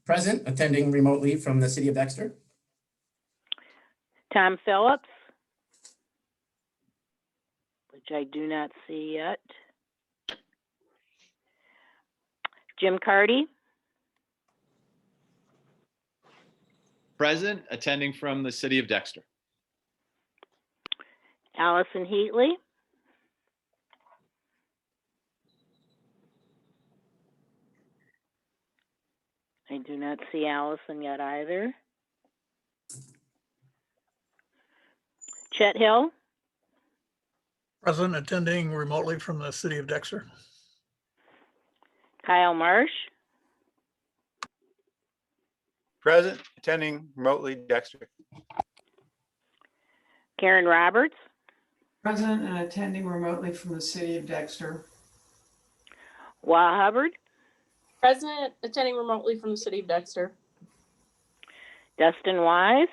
Present, attending remotely from the city of Dexter. Tom Phillips, which I do not see yet. Jim Cardy, Present, attending from the city of Dexter. Allison Heatley, I do not see Allison yet either. Chet Hill, Present, attending remotely from the city of Dexter. Kyle Marsh, Present, attending remotely Dexter. Karen Roberts, Present and attending remotely from the city of Dexter. Wah Hubbard, Present, attending remotely from the city of Dexter. Dustin Wise,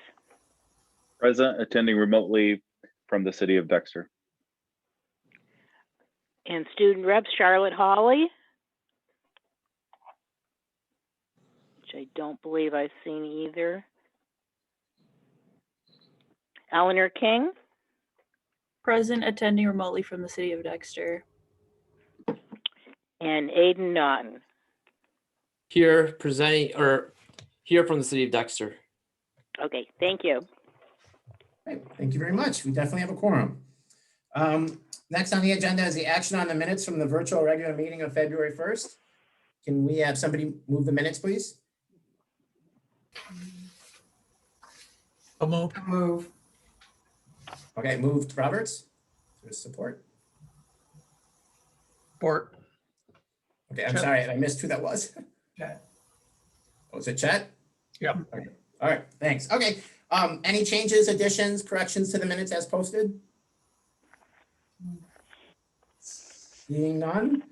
Present, attending remotely from the city of Dexter. and student rep Charlotte Hawley, which I don't believe I've seen either. Eleanor King, Present, attending remotely from the city of Dexter. and Aiden Naughton. Here presenting, or here from the city of Dexter. Okay, thank you. Great, thank you very much. We definitely have a quorum. Next on the agenda is the action on the minutes from the virtual regular meeting of February 1st. Can we have somebody move the minutes, please? So moved. Move. Okay, moved Roberts. There's support. Support. Okay, I'm Chet. sorry, I missed who that was. Chet. Oh, was it Chet? Yep. Okay, all right, thanks. Okay, any changes, additions, corrections to the minutes as posted? Seeing none.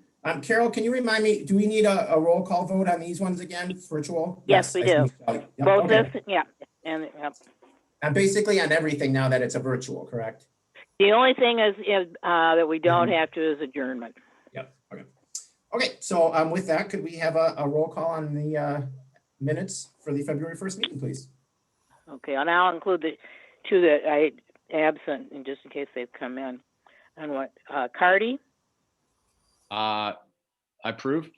Carol, can you remind me, do we need a roll call vote on these ones again, virtual? Yes, we I do. see. Yep, Both okay. this, yeah, and yep. And basically on everything now that it's a virtual, correct? The only thing is that we don't have to is adjournment. Yep, okay. Okay, so with that, could we have a roll call on the minutes for the February 1st meeting, please? Okay, and I'll include the two that I absent, and just in case they've come in. And what, Cardy? I approve.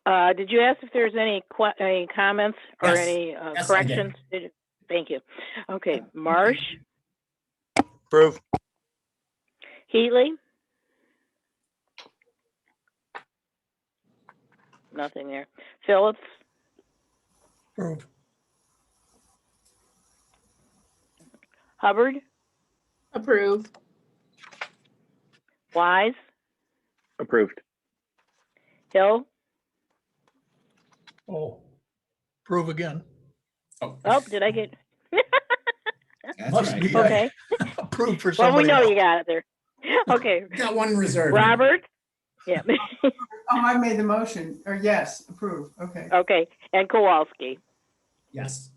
Did you ask if there's any comments or Yes. any Yes, I did. corrections? Thank you. Okay, Marsh, Approve. Heatley? Nothing there. Phillips, Approved. Hubbard, Approve. Wise, Approved. Hill? Oh, approve again. Oh, did I get? That's Must right. be. Okay. Approved for Well, we somebody know else. you got it there. Okay, Got one reserved. Robert? Yeah. Oh, I made the motion, or yes, approve, okay. Okay, and Kowalski. Yes.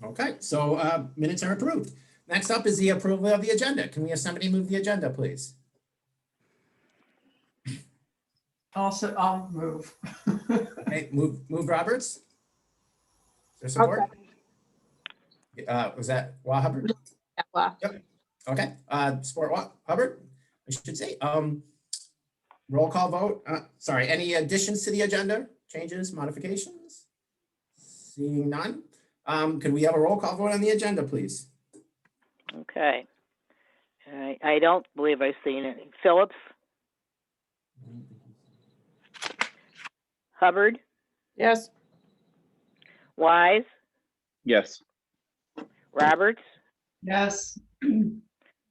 Okay, so minutes are approved. Next up is the approval of the agenda. Can we have somebody move the agenda, please? Also, I'll move. Okay, move Roberts. Is there support? Was that Wah Hubbard? Yeah, well, Yep. Okay, support Wah Hubbard, I should say. Roll call vote. Sorry, any additions to the agenda? Changes, modifications? Seeing none. Could we have a roll call vote on the agenda, please? Okay. I don't believe I've seen it. Phillips? Hubbard? yes. Wise? Yes. Roberts? Yes.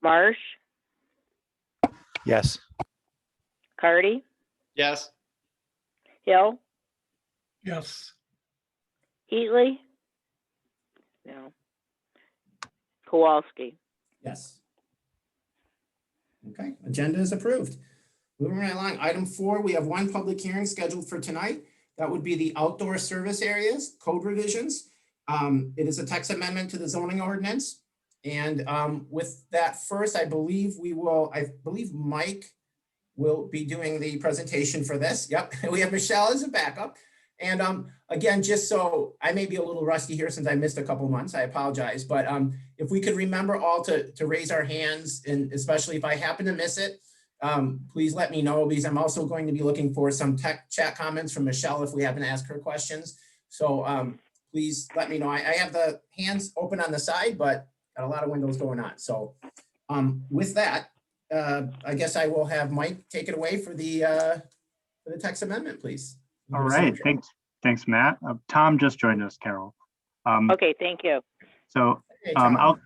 Marsh? Yes. Cardy? Yes. Hill? Yes. Heatley? No. Kowalski? Yes. Okay, agenda is approved. Moving right along, item 4, we have one public hearing scheduled for tonight. That would be the outdoor service areas, code revisions. It is a text amendment to the zoning ordinance. And with that first, I believe Mike will be doing the presentation for this. Yep, we have Michelle as a backup. And again, just so I may be a little rusty here since I missed a couple months, I apologize. But if we could remember all to raise our hands, and especially if I happen to miss it, please let me know, because I'm also going to be looking for some tech chat comments from Michelle if we happen to ask her questions. So please let me know. I have the hands open on the side, but got a lot of windows going on. So with that, I guess I will have Mike take it away for the text amendment, please. All right, thanks, Matt. Tom just joined us, Carol. Okay, thank you. So Hey, Tom.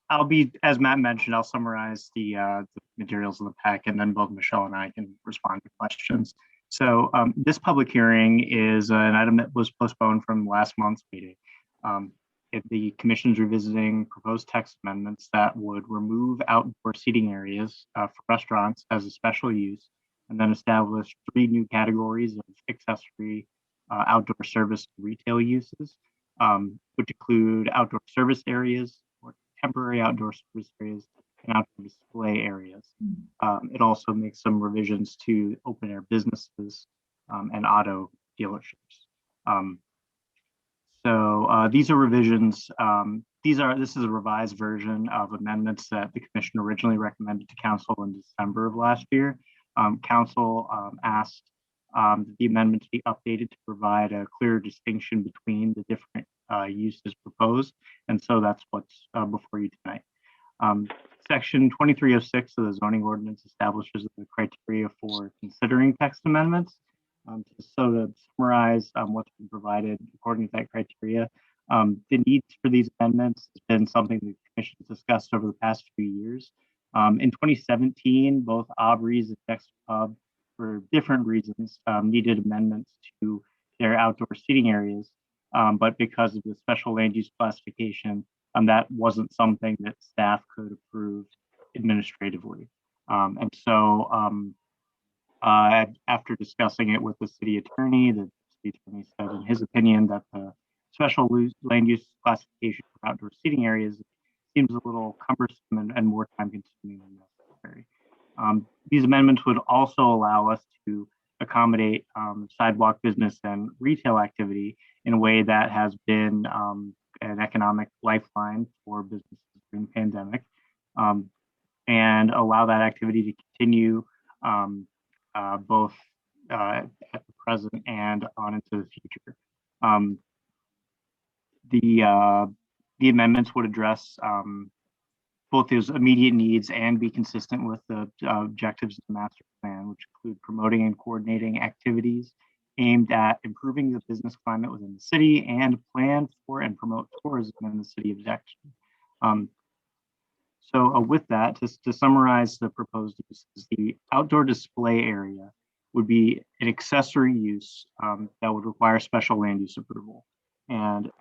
I'll be, as Matt mentioned, I'll summarize the materials in the pack, and then both Michelle and I can respond to questions. So this public hearing is an item that was postponed from last month's meeting. If the commission's revisiting proposed text amendments that would remove outdoor seating areas for restaurants as a special use, and then establish 3 new categories of accessory outdoor service retail uses, which include outdoor service areas, or temporary outdoor service areas, and outdoor display areas. It also makes some revisions to open air businesses and auto dealerships. So these are revisions. This is a revised version of amendments that the commission originally recommended to council in December of last year. Council asked that the amendment to be updated to provide a clear distinction between the different uses proposed, and so that's what's before you tonight. Section 2306 of the zoning ordinance establishes the criteria for considering text amendments. So to summarize what's been provided according to that criteria, the needs for these amendments has been something the commission has discussed over the past few years. In 2017, both Aubrey's and Dexter Pub, for different reasons, needed amendments to their outdoor seating areas, but because of the special land use classification, that wasn't something that staff could approve administratively. And so after discussing it with the city attorney, the city attorney said in his opinion that the special land use classification for outdoor seating areas seems a little cumbersome and more time consuming than necessary. These amendments would also allow us to accommodate sidewalk business and retail activity in a way that has been an economic lifeline for businesses during the pandemic, and allow that activity to continue both at the present and on into the future. The amendments would address both those immediate needs and be consistent with the objectives of the master plan, which include promoting and coordinating activities aimed at improving the business climate within the city and plan for and promote tourism in the city of Dexter. So with that, to summarize the proposed uses, the outdoor display area would be an accessory use that would require special land use approval. And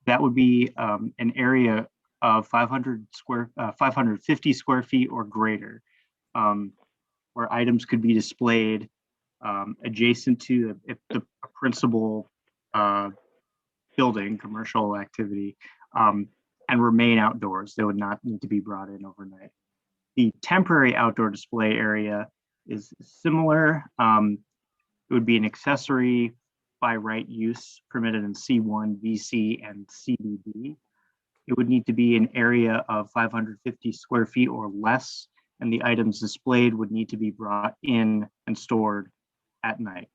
that would be an area of 550 square feet or greater, where items could be displayed adjacent to the principal building, commercial activity, and remain outdoors. They would not need to be brought in overnight. The temporary outdoor display area is similar. It would be an accessory by right use permitted in C1, VC, and CBD. It would need to be an area of 550 square feet or less, and the items displayed would need to be brought in and stored at night.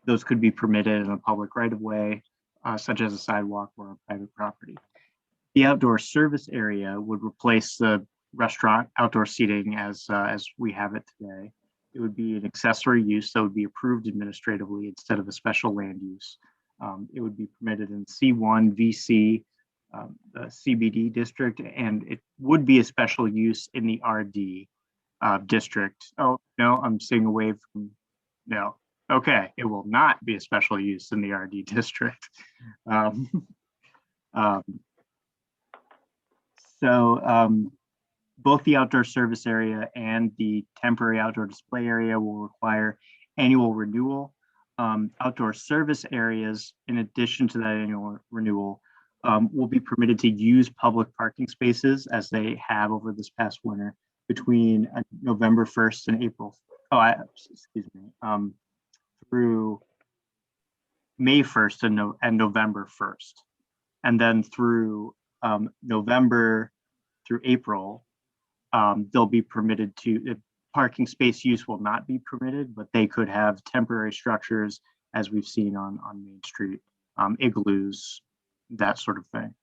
Those could be permitted in a public right-of-way, such as a sidewalk or a private property. The outdoor service area would replace the restaurant outdoor seating as we have it today. It would be an accessory use that would be approved administratively instead of a special land use. It would be permitted in C1, VC, the CBD district, and it would be a special use in the RD district. Oh, no, I'm staying away from, no. Okay, it will not be a special use in the RD district. Both the outdoor service area and the temporary outdoor display area will require annual renewal. Outdoor service areas, in addition to that annual renewal, will be permitted to use public parking spaces as they have over this past winter. between November 1st and April, through May 1st and November 1st. And then through November through April, they'll be permitted to, parking space use will not be permitted, but they could have temporary structures as we've seen on Main Street, igloos, that sort of thing.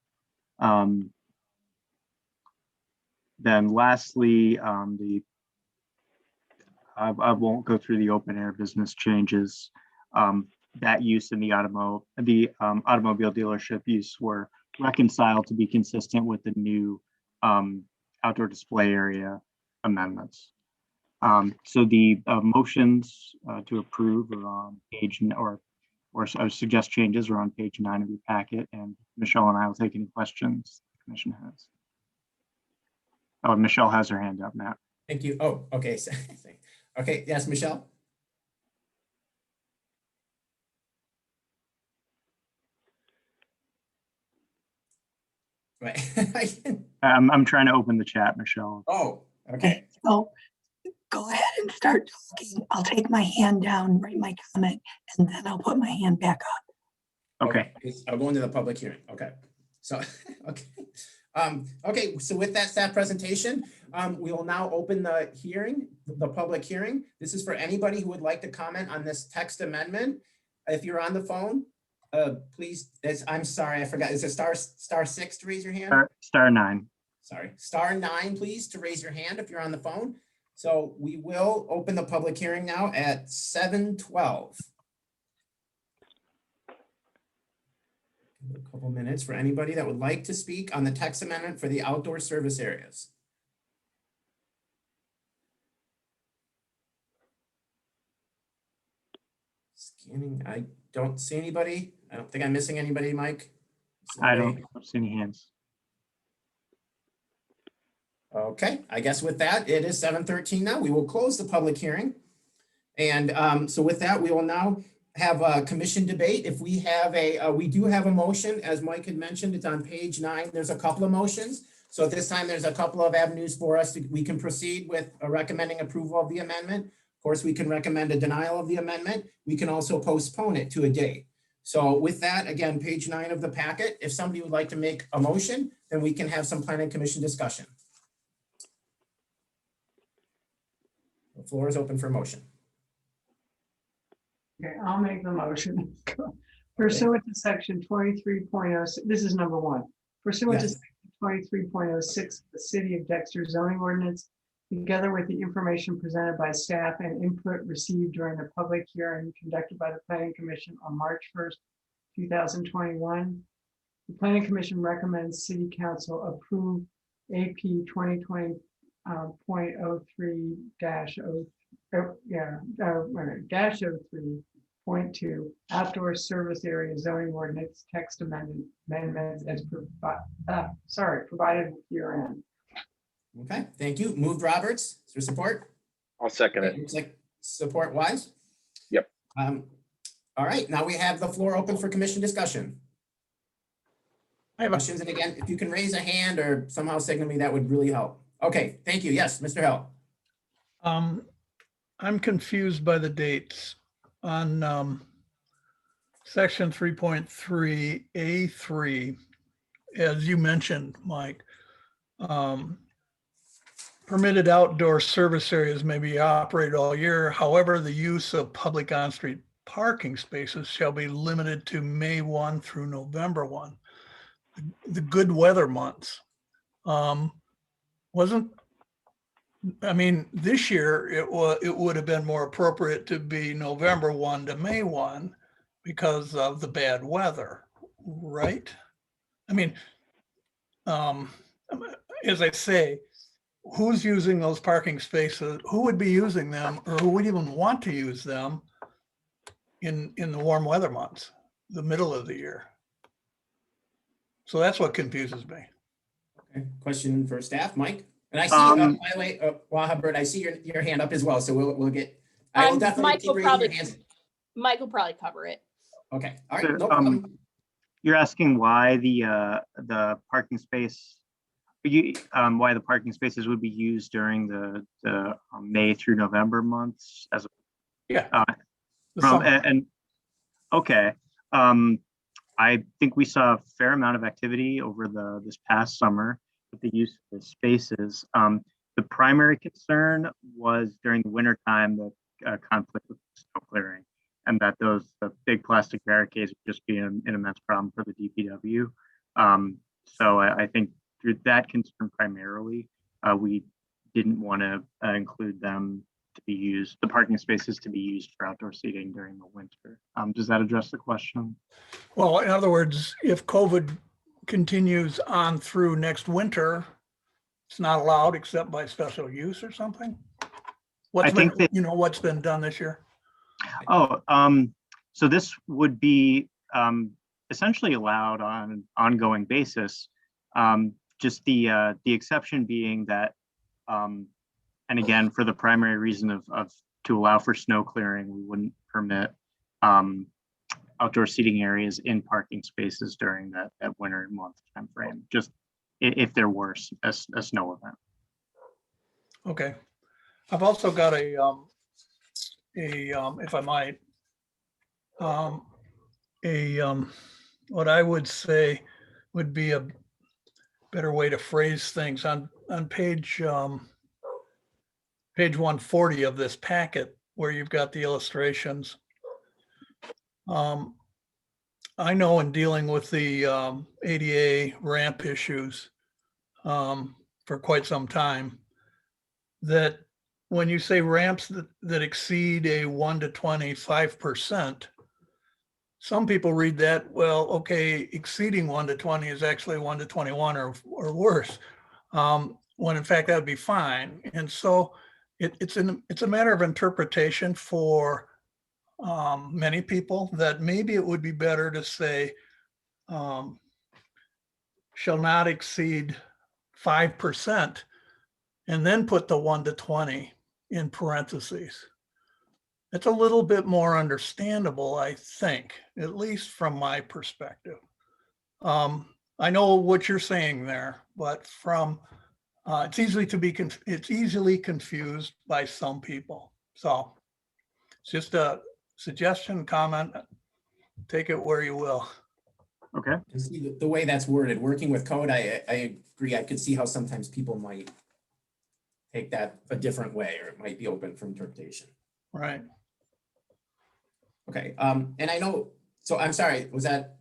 Then lastly, I won't go through the open air business changes. That use in the automobile dealership use were reconciled to be consistent with the new outdoor display area amendments. So the motions to approve are on page, or I would suggest changes are on page 9 of your packet, and Michelle and I will take any questions the commission has. Oh, Michelle has her hand up, Matt. Thank you. Oh, okay. Okay, yes, Michelle? Right. I'm trying to open the chat, Michelle. Oh, okay. So go ahead and start talking. I'll take my hand down, write my comment, and then I'll put my hand back up. Okay. I'll go into the public hearing. Okay. So, okay. Okay, so with that staff presentation, we will now open the hearing, the public hearing. This is for anybody who would like to comment on this text amendment. If you're on the phone, please, I'm sorry, I forgot. Is it star 6 to raise your hand? Star 9. Sorry, star 9, please, to raise your hand if you're on the phone. So we will open the public hearing now at 7:12. A couple minutes for anybody that would like to speak on the text amendment for the outdoor service areas. Scanning, I don't see anybody. I don't think I'm missing anybody, Mike. I don't see any hands. Okay, I guess with that, it is 7:13 now. We will close the public hearing. And so with that, we will now have a commission debate. If we have we do have a motion, as Mike had mentioned, it's on page 9. There's a couple of motions. So at this time, there's a couple of avenues for us. We can proceed with recommending approval of the amendment. Of course, we can recommend a denial of the amendment. We can also postpone it to a date. So with that, again, page 9 of the packet, if somebody would like to make a motion, then we can have some planning commission discussion. The floor is open for motion. Okay, I'll make the motion. Pursuant to section 23.06, this is number 1. Pursuant to Yes. section 23.06, the City of Dexter zoning ordinance, together with the information presented by staff and input received during the public hearing conducted by the Planning Commission on March 1st, 2021. The Planning Commission recommends City Council approve AP 2020.03-03.2 outdoor service area zoning ordinance text amendments as provided herein. Okay, thank you. Moved Roberts. Is there support? I'll second it. Looks like support Wise. Yep. All right, now we have the floor open for commission discussion. I have a Questions, and again, if you can raise a hand or somehow signal me, that would really help. Okay, thank you. Yes, Mr. Hill. I'm confused by the dates on section 3.3A3, as you mentioned, Mike. Permitted outdoor service areas may be operated all year. However, the use of public on-street parking spaces shall be limited to May 1 through November 1, the good weather months. This year it would have been more appropriate to be November 1 to May 1 because of the bad weather, right? As I say, who's using those parking spaces? Who would be using them, or who would even want to use them in the warm weather months, the middle of the year? So that's what confuses me. Okay, question for staff, Mike. And I see, by the way, Hubbard, I see your hand up as well. So we'll get. I will definitely Mike keep will raising probably your hands. Mike will probably cover it. Okay, all right, So, no problem. You're asking why the parking space, why the parking spaces would be used during the May through November months as Yeah. The from summer. and okay. I think we saw a fair amount of activity over this past summer with the use of the spaces. The primary concern was during the winter time, the conflict with snow clearing, and that the big plastic barricades would just be an immense problem for the DPW. So I think through that concern primarily, we didn't want to include them to be used, the parking spaces to be used for outdoor seating during the winter. Does that address the question? Well, in other words, if COVID continues on through next winter, it's not allowed except by special use or something? What's been done this year? Oh, so this would be essentially allowed on an ongoing basis. Just the exception being that, and again, for the primary reason of to allow for snow clearing, we wouldn't permit outdoor seating areas in parking spaces during that winter month time frame, just if there were a snow event. Okay. I've also got if I might, what I would say would be a better way to phrase things on page 140 of this packet, where you've got the illustrations. I know in dealing with the ADA ramp issues for quite some time, that when you say ramps that exceed a 1 to 25%, some people read that, well, okay, exceeding 1 to 20 is actually 1 to 21 or worse, when in fact that would be fine. And so it's a matter of interpretation for many people, that maybe it would be better to say shall not exceed 5%, and then put the 1 to 20 in parentheses. It's a little bit more understandable, I think, at least from my perspective. I know what you're saying there, but from it's easily confused by some people. So it's just a suggestion, comment, take it where you will. Okay. And see the way that's worded, working with code, I agree. I could see how sometimes people might take that a different way, or it might be open for interpretation. Right. Okay. And I know, so I'm sorry, was that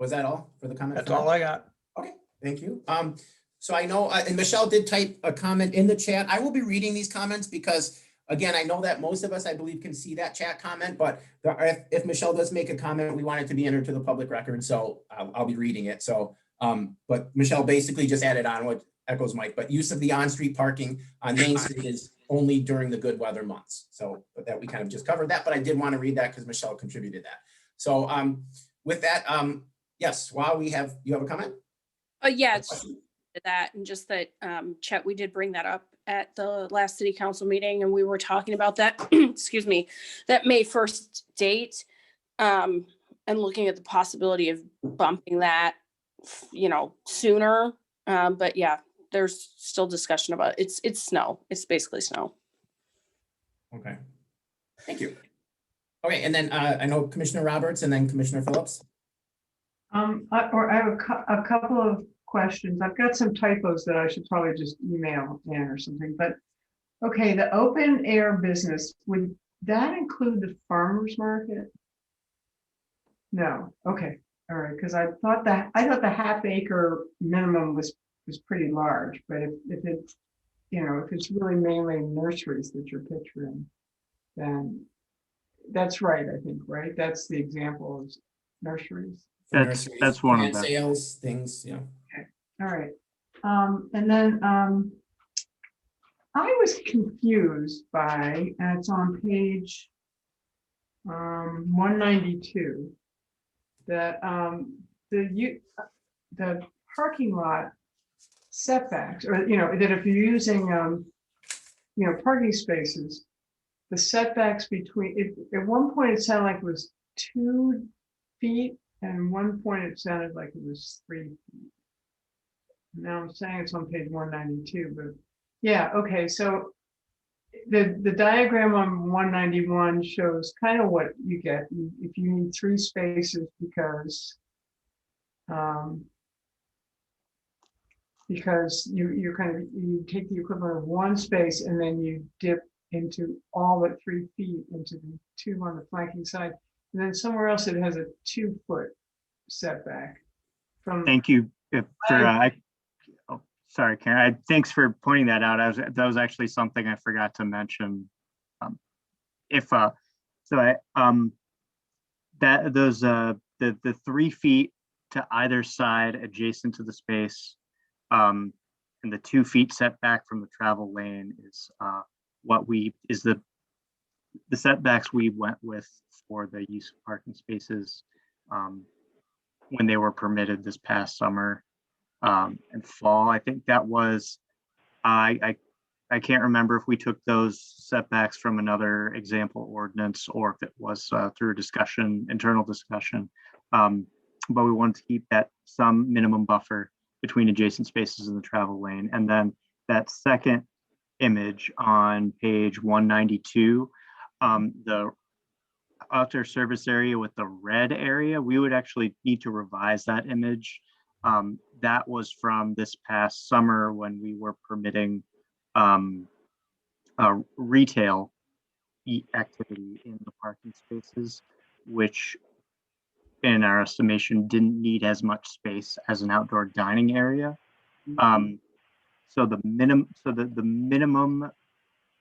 all for the comment? That's all I got. Okay, thank you. So I know, and Michelle did type a comment in the chat. I will be reading these comments because, again, I know that most of us, I believe, can see that chat comment, but if Michelle does make a comment, we want it to be entered to the public record, so I'll be reading it. So, but Michelle basically just added on what echoes Mike, but use of the on-street parking on Main Street is only during the good weather months. So, but that we kind of just covered that, but I did want to read that because Michelle contributed that. So, with that, yes, while you have a comment? Yeah, it's that, and just that, Chet, we did bring that up at the last city council meeting, and we were talking about that, excuse me, that May 1st date, and looking at the possibility of bumping that, sooner. But yeah, there's still discussion about it. It's snow. It's basically snow. Okay, thank you. Okay, and then I know Commissioner Roberts and then Commissioner Phillips. I have a couple of questions. I've got some typos that I should probably just email in or something, but okay, the open air business, would that include the farmer's market? No, okay, all right, because I thought the half acre minimum was pretty large, but if it's, if it's really mainly nurseries that you're picturing, then that's right, I think, right? That's the example of nurseries. That's one of them. Sales, things, yeah. Okay, all right. And then I was confused by, and it's on page 192, that the parking lot setbacks, or that if you're using parking spaces, the setbacks between, at one point it sounded like it was 2 feet, and at one point it sounded like it was 3 feet. Now I'm saying it's on page 192, but yeah, okay, so the diagram on 191 shows kind of what you get if you need 3 spaces because you're kind of, you take the equivalent of 1 space and then you dip into all but 3 feet into the 2 on the flanking side. And then somewhere else it has a 2-foot setback from. Thank you for, oh, sorry, Karen. Thanks for pointing that out. That was actually something I forgot to mention. The 3 feet to either side adjacent to the space, and the 2 feet setback from the travel lane is the setbacks we went with for the use of parking spaces when they were permitted this past summer and fall. I think that was, I can't remember if we took those setbacks from another example ordinance or if it was through a internal discussion. But we wanted to keep that some minimum buffer between adjacent spaces in the travel lane. And then that second image on page 192, the outdoor service area with the red area, we would actually need to revise that image. That was from this past summer when we were permitting retail activity in the parking spaces, which in our estimation didn't need as much space as an outdoor dining area. So the minimum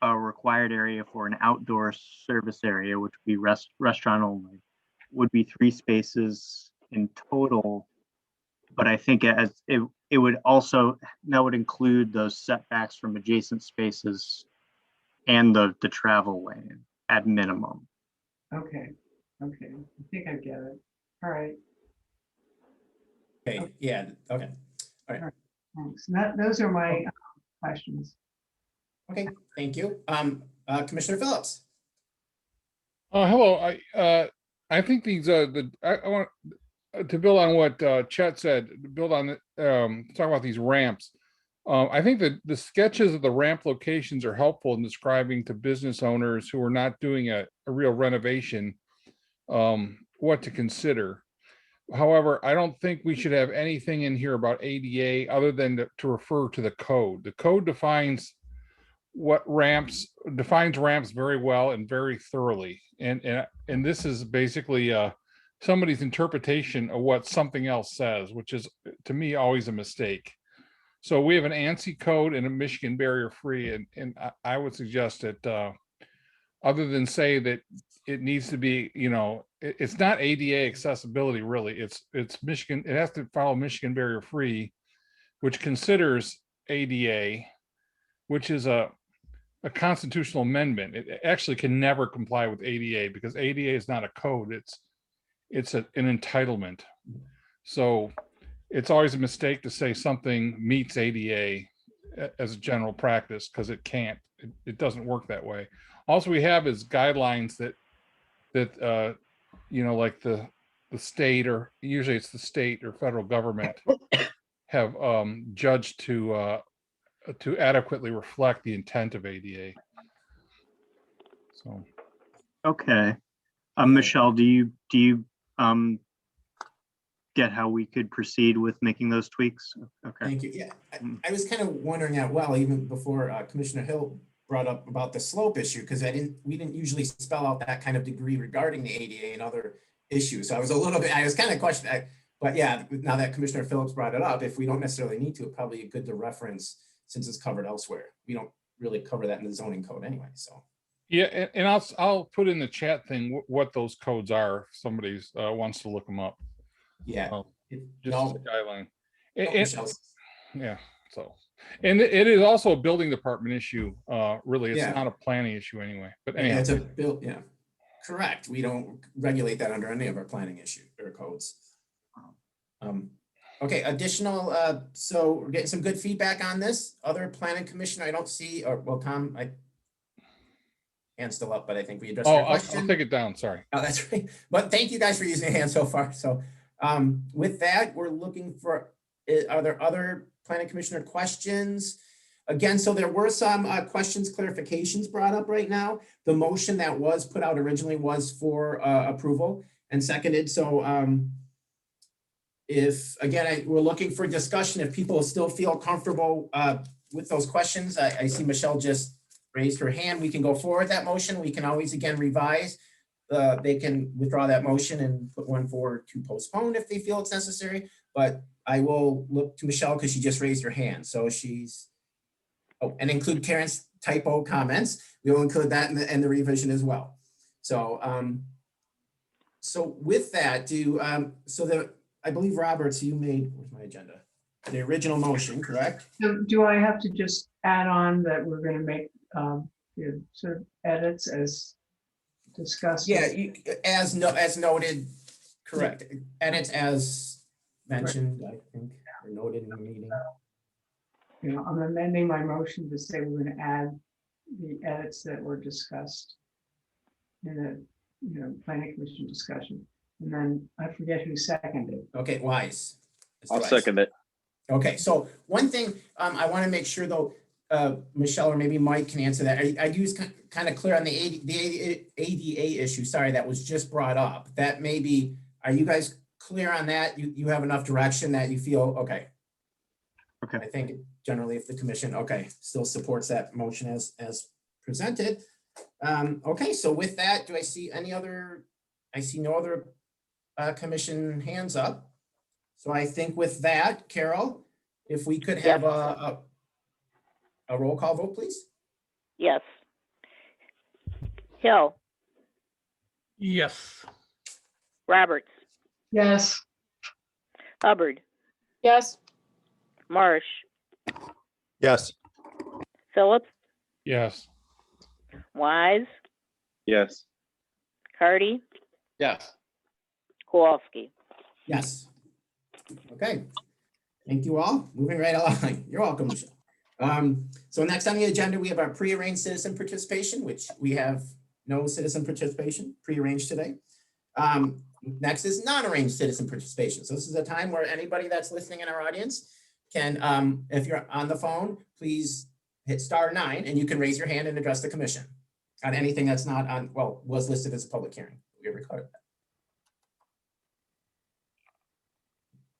required area for an outdoor service area, which would be restaurant only, would be 3 spaces in total. But I think it would also, that would include those setbacks from adjacent spaces and the travel lane at minimum. Okay, I think I get it. All right. Okay, yeah, okay. All right. Thanks. Those are my questions. Okay, thank you. Commissioner Phillips. Hello. I think these I want to build on what Chet said. Build on talk about these ramps. I think that the sketches of the ramp locations are helpful in describing to business owners who are not doing a real renovation what to consider. However, I don't think we should have anything in here about ADA other than to refer to the code. The code defines ramps very well and very thoroughly. And this is basically somebody's interpretation of what something else says, which is to me always a mistake. So we have an ANSI code and a Michigan barrier free, and I would suggest that other than say that it needs to be, it's not ADA accessibility really. It's Michigan. It has to follow Michigan barrier free, which considers ADA, which is a constitutional amendment. It actually can never comply with ADA because ADA is not a code. It's an entitlement. So it's always a mistake to say something meets ADA as a general practice because it can't. It doesn't work that way. Also, we have is guidelines that like the state, or usually it's the state or federal government, have judged to adequately reflect the intent of ADA. So, okay, Michelle, do you get how we could proceed with making those tweaks? Okay. Thank you. Yeah, I was kind of wondering that even before Commissioner Hill brought up about the slope issue, because we didn't usually spell out that kind of degree regarding the ADA and other issues. So I was kind of questioning, but yeah, now that Commissioner Phillips brought it up, if we don't necessarily need to, it's probably good to reference since it's covered elsewhere. We don't really cover that in the zoning code anyway, so. Yeah, and I'll put in the chat thing what those codes are if somebody wants to look them up. Yeah. Just as a guideline. Yeah, so. And it is also a building department issue. Really, it's not a planning issue anyway. But anyhow. It's a bill. Yeah, correct. We don't regulate that under any of our planning issue or codes. Okay, additional. So we're getting some good feedback on this. Other planning commission, I don't see. Or well, Tom, hand's still up, but I think we addressed your question. I'll take it down. Sorry. Oh, that's right. But thank you guys for using a hand so far. So with that, we're looking for. Are there other planning commissioner questions. Again, so there were some questions, clarifications brought up right now. The motion that was put out originally was for approval and seconded. So if, again, we're looking for discussion, if people still feel comfortable with those questions, I see Michelle just raised her hand. We can go forward that motion. We can always, again, revise. They can withdraw that motion and put one forward to postpone if they feel it's necessary. But I will look to Michelle because she just raised her hand. So she's, oh, and include Karen's typo comments. We will include that in the revision as well. So, so with that, I believe Roberts, you made, where's my agenda? The original motion, correct? So do I have to just add on that we're going to make sort of edits as discussed? Yeah, as noted, correct. Edits as mentioned, I think, or noted in the meeting. You know, I'm amending my motion to say we're going to add the edits that were discussed in the planning commission discussion. And then I forget who seconded. Okay, Wise. I'll second it. Okay, so one thing I want to make sure though, Michelle or maybe Mike can answer that. I do kind of clear on the ADA issue. Sorry, that was just brought up. That may be, are you guys clear on that? You have enough direction that you feel, okay. Okay. I think generally if the commission, okay, still supports that motion as presented. Okay, so with that, do I see any other, I see no other commission hands up. So I think with that, Carol, if we could have a roll call vote, please. Yes. Hill, Yes. Roberts, Yes. Hubbard, Yes. Marsh, Yes. Phillips, Yes. Wise, Yes. Cardy, Yes. Kowalski. Yes. Okay. Thank you all. Moving right along. You're welcome, Michelle. So next on the agenda, we have our prearranged citizen participation, which we have no citizen participation prearranged today. Next is non-arranged citizen participation. So this is a time where anybody that's listening in our audience can, if you're on the phone, please hit *9 and you can raise your hand and address the commission on anything that's not on, well, was listed as a public hearing. We recorded that.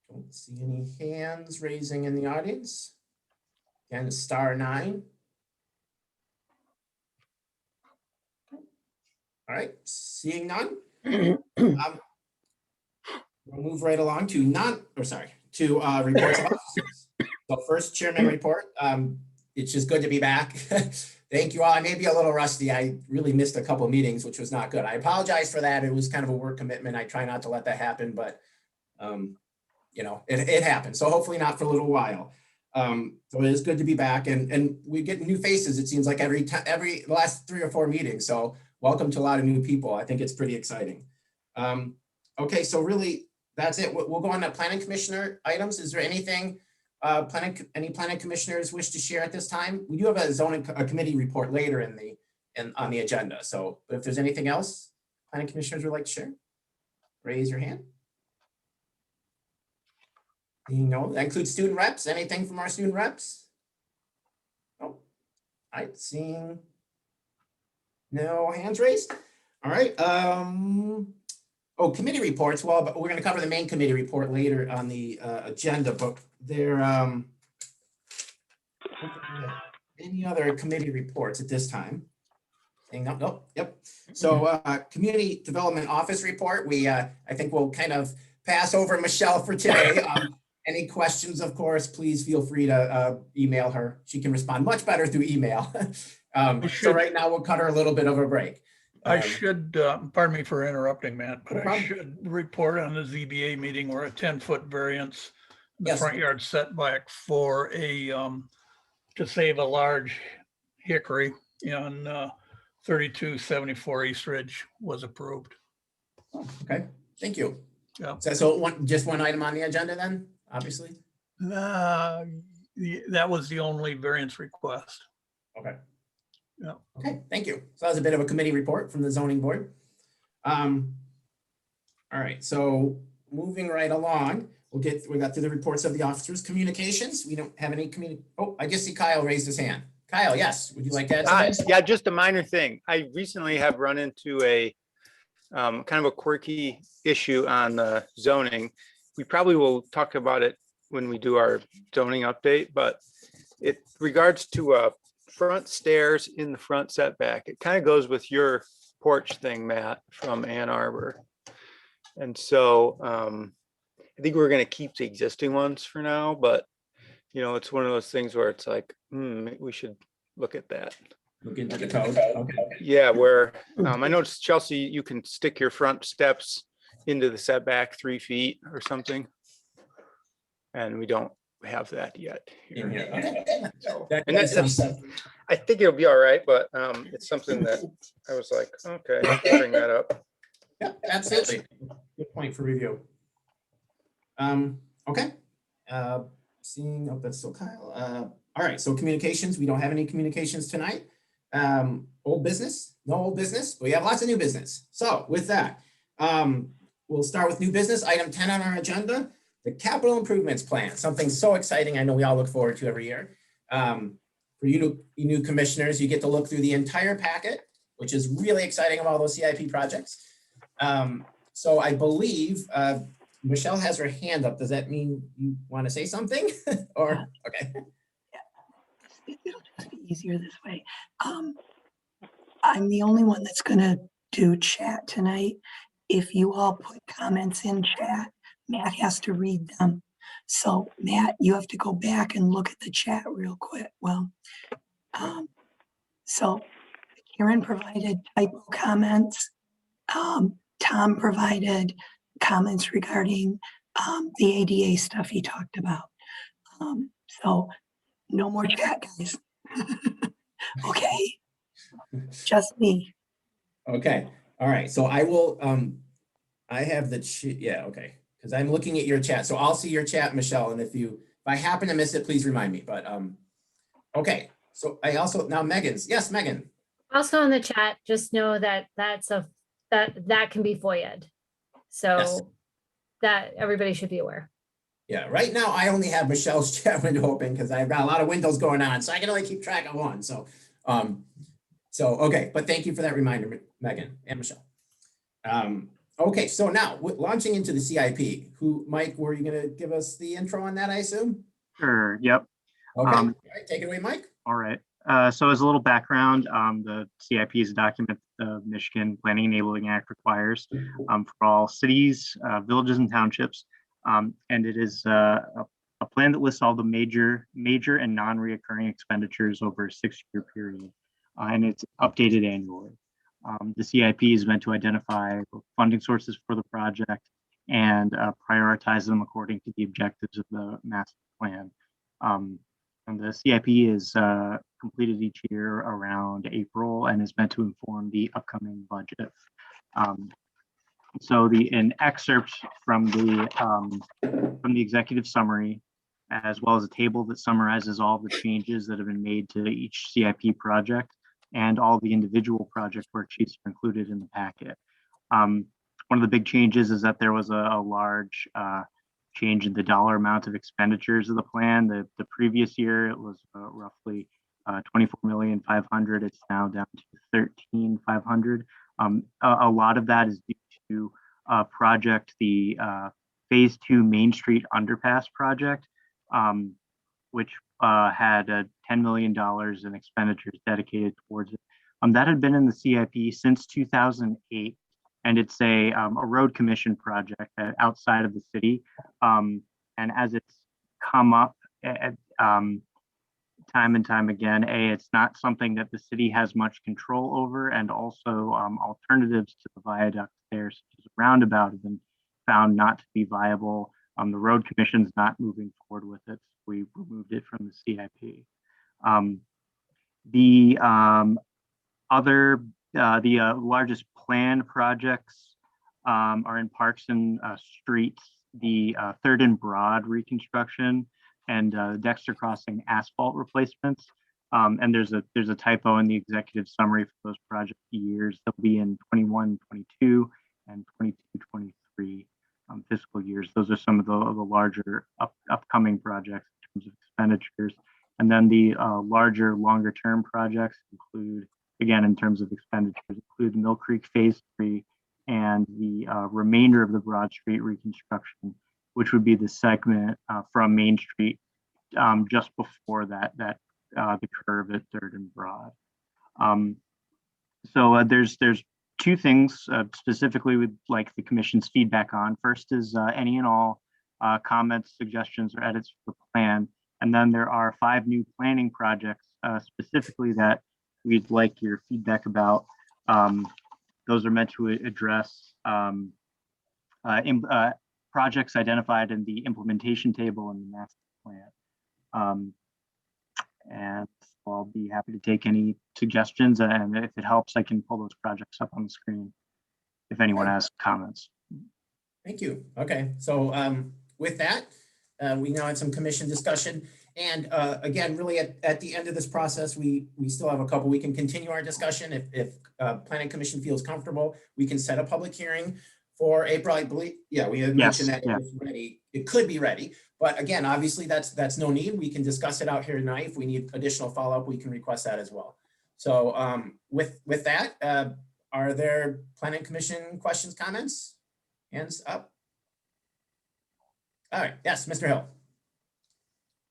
Don't see any hands raising in the audience. Again, *9. All right, seeing none. We'll move right along to reports of officers. So first, chairman report. It's just good to be back. Thank you all. I may be a little rusty. I really missed a couple meetings, which was not good. I apologize for that. It was kind of a work commitment. I try not to let that happen, but you know, it happened. So hopefully not for a little while. So it is good to be back, and we get new faces. It seems like every last 3 or 4 meetings. So welcome to a lot of new people. I think it's pretty exciting. Okay, so really that's it. We'll go on to planning commissioner items. Is there anything any planning commissioners wish to share at this time? We do have a zoning committee report later on the agenda. So, but if there's anything else planning commissioners would like to share, raise your hand. You know, that includes student reps. Anything from our student reps? Oh, all right, seeing no hands raised. All right. Oh, committee reports. Well, but we're going to cover the main committee report later on the agenda, but there any other committee reports at this time? Saying no, nope, yep. So community development office report. We I think we'll kind of pass over Michelle for today. Any questions, of course, please feel free to email her. She can respond much better through email. So right now we'll cut her a little bit of a break. I should, pardon me for interrupting, Matt, but No I problem. should report on the ZBA meeting where a 10-foot variance, in the Yes. front yard setback for a, to save a large hickory on 3274 East Ridge was approved. Okay, thank you. Yeah. So just one item on the agenda then, obviously? That was the only variance request. Okay. Yeah. Okay, thank you. So that was a bit of a committee report from the zoning board. All right, so moving right along, we got through the reports of the officers. Communications, we don't have any oh, I guess see Kyle raised his hand. Kyle, yes, would you like to add something? Yeah, just a minor thing. I recently have run into a kind of a quirky issue on the zoning. We probably will talk about it when we do our zoning update, but it regards to front stairs in the front setback. It kind of goes with your porch thing, Matt, from Ann Arbor. And so I think we're going to keep the existing ones for now, but you know, it's one of those things where it's like, we should look at that. Look into the code. Okay. Yeah, where I noticed, Chelsea, you can stick your front steps into the setback 3 feet or something. And we don't have that yet here. Okay. So, That and that's, I think it'll be all right, but it's something that I was like, okay, I'll bring that up. Yeah, absolutely. Good point for review. Okay. Seeing, oh, that's still Kyle. All right, so communications, we don't have any communications tonight. Old business, no old business, but we have lots of new business. So with that, we'll start with new business. Item 10 on our agenda, the capital improvements plan, something so exciting. I know we all look forward to every year. For you new commissioners, you get to look through the entire packet, which is really exciting of all those CIP projects. So I believe Michelle has her hand up. Does that mean you want to say something? Or, okay. Yeah. It'll just be easier this way. I'm the only one that's gonna do chat tonight. If you all put comments in chat, Matt has to read them. So Matt, you have to go back and look at the chat real quick. Well, so Karen provided typo comments. Tom provided comments regarding the ADA stuff he talked about. So no more chat, guys. Okay, just me. Okay, all right, so I will, I have the, yeah, okay, because I'm looking at your chat, so I'll see your chat, Michelle, and if I happen to miss it, please remind me, but, okay, so I also, now Megan's, yes, Megan. Also in the chat, just know that that can be FOIA'd. So Yes. that everybody should be aware. Yeah, right now I only have Michelle's chat window open because I've got a lot of windows going on, so I can only keep track of one, so, okay, but thank you for that reminder, Megan and Michelle. Okay, so now launching into the CIP, Mike, were you gonna give us the intro on that, I assume? Sure, yep. Okay, all right, take it away, Mike. All right. So as a little background, the CIP is a document the Michigan Planning Enabling Act requires for all cities, villages, and townships. And it is a plan that lists all the major and non-reoccurring expenditures over a 6-year period. And it's updated annually. The CIP is meant to identify funding sources for the project and prioritize them according to the objectives of the master plan. And the CIP is completed each year around April and is meant to inform the upcoming budget. So an excerpt from the executive summary, as well as a table that summarizes all the changes that have been made to each CIP project, and all the individual project worksheets are included in the packet. One of the big changes is that there was a large change in the dollar amount of expenditures of the plan. The previous year it was roughly $24,500,000. It's now down to $13,500,000. A lot of that is due to the Phase 2 Main Street Underpass project, which had $10 million in expenditures dedicated towards it. That had been in the CIP since 2008. And it's a road commission project outside of the city. And as it's come up time and time again, it's not something that the city has much control over, and also alternatives to the viaduct there, such as a roundabout, have been found not to be viable. The road commission's not moving forward with it. So we removed it from the CIP. The largest planned projects are in Parks and Streets, the 3rd and Broad reconstruction, and Dexter Crossing asphalt replacements. And there's a typo in the executive summary for those project years. They'll be in 21-22 and 22-23 fiscal years. Those are some of the larger upcoming projects in terms of expenditures. And then the larger, longer term projects include, again, in terms of expenditures, include Mill Creek Phase 3 and the remainder of the Broad Street reconstruction, which would be the segment from Main Street just before the curve at 3rd and Broad. So there's two things specifically with like the commission's feedback on. First is any and all comments, suggestions, or edits for the plan. And then there are 5 new planning projects specifically that we'd like your feedback about. Those are meant to address projects identified in the implementation table in the master plan. And I'll be happy to take any suggestions, and if it helps, I can pull those projects up on the screen if anyone has comments. Thank you. Okay, so with that, we now had some commission discussion. And again, really at the end of this process, we still have a couple. We can continue our discussion. If Planning Commission feels comfortable, we can set a public hearing for April, I believe. Yeah, we had mentioned that it was ready. It could be ready. But again, obviously that's no need. We can discuss it out here tonight. If we need additional follow-up, we can request that as well. So with that, are there Planning Commission questions, comments? Hands up. All right, yes, Mr. Hill.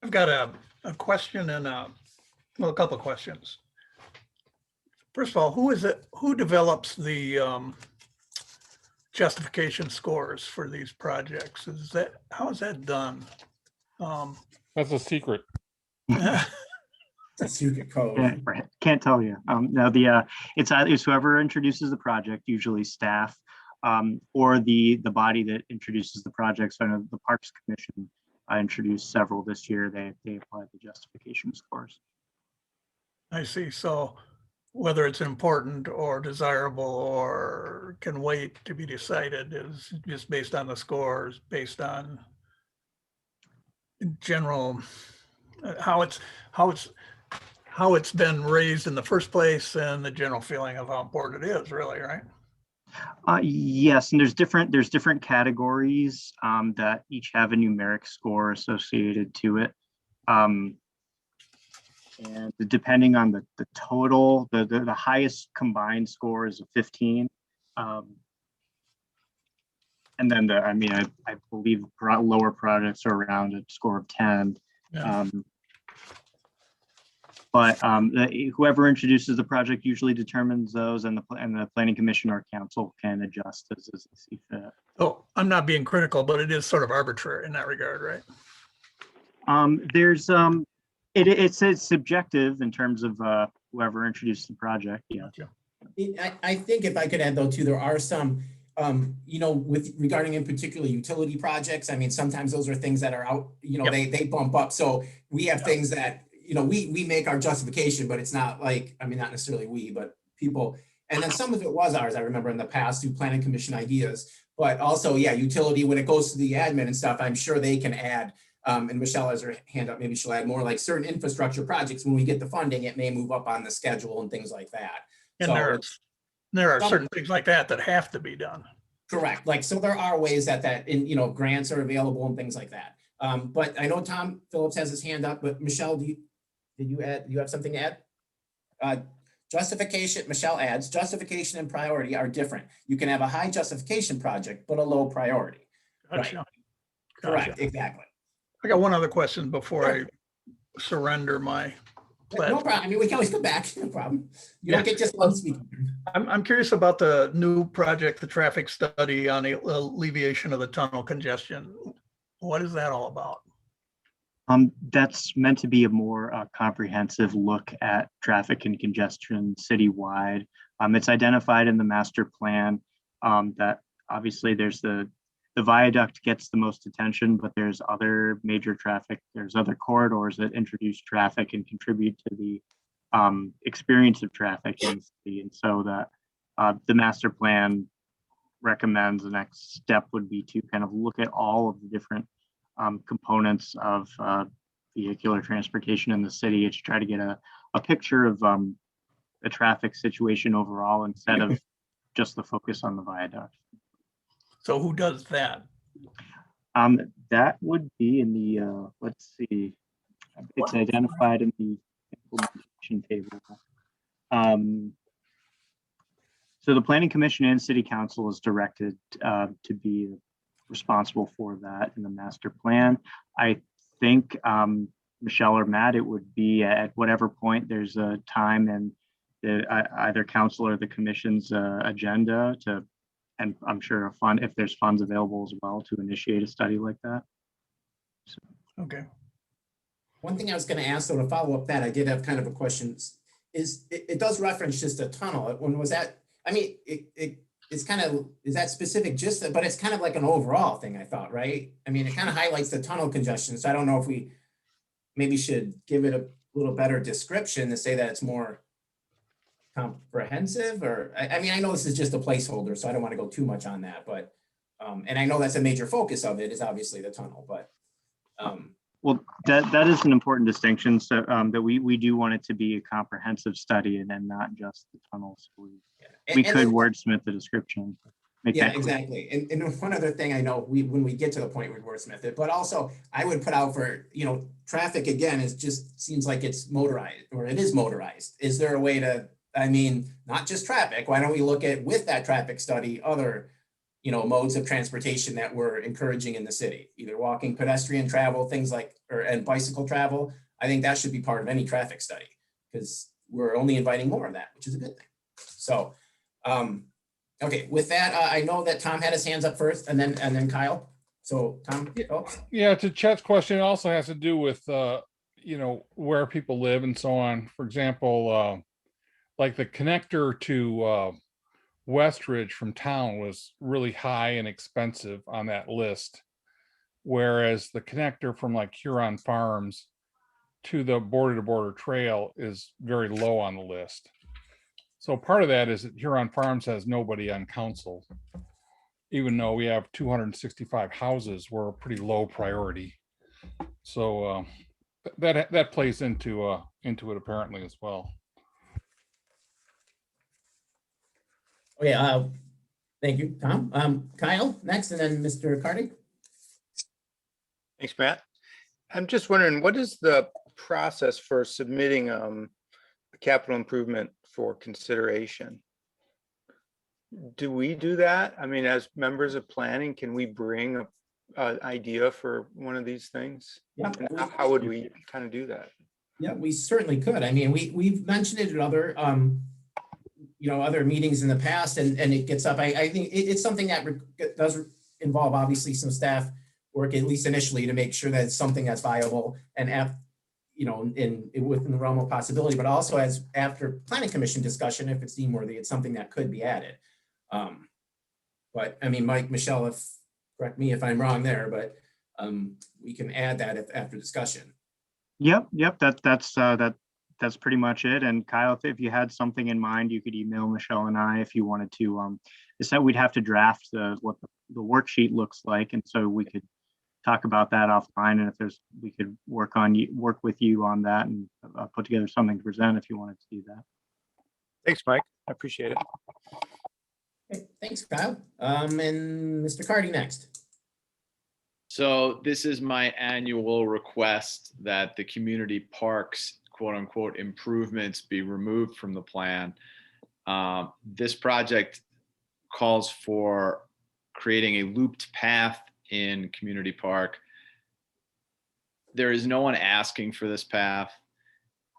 I've got a question and a couple of questions. First of all, who develops the justification scores for these projects? How is that done? That's a secret. It's a secret code. Yeah, right. Can't tell you. No, it's whoever introduces the project, usually staff, or the body that introduces the project. So I know the Parks Commission introduced several this year. They applied the justification scores. I see. So whether it's important or desirable or can wait to be decided is just based on the scores, based on general how it's been raised in the first place and the general feeling of how important it is, really, right? Yes, and there's different categories that each have a numeric score associated to it. And depending on the total, the highest combined score is a 15. And then I believe lower projects are around a score of 10. Yeah. But whoever introduces the project usually determines those, and the Planning Commission or Council can adjust as they see fit. Oh, I'm not being critical, but it is sort of arbitrary in that regard, right? It's subjective in terms of whoever introduced the project. Yeah. I think if I could add though too, there are some, regarding in particular utility projects. I mean, sometimes those are things that are out, they bump up. So we have things that, we make our justification, but it's not like, not necessarily we, but people. And then some of it was ours, I remember in the past through Planning Commission ideas, but also, utility, when it goes to the admin and stuff, I'm sure they can add. And Michelle has her hand up, maybe she'll add more, like certain infrastructure projects. When we get the funding, it may move up on the schedule and things like that. And so there are certain things like that have to be done. Correct. Like, so there are ways that grants are available and things like that. But I know Tom Phillips has his hand up, but Michelle, do you have something to add? Justification, Michelle adds, justification and priority are different. You can have a high justification project, but a low priority. Gotcha. Right. Gotcha. Correct, exactly. I got one other question before I surrender my No problem. We can always go back. No problem. You don't get just one speaker. I'm curious about the new project, the traffic study on alleviation of the tunnel congestion. What is that all about? That's meant to be a more comprehensive look at traffic and congestion citywide. It's identified in the master plan that obviously there's the viaduct gets the most attention, but there's other major traffic, there's other corridors that introduce traffic and contribute to the experience of traffic in the city. And so that the master plan recommends the next step would be to kind of look at all of the different components of vehicular transportation in the city to try to get a picture of the traffic situation overall instead of just the focus on the viaduct. So who does that? That would be in the, let's see, it's identified in the implementation table. So the Planning Commission and City Council is directed to be responsible for that in the master plan. I think Michelle or Matt, it would be at whatever point there's a time and either council or the commission's agenda to, and I'm sure if there's funds available as well to initiate a study like that. So. Okay. One thing I was going to ask, though, to follow up that, I did have kind of a question. Is it does reference just a tunnel? When was that? I mean, it's kind of, is that specific just, but it's kind of like an overall thing, I thought, right? I mean, it kind of highlights the tunnel congestion. So I don't know if we maybe should give it a little better description to say that it's more comprehensive, or, I mean, I know this is just a placeholder, so I don't want to go too much on that, but, and I know that's a major focus of it is obviously the tunnel, but. Well, that is an important distinction. So that we do want it to be a comprehensive study and then not just the tunnels. We could wordsmith the description. Yeah, exactly. And one other thing I know, when we get to the point we wordsmith it, but also I would put out for, traffic again, is just seems like it's motorized, or it is motorized. Is there a way to, I mean, not just traffic, why don't we look at, with that traffic study, other modes of transportation that we're encouraging in the city, either walking, pedestrian travel, things like, and bicycle travel. I think that should be part of any traffic study, because we're only inviting more of that, which is a good thing. So, okay, with that, I know that Tom had his hands up first, and then Kyle. So Tom. Oh. Yeah, to Chet's question, it also has to do with, where people live and so on. For example, like the connector to Westridge from town was really high and expensive on that list, whereas the connector from like Huron Farms to the border trail is very low on the list. So part of that is that Huron Farms has nobody on council, even though we have 265 houses. We're a pretty low priority. So that plays into it apparently as well. Okay, thank you, Tom. Kyle next, and then Mr. Cardy. Thanks, Matt. I'm just wondering, what is the process for submitting a capital improvement for consideration? Do we do that? I mean, as members of planning, can we bring an idea for one of these things? Yeah. How would we kind of do that? Yeah, we certainly could. I mean, we've mentioned it at other other meetings in the past, and it gets up. I think it's something that does involve obviously some staff work, at least initially, to make sure that it's something that's viable and within the realm of possibility, but also as after planning commission discussion, if it's deemed worthy, it's something that could be added. But I mean, Mike, Michelle, correct me if I'm wrong there, but we can add that after discussion. Yep. That's pretty much it. And Kyle, if you had something in mind, you could email Michelle and I if you wanted to. It's that we'd have to draft what the worksheet looks like, and so we could talk about that offline. And if we could work with you on that and put together something to present if you wanted to do that. Thanks, Mike. I appreciate it. Okay, thanks, Kyle. And Mr. Cardy next. So this is my annual request that the community parks, quote unquote, improvements be removed from the plan. This project calls for creating a looped path in Community Park. There is no one asking for this path.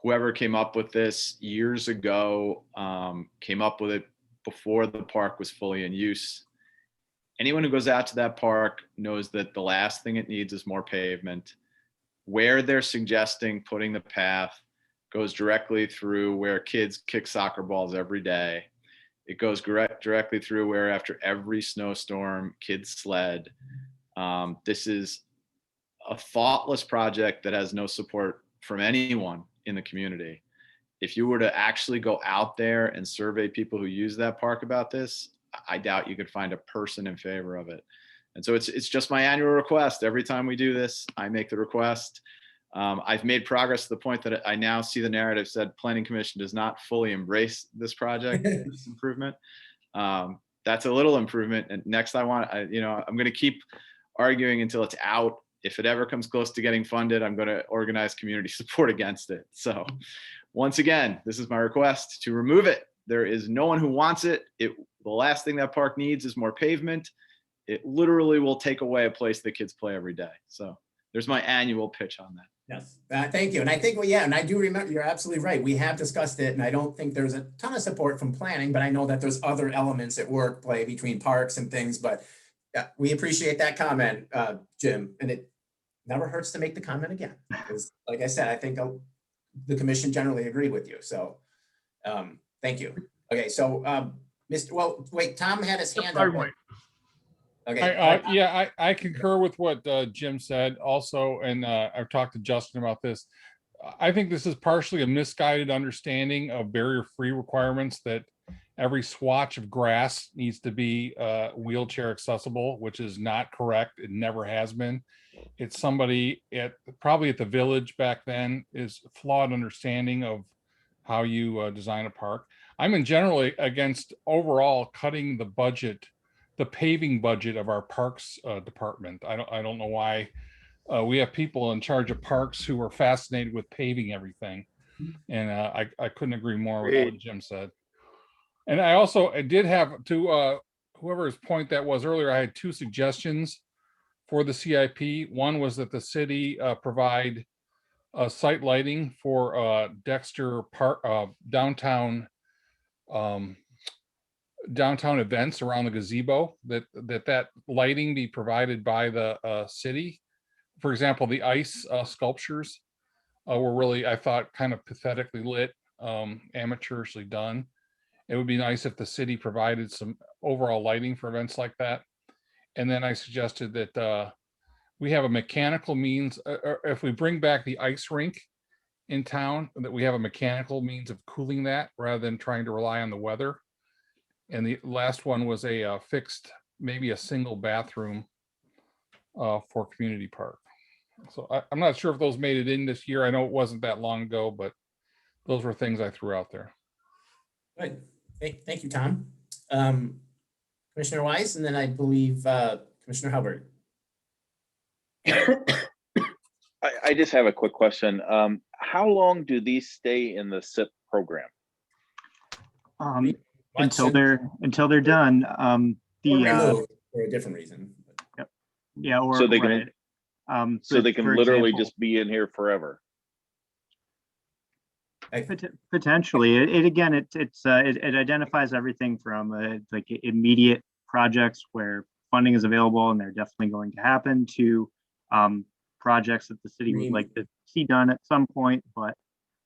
Whoever came up with this years ago came up with it before the park was fully in use. Anyone who goes out to that park knows that the last thing it needs is more pavement. Where they're suggesting putting the path goes directly through where kids kick soccer balls every day. It goes directly through where after every snowstorm, kids sled. This is a thoughtless project that has no support from anyone in the community. If you were to actually go out there and survey people who use that park about this, I doubt you could find a person in favor of it. And so it's just my annual request. Every time we do this, I make the request. I've made progress to the point that I now see the narrative said Planning Commission does not fully embrace this project, this improvement. That's a little improvement. And next I'm going to keep arguing until it's out. If it ever comes close to getting funded, I'm going to organize community support against it. So once again, this is my request to remove it. There is no one who wants it. The last thing that park needs is more pavement. It literally will take away a place that kids play every day. So there's my annual pitch on that. Yes, thank you. And I think, well, yeah, and I do remember, you're absolutely right. We have discussed it, and I don't think there's a ton of support from planning, but I know that there's other elements at work play between parks and things, but yeah, we appreciate that comment, Jim, and it never hurts to make the comment again. Because like I said, I think the commission generally agreed with you. So thank you. Okay, so wait, Tom had his hand up. Okay. Yeah, I concur with what Jim said also, and I've talked to Justin about this. I think this is partially a misguided understanding of barrier-free requirements, that every swatch of grass needs to be wheelchair accessible, which is not correct. It never has been. It's somebody probably at the village back then is flawed understanding of how you design a park. I'm in generally against overall cutting the budget, the paving budget of our parks department. I don't know why we have people in charge of parks who are fascinated with paving everything. And I couldn't agree more with what Jim said. And I did have to whoever's point that was earlier, I had two suggestions for the CIP. One was that the city provide site lighting for Dexter Park, downtown events around the gazebo, that lighting be provided by the city. For example, the ice sculptures were really, I thought, kind of pathetically lit, amateurishly done. It would be nice if the city provided some overall lighting for events like that. And then I suggested that we have a mechanical means, or if we bring back the ice rink in town, that we have a mechanical means of cooling that rather than trying to rely on the weather. And the last one was a fixed, maybe a single bathroom for community park. So I'm not sure if those made it in this year. I know it wasn't that long ago, but those were things I threw out there. Good. Thank you, Tom. Commissioner Weiss, and then I believe Commissioner Hubbard. I just have a quick question. How long do these stay in the SIP program? Until they're done. Removed for a different reason. Yep. Yeah. Or so they can. So they can literally just be in here forever. Potentially. It identifies everything from like immediate projects where funding is available and they're definitely going to happen, to projects that the city would like to see done at some point, but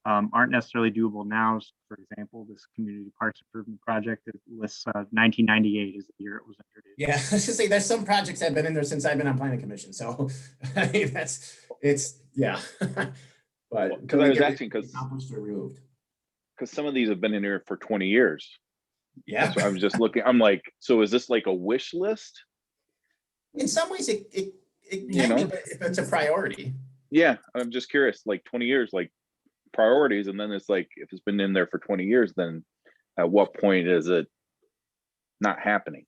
aren't necessarily doable now. For example, this community parks improvement project, it lists 1998 is the year it was introduced. Yeah, I was just say there's some projects that have been in there since I've been on planning commission. So I mean, yeah. But because I was asking because removed. Because some of these have been in here for 20 years. Yeah. So I was just looking, I'm like, so is this like a wish list? In some ways it can be, but if it's a priority. Yeah, I'm just curious, like 20 years, like priorities, and then it's like, if it's been in there for 20 years, then at what point is it not happening?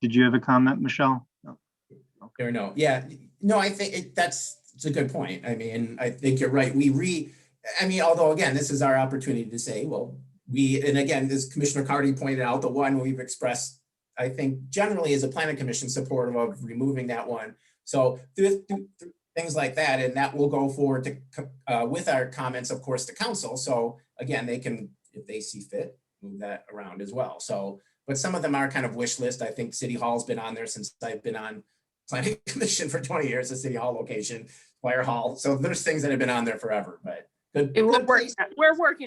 Did you have a comment, Michelle? No. Okay. Or no. Yeah. No, I think it's a good point. I mean, I think you're right. Although again, this is our opportunity to say, well, and again, as Commissioner Cardy pointed out, the one we've expressed, I think generally as a planning commission supportive of removing that one. So through things like that, and that will go forward to with our comments, of course, to council. So again, they can, if they see fit, move that around as well. So, but some of them are kind of wish list. I think City Hall's been on there since I've been on planning commission for 20 years, the City Hall location, Fire Hall. So there's things that have been on there forever, but we're working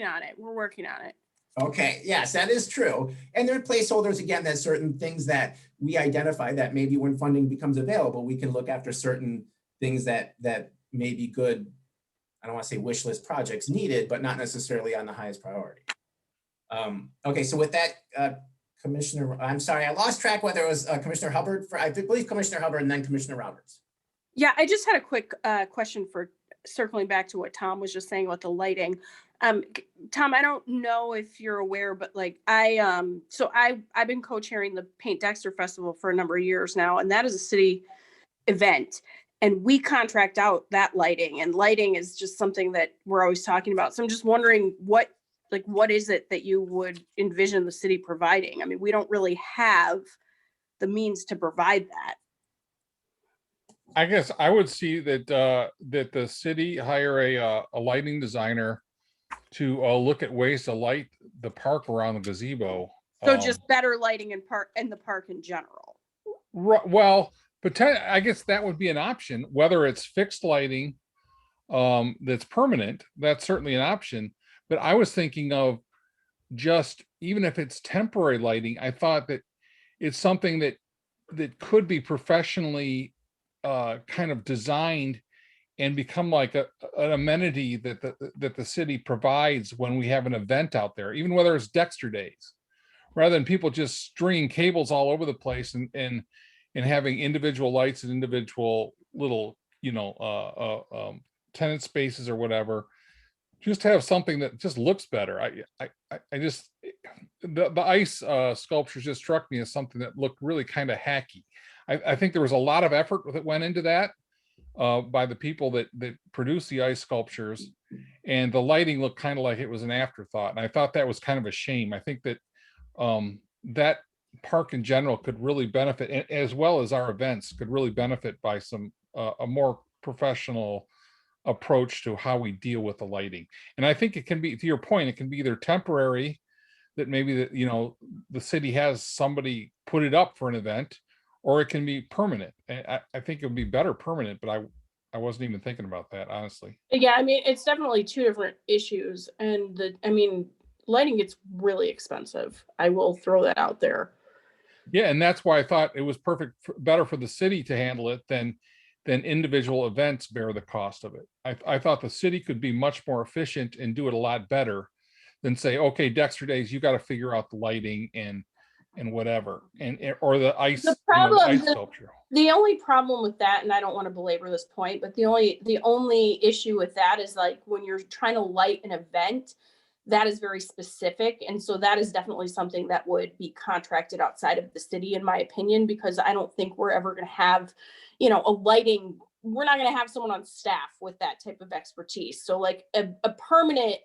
on it. We're working on it. Okay, yes, that is true. And there are placeholders, again, that certain things that we identify that maybe when funding becomes available, we can look after certain things that may be good. I don't want to say wish list projects needed, but not necessarily on the highest priority. Okay, so with that, Commissioner, I'm sorry, I lost track whether it was Commissioner Hubbard, I believe Commissioner Hubbard and then Commissioner Roberts. Yeah, I just had a quick question for circling back to what Tom was just saying about the lighting. Tom, I don't know if you're aware, but like I've been co-chairing the Paint Dexter Festival for a number of years now, and that is a city event and we contract out that lighting, and lighting is just something that we're always talking about. So I'm just wondering what is it that you would envision the city providing? I mean, we don't really have the means to provide that. I guess I would see that that the city hire a lighting designer to look at ways to light the park around the gazebo. So just better lighting in the park in general. Well, I guess that would be an option, whether it's fixed lighting that's permanent, that's certainly an option. But I was thinking of just, even if it's temporary lighting, I thought that it's something that could be professionally kind of designed and become like an amenity that the city provides when we have an event out there, even whether it's Dexter Days, rather than people just stringing cables all over the place and having individual lights and individual little, tenant spaces or whatever. Just have something that just looks better. I just, the ice sculptures just struck me as something that looked really kind of hacky. I think there was a lot of effort that went into that by the people that produced the ice sculptures, and the lighting looked kind of like it was an afterthought. And I thought that was kind of a shame. I think that that park in general could really benefit, as well as our events could really benefit by some a more professional approach to how we deal with the lighting. And I think it can be, to your point, it can be either temporary, that maybe the city has somebody put it up for an event, or it can be permanent. I think it would be better permanent, but I wasn't even thinking about that, honestly. Yeah, I mean, it's definitely two different issues. And lighting gets really expensive. I will throw that out there. Yeah, and that's why I thought it was better for the city to handle it than individual events bear the cost of it. I thought the city could be much more efficient and do it a lot better than say, okay, Dexter Days, you got to figure out the lighting and whatever, or the ice, the problem, the ice sculpture. The only problem with that, and I don't want to belabor this point, but the only issue with that is like when you're trying to light an event, that is very specific. And so that is definitely something that would be contracted outside of the city, in my opinion, because I don't think we're ever going to have, a lighting, we're not going to have someone on staff with that type of expertise. So like a permanent,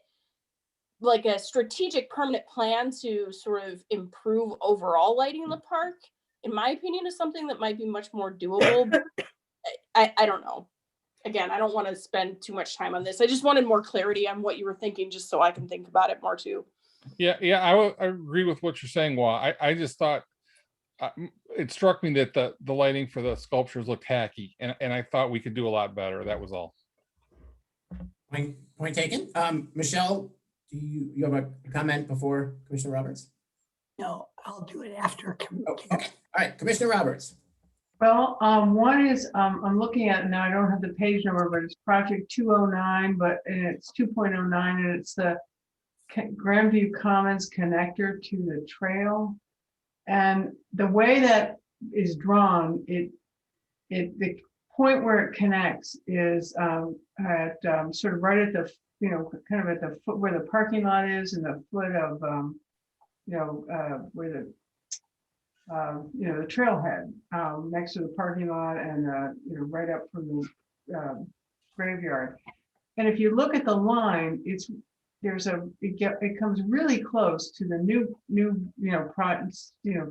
like a strategic permanent plan to sort of improve overall lighting in the park, in my opinion, is something that might be much more doable. But I don't know. Again, I don't want to spend too much time on this. I just wanted more clarity on what you were thinking, just so I can think about it more too. Yeah, I agree with what you're saying, Wa. I just thought it struck me that the lighting for the sculptures looked hacky, and I thought we could do a lot better. That was all. Point taken. Michelle, do you have a comment before Commissioner Roberts? No, I'll do it after. Okay. All right, Commissioner Roberts. Well, one is, I'm looking at, now I don't have the page number, but it's project 209, and it's 2.09, and it's the Grandview Commons connector to the trail. And the way that is drawn, the point where it connects is at sort of right at the, kind of at the foot where the parking lot is, and the foot of, where the the trailhead next to the parking lot, and right up from the graveyard. And if you look at the line, it comes really close to the new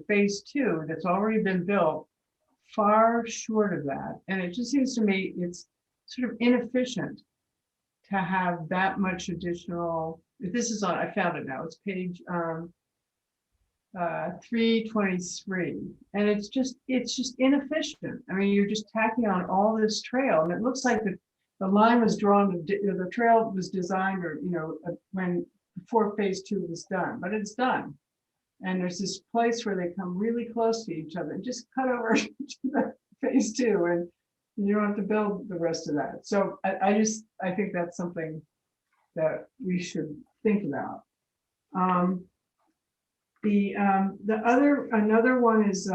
phase 2 that's already been built, far short of that. And it just seems to me it's sort of inefficient to have that much additional. This is on, I found it now, it's page 323, and it's just inefficient. I mean, you're just tacking on all this trail, and it looks like the line was drawn, the trail was designed, or when before phase 2 was done, but it's done. And there's this place where they come really close to each other and just cut over to the phase 2, and you don't have to build the rest of that. So I think that's something that we should think about. Another one is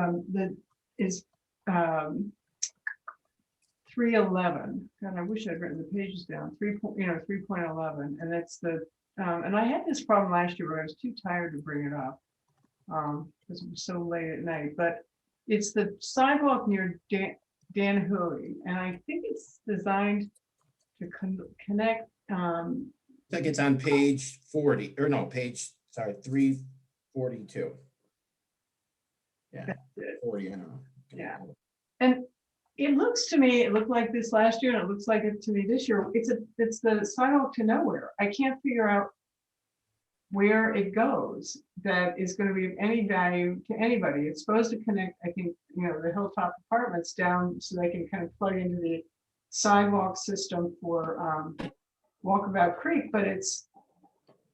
311. God, I wish I'd written the pages down. 3.11, and that's and I had this problem last year where I was too tired to bring it up because it was so late at night. But it's the sidewalk near Dan Hoey, and I think it's designed to connect, Like it's on page 40, or no, sorry, 342. Yeah, that's it. 40, I don't know. Yeah. And it looks to me, it looked like this last year, and it looks like it to me this year. It's the sidewalk to nowhere. I can't figure out where it goes that is going to be of any value to anybody. It's supposed to connect, I think, the Hilltop Apartments down so they can kind of plug into the sidewalk system for Walkabout Creek, but it's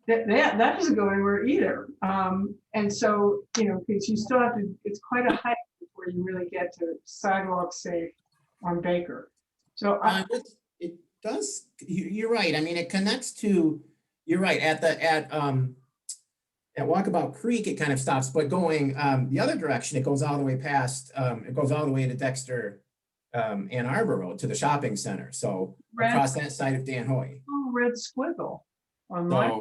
that doesn't go anywhere either. And so, because you still have to, it's quite a hike before you really get to sidewalk safe on Baker. So it does, you're right. I mean, it connects to, you're right, at Walkabout Creek, it kind of stops, but going the other direction, it goes all the way past, it goes all the way to Dexter, Ann Arbor Road to the shopping center. So across that side of Dan Hoy. Oh, red squiggle on my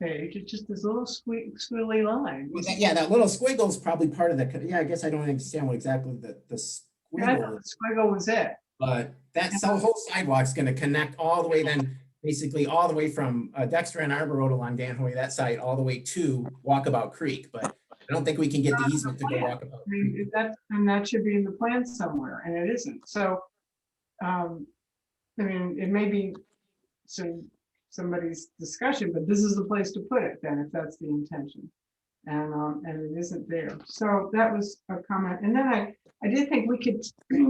page. It's just this little squiggly line. Yeah, that little squiggle is probably part of the, yeah, I guess I don't understand what exactly the Yeah, I squiggle thought the squiggle was it. But that whole sidewalk's gonna connect all the way then, basically all the way from Dexter and Arbor Road along Dan Hoy, that side, all the way to Walkabout Creek. But I don't think we can get the easement to go Walkabout Creek. That should be in the plan somewhere, and it isn't. So, I mean, it may be somebody's discussion, but this is the place to put it then, if that's the intention. And it isn't there. So that was a comment. And then I did think we could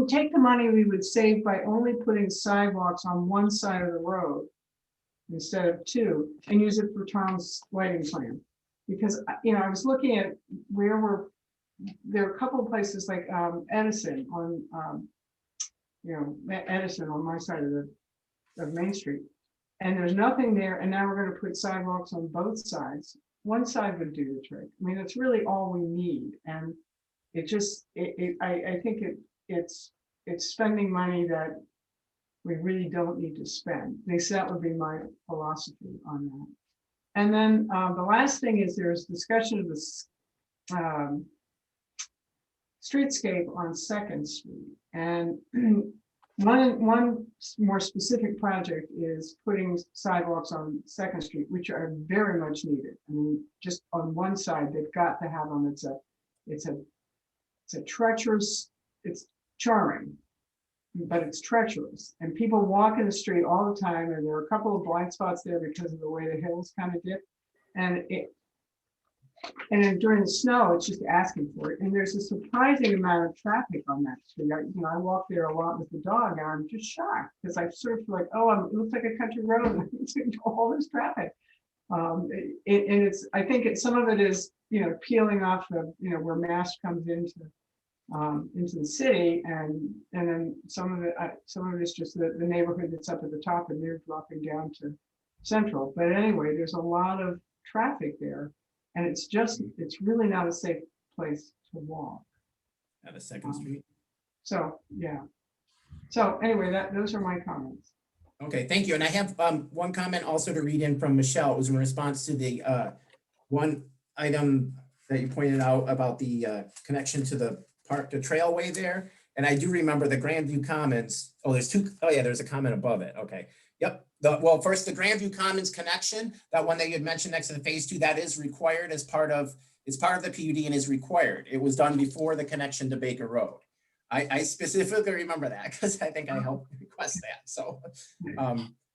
take the money we would save by only putting sidewalks on one side of the road instead of two, and use it for Tom's lighting plan. Because, I was looking at there are a couple of places like Edison on, Edison on my side of Main Street. And there's nothing there, and now we're going to put sidewalks on both sides. One side would do the trick. I mean, that's really all we need, and it just, I think it's spending money that we really don't need to spend. At least that would be my philosophy on that. And then the last thing is there's discussion of this streetscape on 2nd Street, and one more specific project is putting sidewalks on 2nd Street, which are very much needed. I mean, just on one side, they've got to have them. It's a treacherous, it's charming, but it's treacherous. And people walk in the street all the time, and there are a couple of blind spots there because of the way the hills kind of dip. And then during the snow, it's just asking for it. And there's a surprising amount of traffic on that street. I walk there a lot with the dog, and I'm just shocked because I sort of feel like, it looks like a country road. It's all this traffic. I think some of it is, peeling off of, where Mass comes into the city, and then some of it is just the neighborhood that's up at the top, and they're dropping down to Central. But anyway, there's a lot of traffic there. And it's really not a safe place to walk. At the 2nd Street. So, yeah. So anyway, those are my comments. Okay, thank you. And I have one comment also to read in from Michelle. It was in response to the one item that you pointed out about the connection to the park, the trailway there. And I do remember the Grandview Commons. Oh, there's two. Oh yeah, there's a comment above it. Okay. Yep. First, the Grandview Commons connection, that one that you had mentioned next to the phase 2, that is required as part of, it's part of the PUD and is required. It was done before the connection to Baker Road. I specifically remember that because I think I helped request that. So,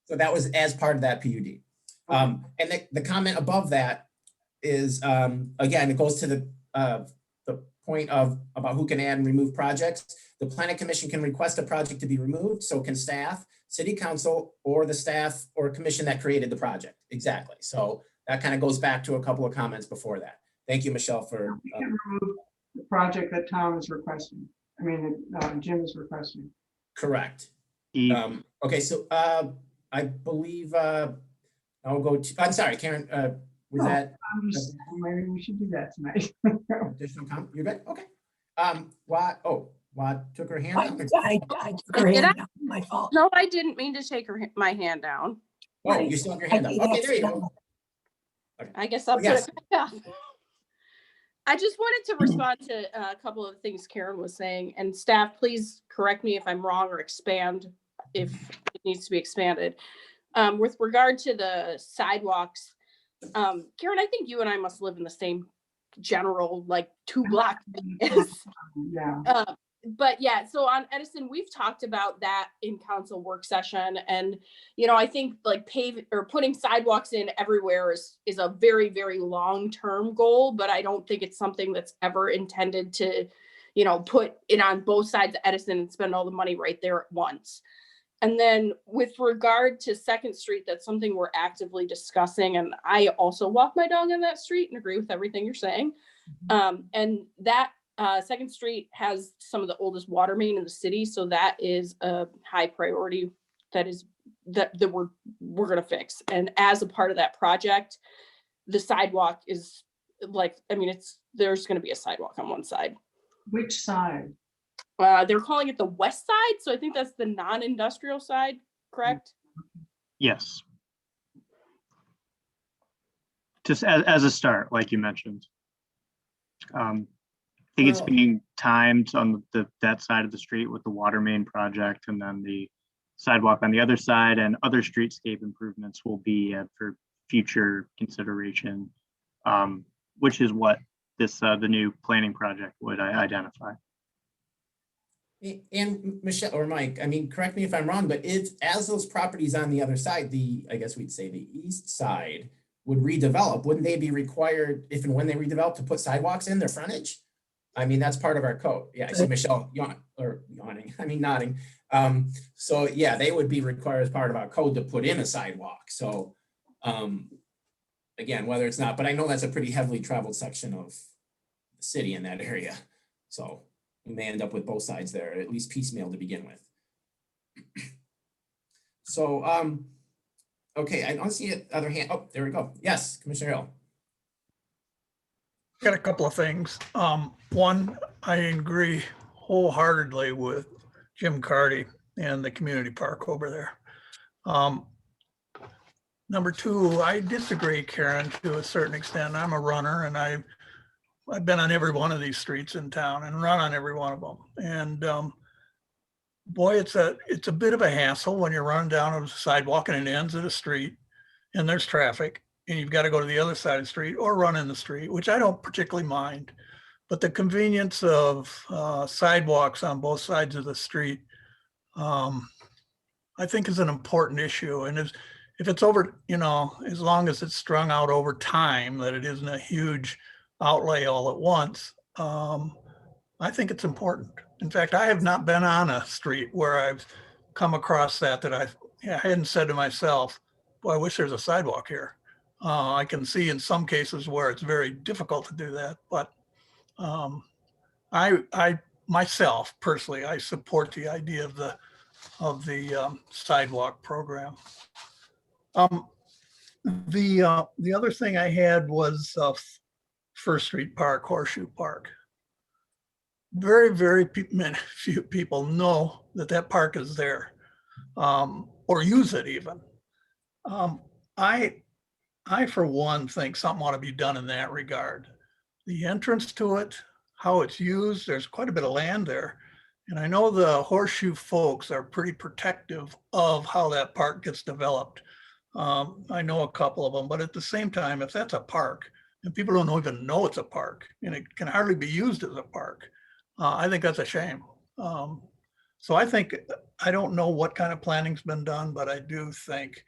so that was as part of that PUD. And the comment above that is, again, it goes to the point of about who can add and remove projects. The Planning Commission can request a project to be removed, so can staff, city council, or the staff or commission that created the project. Exactly. So that kind of goes back to a couple of comments before that. Thank you, Michelle, for we can remove the project that Tom is requesting. I mean, Jim is requesting. Correct. Okay, so I believe I'll go to, I'm sorry, Karen, was that? Maybe we should do that tonight. Additional comment? You're good? Okay. Watt took her hand up. I took her hand down. My fault. No, I didn't mean to take my hand down. Oh, you still have your hand up. Okay, there you go. Okay. I guess I'll put Yes. it back up. I just wanted to respond to a couple of things Karen was saying, and staff, please correct me if I'm wrong or expand if it needs to be expanded. With regard to the sidewalks, Karen, I think you and I must live in the same general, like 2-block radius. Yeah. But yeah, so on Edison, we've talked about that in council work session. And, I think like putting sidewalks in everywhere is a very, very long-term goal, but I don't think it's something that's ever intended to, put it on both sides of Edison and spend all the money right there at once. And then with regard to Second Street, that's something we're actively discussing. And I also walk my dog on that street and agree with everything you're saying. And that Second Street has some of the oldest water main in the city, so that is a high priority that we're going to fix. And as a part of that project, the sidewalk is there's going to be a sidewalk on one side. Which side? They're calling it the west side, so I think that's the non-industrial side, correct? Yes. Just as a start, like you mentioned. I think it's being timed on that side of the street with the water main project, and then the sidewalk on the other side, and other streetscape improvements will be for future consideration, which is what the new planning project would identify. And Michelle or Mike, correct me if I'm wrong, but it's as those properties on the other side, I guess we'd say the east side would redevelop, wouldn't they be required if and when they redevelop to put sidewalks in their frontage? That's part of our code. Yeah, I see Michelle nodding. So yeah, they would be required as part of our code to put in a sidewalk. So again, whether it's not, but I know that's a pretty heavily traveled section of the city in that area. So we may end up with both sides there, at least piecemeal to begin with. So, okay, I don't see the other hand. Oh, there we go. Yes, Commissioner Hill. Got a couple of things. One, I agree wholeheartedly with Jim Cardy and the community park over there. Number two, I disagree, Karen, to a certain extent. I'm a runner, and I've been on every one of these streets in town and run on every one of them. And boy, it's a bit of a hassle when you're running down a sidewalk and it ends at a street and there's traffic and you've got to go to the other side of the street or run in the street, which I don't particularly mind. But the convenience of sidewalks on both sides of the street, I think is an important issue. And if it's over, as long as it's strung out over time, that it isn't a huge outlay all at once, I think it's important. In fact, I have not been on a street where I've come across that I hadn't said to myself, boy, I wish there's a sidewalk here. I can see in some cases where it's very difficult to do that, but I myself personally, I support the idea of the sidewalk program. The other thing I had was First Street Park, Horseshoe Park. Very, very few people know that park is there, or use it even. I, for one, think something ought to be done in that regard. The entrance to it, how it's used, there's quite a bit of land there. And I know the Horseshoe folks are pretty protective of how that park gets developed. I know a couple of them, but at the same time, if that's a park and people don't even know it's a park and it can hardly be used as a park, I think that's a shame. So I don't know what kind of planning's been done, but I do think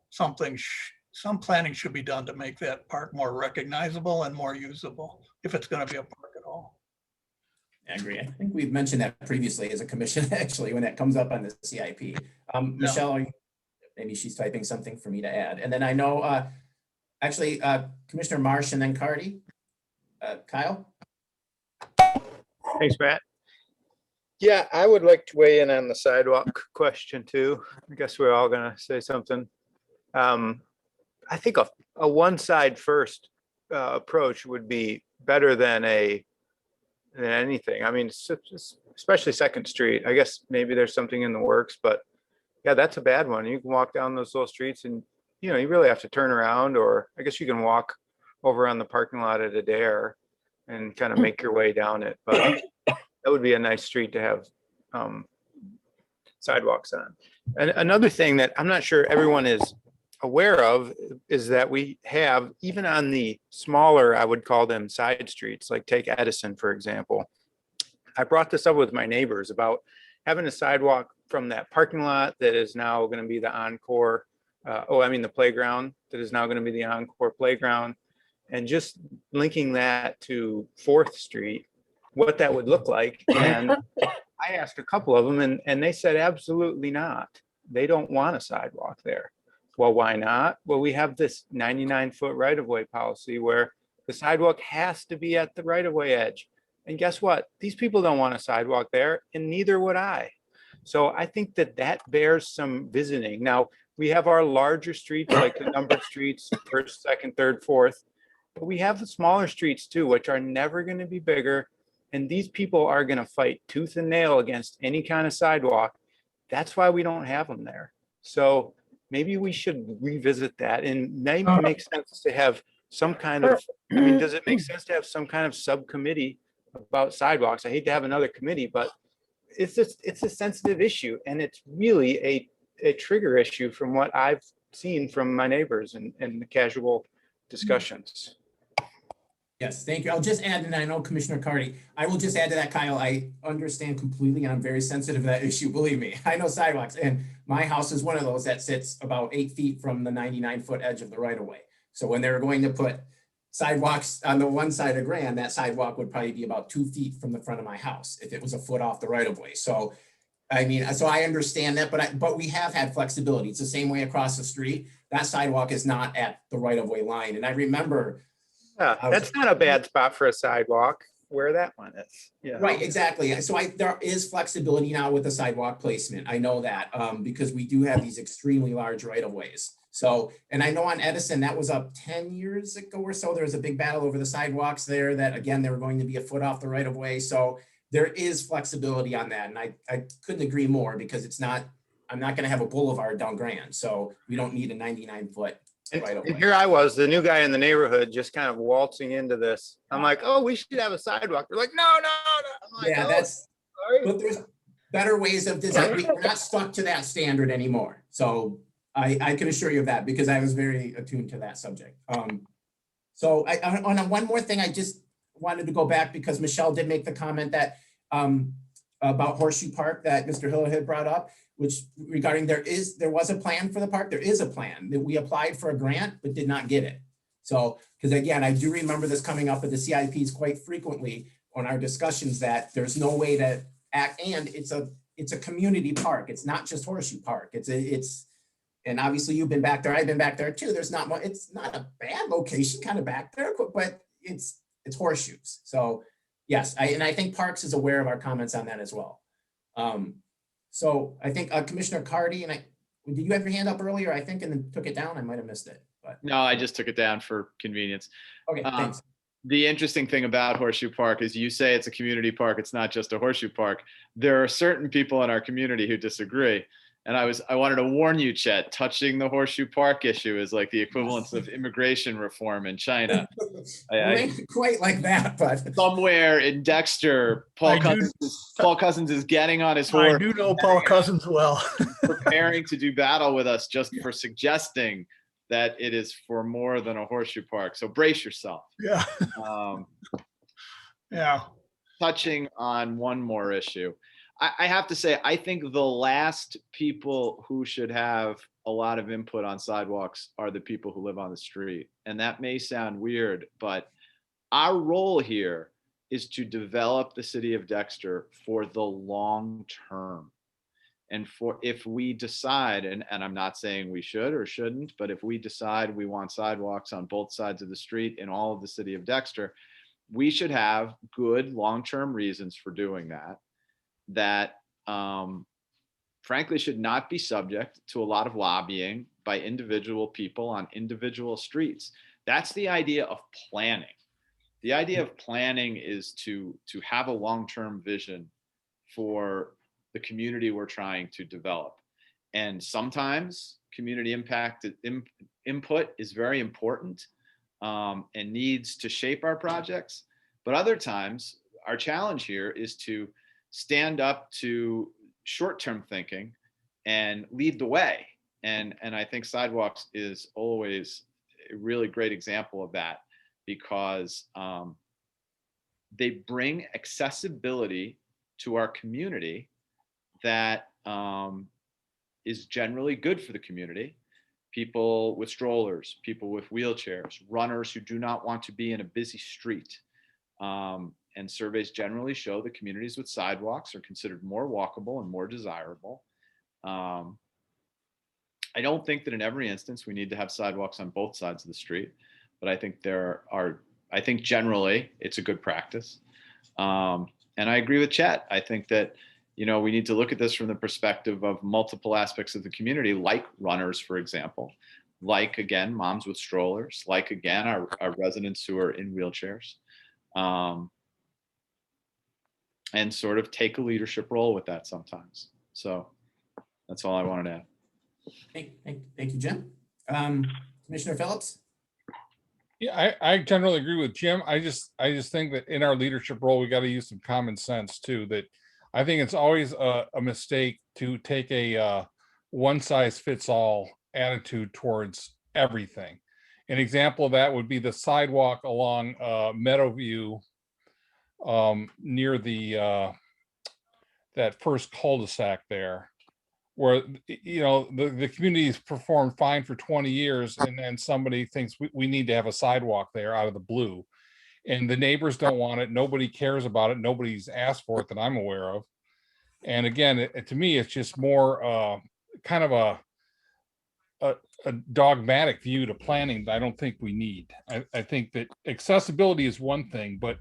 some planning should be done to make that park more recognizable and more usable, if it's going to be a park at all. I agree. I think we've mentioned that previously as a commission, actually, when that comes up on the CIP. Michelle, maybe she's typing something for me to add. And then I know, Commissioner Marsh and then Cardy. Kyle? Thanks, Matt. Yeah, I would like to weigh in on the sidewalk question too. I guess we're all gonna say something. I think a one side first approach would be better than anything. Especially Second Street. I guess maybe there's something in the works, but yeah, that's a bad one. You can walk down those little streets and you really have to turn around, or I guess you can walk over on the parking lot at Adair. and kind of make your way down it. But that would be a nice street to have sidewalks on. And another thing that I'm not sure everyone is aware of is that we have, even on the smaller, I would call them side streets, like take Edison, for example. I brought this up with my neighbors about having a sidewalk from that parking lot that is now going to be the Encore, the playground that is now going to be the Encore playground, and just linking that to 4th Street, what that would look like. And I asked a couple of them and they said, absolutely not. They don't want a sidewalk there. Well, why not? Well, we have this 99-foot right-of-way policy where the sidewalk has to be at the right-of-way edge. And guess what? These people don't want a sidewalk there, and neither would I. So I think that that bears some visiting. Now, we have our larger streets, like the numbered streets, 1st, 2nd, 3rd, 4th, but we have the smaller streets too, which are never going to be bigger. And these people are going to fight tooth and nail against any kind of sidewalk. That's why we don't have them there. So maybe we should revisit that, and maybe it makes sense to have some kind of, does it make sense to have some kind of subcommittee about sidewalks? I hate to have another committee, but it's a sensitive issue, and it's really a trigger issue from what I've seen from my neighbors and the casual discussions. Yes, thank you. I'll just add, and I know Commissioner Cardy, I will just add to that, Kyle, I understand completely, and I'm very sensitive to that issue, believe me. I know sidewalks, and my house is one of those that sits about 8 feet from the 99-foot edge of the right-of-way. So when they were going to put sidewalks on the one side of Grand, that sidewalk would probably be about 2 feet from the front of my house if it was a foot off the right-of-way. So, I mean, so I understand that, but we have had flexibility. It's the same way across the street. That sidewalk is not at the right-of-way line. And I remember, that's not a bad spot for a sidewalk where that one is. Yeah. Right, exactly. So there is flexibility now with the sidewalk placement. I know that because we do have these extremely large right of ways. So, and I know on Edison, that was up 10 years ago or so. There was a big battle over the sidewalks there that, again, they were going to be a foot off the right of way. So there is flexibility on that. And I couldn't agree more, because it's not, I'm not going to have a boulevard down Grand. So we don't need a 99-foot. And here I was, the new guy in the neighborhood, just kind of waltzing into this. I'm like, oh, we should have a sidewalk. They're like, no. I'm like, yeah, that's, but there's better ways of design. We're not stuck to that standard anymore. So I can assure you of that, because I was very attuned to that subject. So on one more thing, I just wanted to go back, because Michelle did make the comment that about Horseshoe Park that Mr. Hill had brought up, which regarding there was a plan for the park. There is a plan that we applied for a grant, but did not get it. So, because again, I do remember this coming up at the CIPs quite frequently on our discussions, that there's no way to act, and it's a community park. It's not just Horseshoe Park. And obviously you've been back there. I've been back there too. It's not a bad location kind of back there, but it's horseshoes. So yes, I think Parks is aware of our comments on that as well. So I think Commissioner Cardy, did you have your hand up earlier, I think, and then took it down? I might have missed it, but. No, I just took it down for convenience. Okay, thanks. The interesting thing about Horseshoe Park is, you say it's a community park. It's not just a horseshoe park. There are certain people in our community who disagree. And I wanted to warn you, Chet, touching the Horseshoe Park issue is like the equivalence of immigration reform in China. Quite like that, but somewhere in Dexter, Paul Cousins is getting on his horse. I do know Paul Cousins well. Preparing to do battle with us just for suggesting that it is for more than a horseshoe park. So brace yourself. Yeah. Yeah. Touching on one more issue. I have to say, I think the last people who should have a lot of input on sidewalks are the people who live on the street. And that may sound weird, but our role here is to develop the city of Dexter for the long term. And if we decide, and I'm not saying we should or shouldn't, but if we decide we want sidewalks on both sides of the street in all of the city of Dexter, we should have good long-term reasons for doing that. That frankly should not be subject to a lot of lobbying by individual people on individual streets. That's the idea of planning. The idea of planning is to have a long-term vision for the community we're trying to develop. And sometimes community impact input is very important and needs to shape our projects. But other times, our challenge here is to stand up to short-term thinking and lead the way. And I think Sidewalks is always a really great example of that, because they bring accessibility to our community that is generally good for the community. People with strollers, people with wheelchairs, runners who do not want to be in a busy street. And surveys generally show that communities with sidewalks are considered more walkable and more desirable. I don't think that in every instance we need to have sidewalks on both sides of the street, but I think I think generally it's a good practice. And I agree with Chet. I think that, we need to look at this from the perspective of multiple aspects of the community, like runners, for example, like, again, moms with strollers, like, again, our residents who are in wheelchairs, and sort of take a leadership role with that sometimes. So that's all I wanted to add. Thank you, Jim. Commissioner Phillips? Yeah, I generally agree with Jim. I just think that in our leadership role, we got to use some common sense too. That I think it's always a mistake to take a one size fits all attitude towards everything. An example of that would be the sidewalk along Meadowview near the that first cul-de-sac there, where the community's performed fine for 20 years, and then somebody thinks we need to have a sidewalk there out of the blue, and the neighbors don't want it. Nobody cares about it. Nobody's asked for it that I'm aware of. And again, to me, it's just more kind of a dogmatic view to planning that I don't think we need. I think that accessibility is one thing, but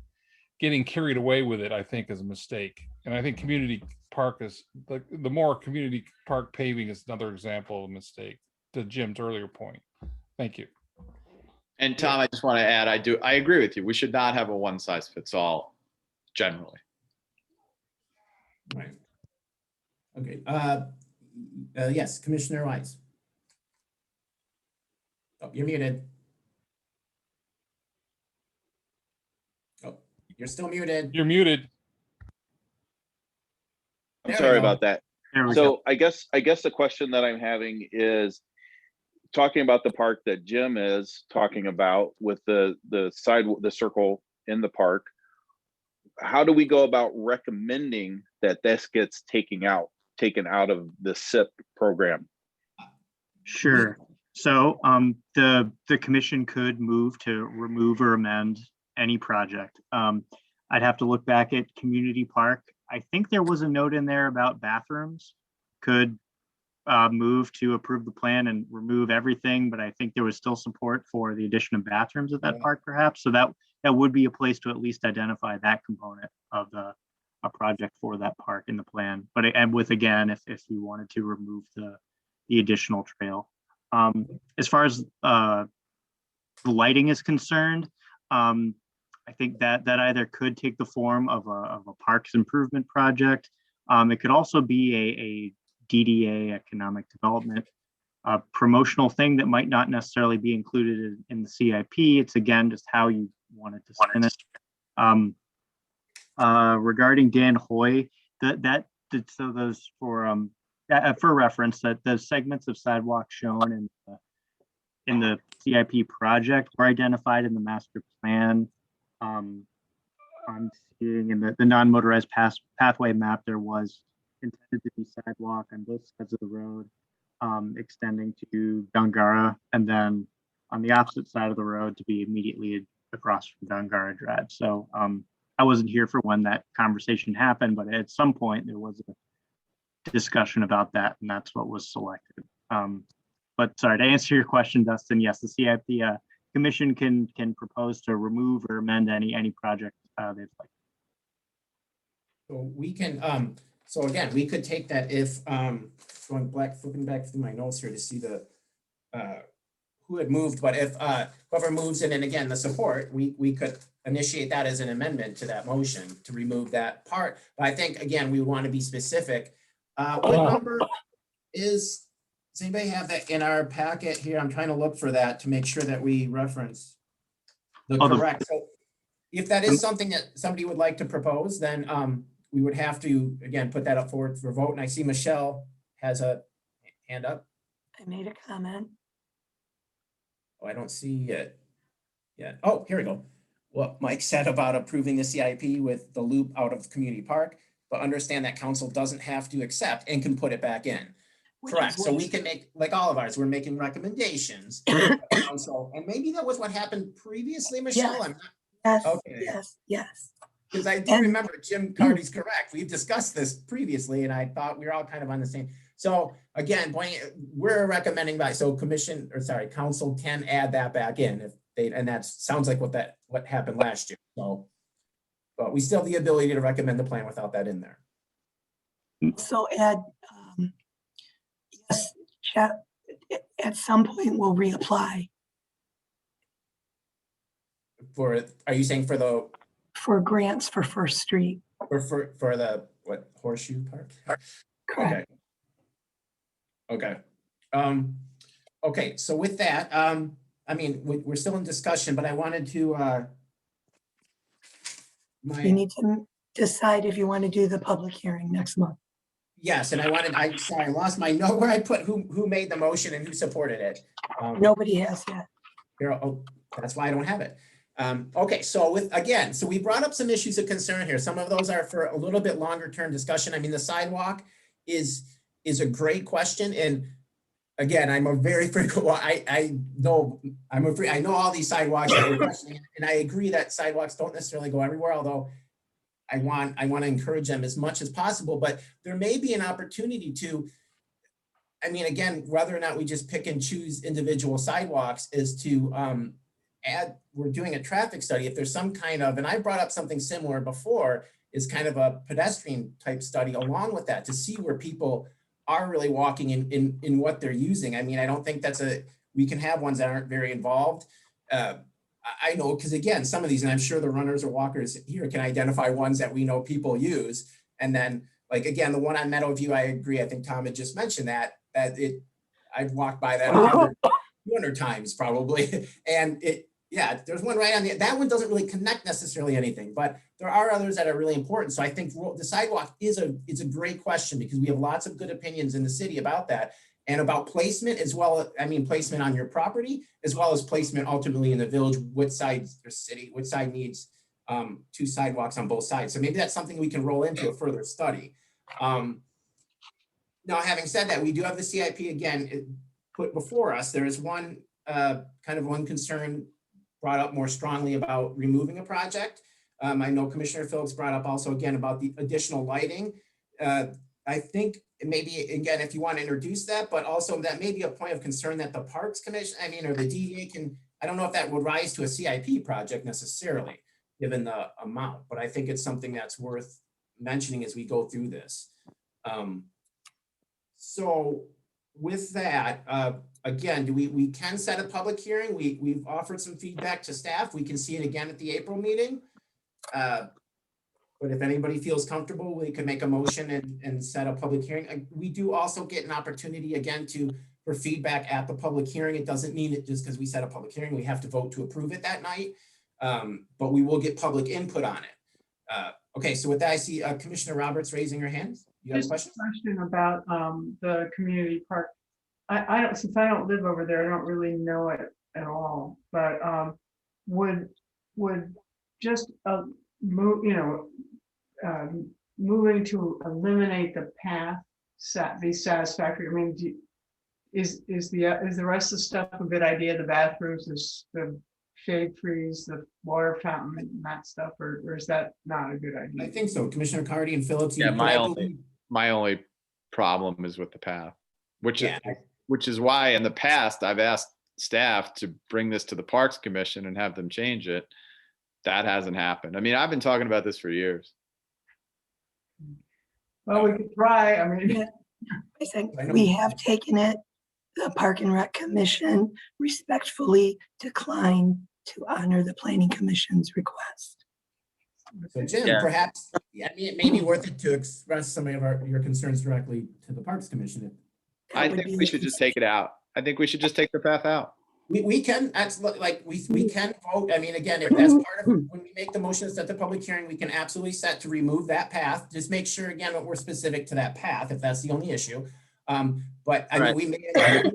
getting carried away with it, I think, is a mistake. And I think community park is the more community park paving is another example of a mistake, to Jim's earlier point. Thank you. And Tom, I just want to add, I agree with you. We should not have a one size fits all generally. Right. Okay. Yes, Commissioner Wise. Oh, you're muted. Oh, you're still muted. You're muted. I'm There we sorry go. about that. So I guess the question that I'm having is talking about the park that Jim is talking about with the circle in the park. How do we go about recommending that this gets taken out of the SIP program? Sure. So the commission could move to remove or amend any project. I'd have to look back at community park. I think there was a note in there about bathrooms could move to approve the plan and remove everything, but I think there was still support for the addition of bathrooms at that park perhaps. So that would be a place to at least identify that component of a project for that park in the plan. But and with, again, if you wanted to remove the additional trail. As far as the lighting is concerned, I think that either could take the form of a parks improvement project. It could also be a DDA, economic development, promotional thing that might not necessarily be included in the CIP. It's, again, just how you wanted to spin it. Regarding Dan Hoy, so those for reference, that the segments of sidewalk shown in the CIP project were identified in the master plan. I'm seeing in the non-motorized pathway map, there was intended to be sidewalk on both sides of the road, extending to Dungara, and then on the opposite side of the road to be immediately across from Dungara Drive. So I wasn't here for when that conversation happened, but at some point there was a discussion about that, and that's what was selected. But sorry, to answer your question, Dustin, yes, the CIP commission can propose to remove or amend any project they'd like. So we can, so again, we could take that if, flipping back through my notes here to see the, who had moved, but if whoever moves in, and again, the support, we could initiate that as an amendment to that motion to remove that part. But I think, again, we want to be specific. What number does anybody have that in our packet here? I'm trying to look for that to make sure that we reference the correct. So If that is something that somebody would like to propose, then we would have to, again, put that up forward for vote. And I see Michelle has a hand up. I made a comment. Oh, I don't see it yet. Oh, here we go. What Mike said about approving the CIP with the loop out of community park, but understand that council doesn't have to accept and can put it back in. Which Correct. is So what- we can make, like all of ours, we're making recommendations. Council, and maybe that was what happened previously, Michelle. Yes. I'm not, Yes, Okay. yes. because I do And- remember Jim Cardy's correct. We've discussed this previously and I thought we were all kind of on the same. So again, we're recommending so council can add that back in if they, and that sounds like what happened last year. So, but we still have the ability to recommend the plan without that in there. So Ed, yes, chat, at some point we'll reapply Are you saying for grants for First Street. or for the, what, Horseshoe Park? Correct. Okay. Okay, so with that, I mean, we're still in discussion, but I wanted to, You need to decide if you want to do the public hearing next month. yes, and sorry, I lost my note where I put who made the motion and who supported it. Nobody has yet. Here, oh, that's why I don't have it. Okay, so so we brought up some issues of concern here. Some of those are for a little bit longer term discussion. I mean, the sidewalk is a great question. And again, I'm a very frequent, I know all these sidewalks that we're questioning, and I agree that sidewalks don't necessarily go everywhere, although I want to encourage them as much as possible, but there may be an opportunity to, I mean, again, whether or not we just pick and choose individual sidewalks is to we're doing a traffic study. If there's some kind of, and I brought up something similar before, is kind of a pedestrian type study along with that to see where people are really walking in what they're using. I mean, I don't think we can have ones that aren't very involved. I know, because again, some of these, and I'm sure the runners or walkers here can identify ones that we know people use. And then like, again, the one on Meadowview, I agree. I think Tom had just mentioned that I've walked by that 200 times probably. And there's one right on that one doesn't really connect necessarily anything, but there are others that are really important. So I think the sidewalk is a great question because we have lots of good opinions in the city about that and about placement as well. I mean, placement on your property, as well as placement ultimately in the village, which side needs two sidewalks on both sides. So maybe that's something we can roll into a further study. Now, having said that, we do have the CIP again put before us. There is one one concern brought up more strongly about removing a project. I know Commissioner Phillips brought up also again about the additional lighting. I think maybe, again, if you want to introduce that, but also that may be a point of concern that the Parks Commission, or the DDA I don't know if that would rise to a CIP project necessarily, given the amount, but I think it's something that's worth mentioning as we go through this. So with that, again, we can set a public hearing. We've offered some feedback to staff. We can see it again at the April meeting. But if anybody feels comfortable, we could make a motion and set a public hearing. We do also get an opportunity again for feedback at the public hearing. It doesn't mean it just because we set a public hearing, we have to vote to approve it that night. But we will get public input on it. Okay, so with that, I see Commissioner Roberts raising her hand. You have a question? About the community park. Since I don't live over there, I don't really know it at all. But would just moving to eliminate the path be satisfactory? I mean, is the rest of the stuff a good idea? The bathrooms, the shade trees, the water fountain, and that stuff, or is that not a good idea? I think so. Commissioner Cardy and Phillips. Yeah, my only problem is with the path, which is why in the past I've asked staff to bring this to the Parks Commission and have them change it. That hasn't happened. I mean, I've been talking about this for years. Well, we could try. I mean, I think we have taken it. The Park and Rec Commission respectfully declined to honor the Planning Commission's request. So Jim, perhaps, it may be worth it to express some of your concerns directly to the Parks Commission. I think we should just take it out. I think we should just take the path out. We can, absolutely, like, we can vote. I mean, again, if that's part of, when we make the motion to set the public hearing, we can absolutely set to remove that path. Just make sure, again, that we're specific to that path, if that's the only issue. But I mean, Right. we may have a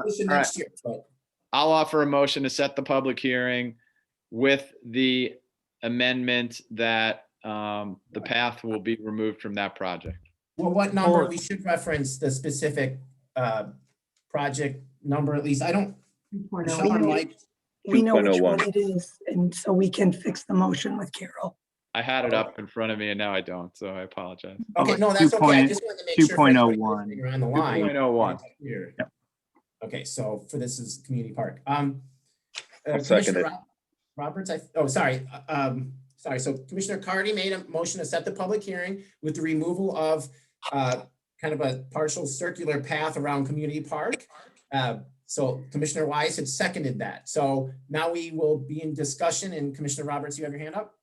position All right. next year, but I'll offer a motion to set the public hearing with the amendment that the path will be removed from that project. well, what number we should reference the specific project number, at least. I don't, 2.0. Michelle or Mike, We know which 2.01. one it is, and so we can fix the motion with Carol. I had it up in front of me and now I don't, so I apologize. okay, no, that's okay. I just wanted to make sure. for anybody 2.01. listening around the line. 2.01. Here. Yep. Okay, so for this is community park. I'll second Commissioner it. Roberts, sorry. So Commissioner Cardy made a motion to set the public hearing with the removal of kind of a partial circular path around community park. So Commissioner Wise had seconded that. So now we will be in discussion, and Commissioner Roberts, you have your hand up?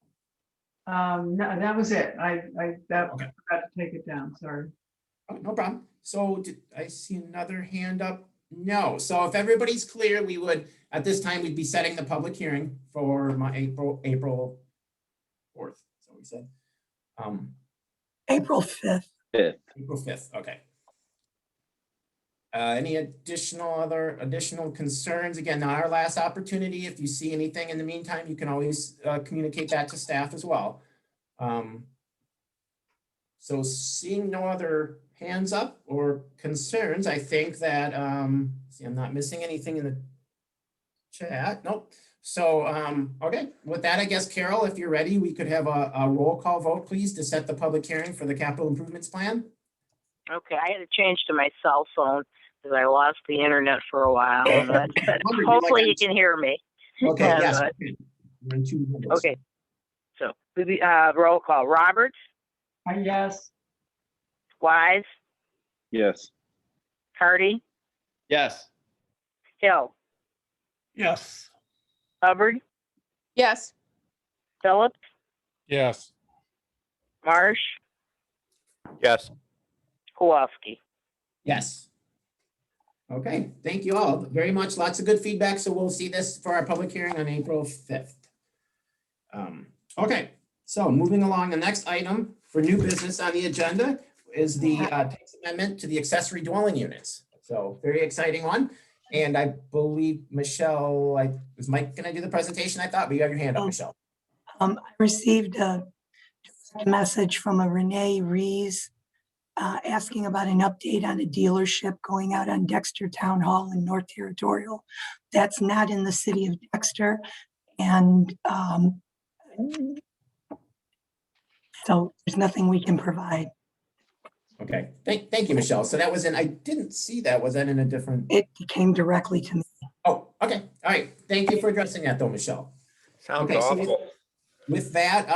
No, that was it. I Okay. forgot to take it down, sorry. Oh, no problem. So did I see another hand up? No. So if everybody's clear, we would, at this time, we'd be setting the public hearing for my April 4th. So we said, April 5th. April 5th, okay. Any additional concerns? Again, not our last opportunity. If you see anything in the meantime, you can always communicate that to staff as well. So seeing no other hands up or concerns, I think that, see, I'm not missing anything in the chat. Nope. So, okay, with that, I guess, Carol, if you're ready, we could have a roll call vote, please, to set the public hearing for the capital improvements plan. Okay, I had to change to my cell phone because I lost the internet for a while. But Wondered, hopefully like, you can hear me. Okay, Yeah, yes. but- We're in 2 windows. Okay, so roll call. Roberts, Yes, Wise, Yes. Cardy, Yes. Hill, Yes. Hubbard, Yes. Phillips, Yes. Marsh, Yes. Kowalski. Yes. Okay, thank you all very much. Lots of good feedback. So we'll see this for our public hearing on April 5th. Okay, so moving along, the next item for new business on the agenda is the text amendment to the accessory dwelling units. So very exciting one. And I believe Michelle, was Mike gonna do the presentation? I thought, but you have your hand up, Michelle. I received a message from a Renee Rees asking about an update on a dealership going out on Dexter Town Hall in North Territorial. That's not in the city of Dexter. And so there's nothing we can provide. Okay, thank you, Michelle. So that was I didn't see that. Was that in a different? It came directly to me. Oh, okay. All right. Thank you for addressing that though, Michelle. Sounds Okay, so awful. with that,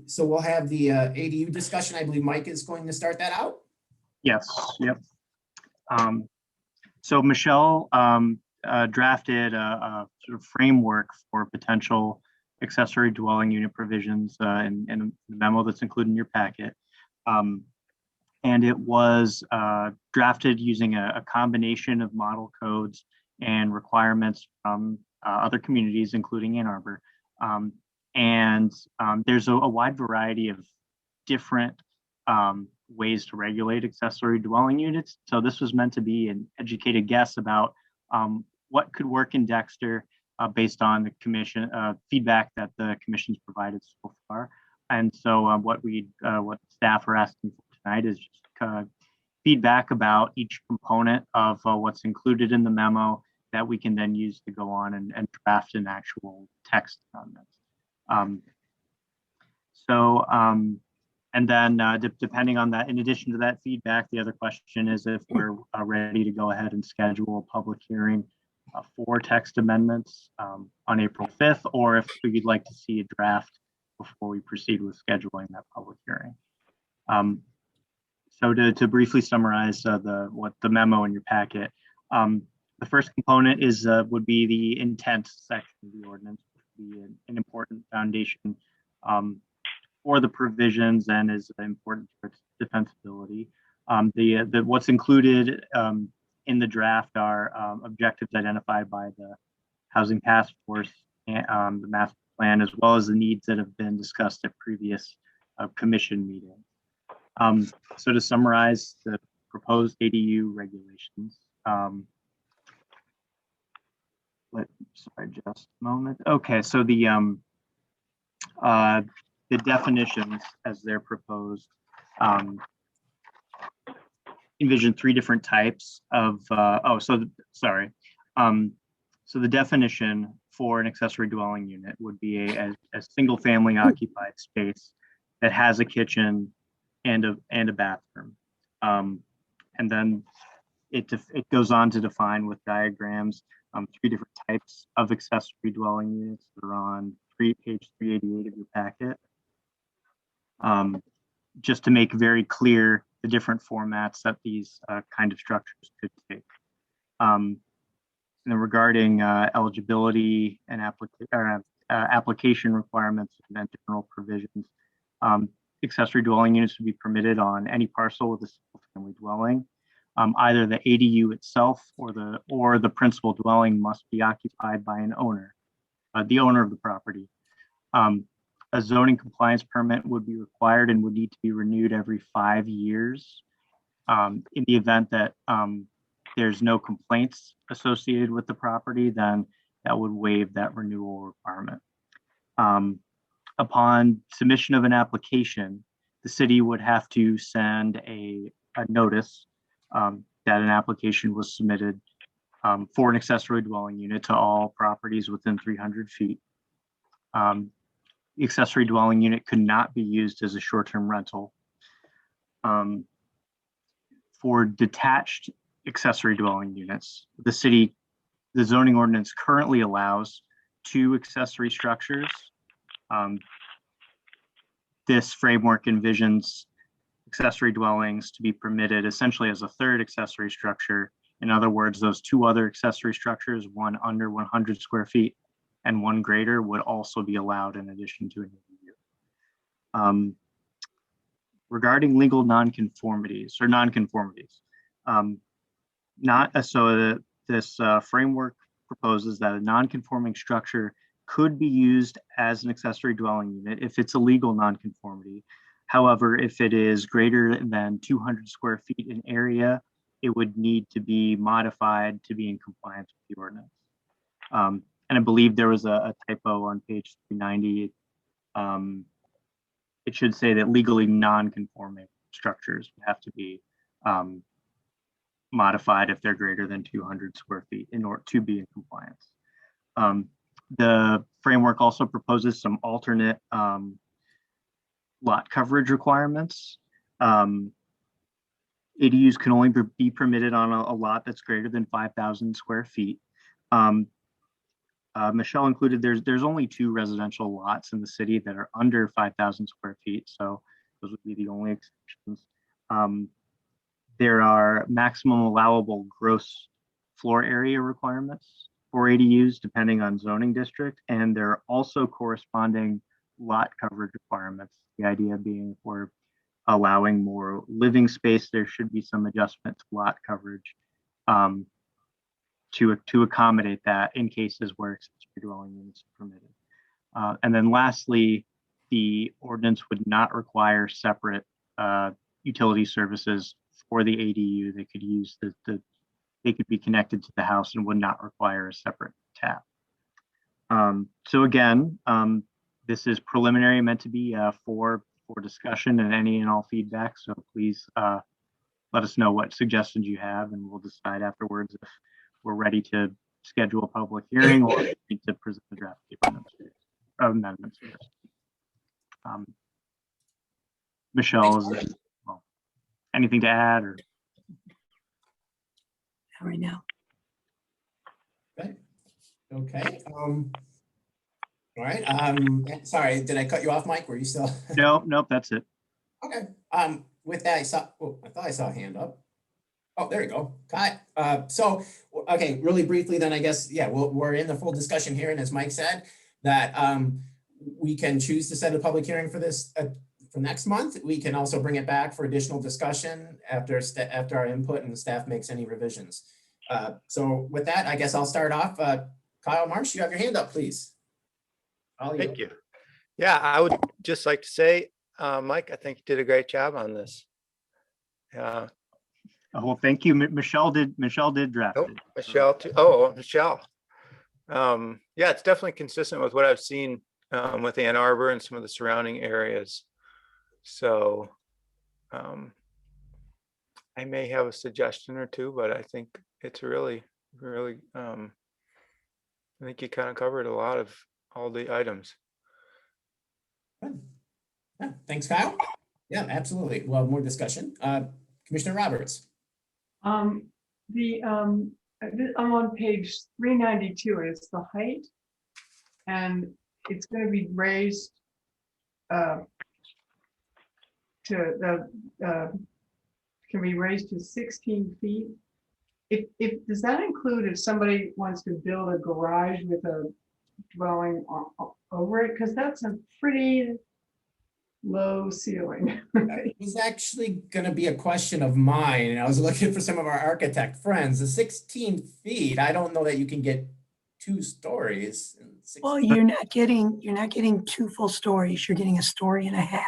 so we'll have the ADU discussion. I believe Mike is going to start that out. Yes, yep. So Michelle drafted a sort of framework for potential accessory dwelling unit provisions in the memo that's included in your packet. And it was drafted using a combination of model codes and requirements from other communities, including Ann Arbor. There's a wide variety of different ways to regulate accessory dwelling units. So this was meant to be an educated guess about what could work in Dexter based on the commission feedback that the commission's provided so far. And so what staff are asking for tonight is just feedback about each component of what's included in the memo that we can then use to go on and draft an actual text on this. And then depending on that, in addition to that feedback, the other question is if we're ready to go ahead and schedule a public hearing for text amendments on April 5th, or if we'd like to see a draft before we proceed with scheduling that public hearing. So to briefly summarize what the memo in your packet, the first component would be the intent section of the ordinance, which would be an important foundation for the provisions and is important for its defensibility. What's included in the draft are objectives identified by the Housing Task Force and the master plan, as well as the needs that have been discussed at previous commission meetings. So to summarize the proposed ADU regulations, sorry, just a moment. Okay, so the definitions as they're proposed envision 3 different types of, so the definition for an accessory dwelling unit would be a single family occupied space that has a kitchen and a bathroom. And then it goes on to define with diagrams 3 different types of accessory dwelling units that are on page 388 of your packet. Just to make very clear the different formats that these kind of structures could take. And then regarding eligibility and application requirements and general provisions, accessory dwelling units would be permitted on any parcel with a single family dwelling. Either the ADU itself or the principal dwelling must be occupied by an owner, the owner of the property. A zoning compliance permit would be required and would need to be renewed every 5 years. In the event that there's no complaints associated with the property, then that would waive that renewal requirement. Upon submission of an application, the city would have to send a notice that an application was submitted for an accessory dwelling unit to all properties within 300 feet. The accessory dwelling unit could not be used as a short-term rental. For detached accessory dwelling units, the zoning ordinance currently allows 2 accessory structures. This framework envisions accessory dwellings to be permitted essentially as a 3rd accessory structure. In other words, those 2 other accessory structures, one under 100 square feet and one greater, would also be allowed in addition to an ADU. Regarding legal nonconformities, this framework proposes that a nonconforming structure could be used as an accessory dwelling unit if it's a legal nonconformity. However, if it is greater than 200 square feet in area, it would need to be modified to be in compliance with the ordinance. And I believe there was a typo on page 390. It should say that legally non-conforming structures have to be modified if they're greater than 200 square feet in order to be in compliance. The framework also proposes some alternate lot coverage requirements. ADUs can only be permitted on a lot that's greater than 5,000 square feet. Michelle included, there's only 2 residential lots in the city that are under 5,000 square feet, so those would be the only exceptions. There are maximum allowable gross floor area requirements for ADUs depending on zoning district, and there are also corresponding lot coverage requirements. The idea being for allowing more living space, there should be some adjustment to lot coverage to accommodate that in cases where accessory dwelling units are permitted. And then lastly, the ordinance would not require separate utility services for the ADU. They could use they could be connected to the house and would not require a separate tap. So again, this is preliminary, meant to be for discussion and any and all feedback. So please let us know what suggestions you have, and we'll decide afterwards if we're ready to schedule a public hearing or need to present the draft amendments. Michelle, is there anything to add or? Not right now. Okay. All right. Sorry, did I cut you off, Mike? Were you still? Nope, that's it. Okay. With that, I thought I saw a hand up. Oh, there you go. Got it. So, okay, really briefly then, I guess, yeah, we're in the full discussion here. And as Mike said, that we can choose to set a public hearing for this for next month. We can also bring it back for additional discussion after our input and the staff makes any revisions. So with that, I guess I'll start off. Kyle Marsh, you have your hand up, please. Thank you. Yeah, I would just like to say, Mike, I think you did a great job on this. Well, thank you. Michelle did draft Oh, it. Michelle too. Oh, Michelle. Yeah, it's definitely consistent with what I've seen with Ann Arbor and some of the surrounding areas. So I may have a suggestion or two, but I think it's really, I think you kind of covered a lot of all the items. Good. Yeah, thanks, Kyle. Yeah, absolutely. Well, more discussion. Commissioner Roberts. I'm on page 392. It's the height, and it's going to be raised can be raised to 16 feet. If does that include if somebody wants to build a garage with a dwelling over it? Because that's a pretty low ceiling. It was actually going to be a question of mine, and I was looking for some of our architect friends. The 16 feet, I don't know that you can get 2 stories. Well, you're not getting 2 full stories. You're getting a story and a half.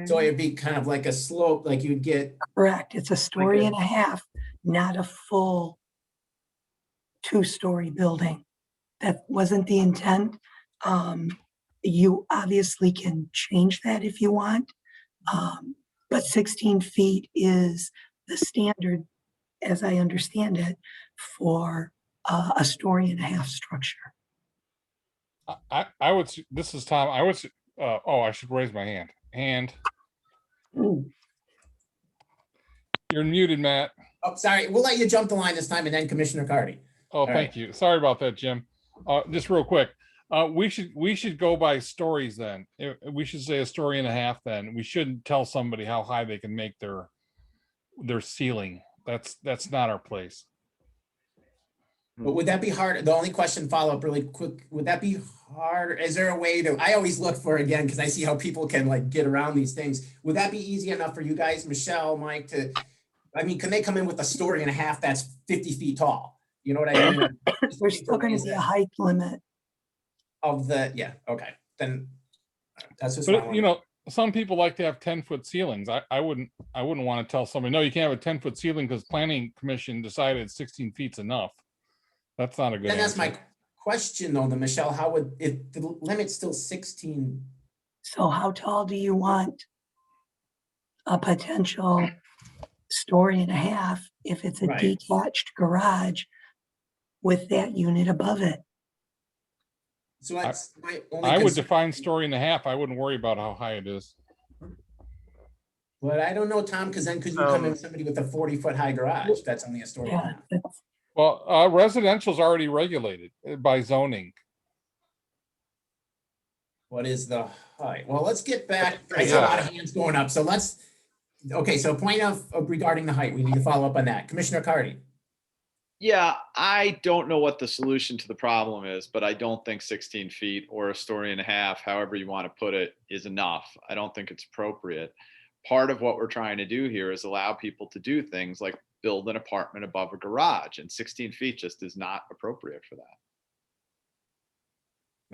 So it'd be kind of like a slope, like you'd get. Correct. It's a story and a half, not a full 2-story building. That wasn't the intent. You obviously can change that if you want, but 16 feet is the standard, as I understand it, for a story and a half structure. I would, this is Tom, I would, oh, I should raise my hand. Ooh. You're muted, Matt. Oh, sorry. We'll let you jump the line this time, and then Commissioner Cardy. Oh, thank you. Sorry about that, Jim. Just real quick. We should go by stories then. We should say a story and a half then. We shouldn't tell somebody how high they can make their ceiling. That's not our place. But would that be hard? The only question, follow up really quick, would that be hard? Is there a way to, I always look for, again, because I see how people can like get around these things. Would that be easy enough for you guys, Michelle, Mike, to, I mean, can they come in with a story and a half that's 50 feet tall? You know what I mean? There's still going to be a height limit. Of the, yeah, okay. Then that's just. But you know, some people like to have 10-foot ceilings. I wouldn't want to tell somebody, no, you can't have a 10-foot ceiling because planning commission decided 16 feet's enough. That's not a good And that's answer. my question though, Michelle, how would, if the limit's still 16? So how tall do you want a potential story and a half if it's a Right. detached garage with that unit above it? So that's my only I would concern. define story and a half. I wouldn't worry about how high it is. But I don't know, Tom, because then could you come in with somebody with a 40-foot high garage? That's only a story and a half. Well, residential is already regulated by zoning. What is the height? Well, let's get back. I see a lot of hands going up. So let's, okay, so point of regarding the height, we need to follow up on that. Commissioner Cardy. Yeah, I don't know what the solution to the problem is, but I don't think 16 feet or a story and a half, however you want to put it, is enough. I don't think it's appropriate. Part of what we're trying to do here is allow people to do things like build an apartment above a garage, and 16 feet just is not appropriate for that.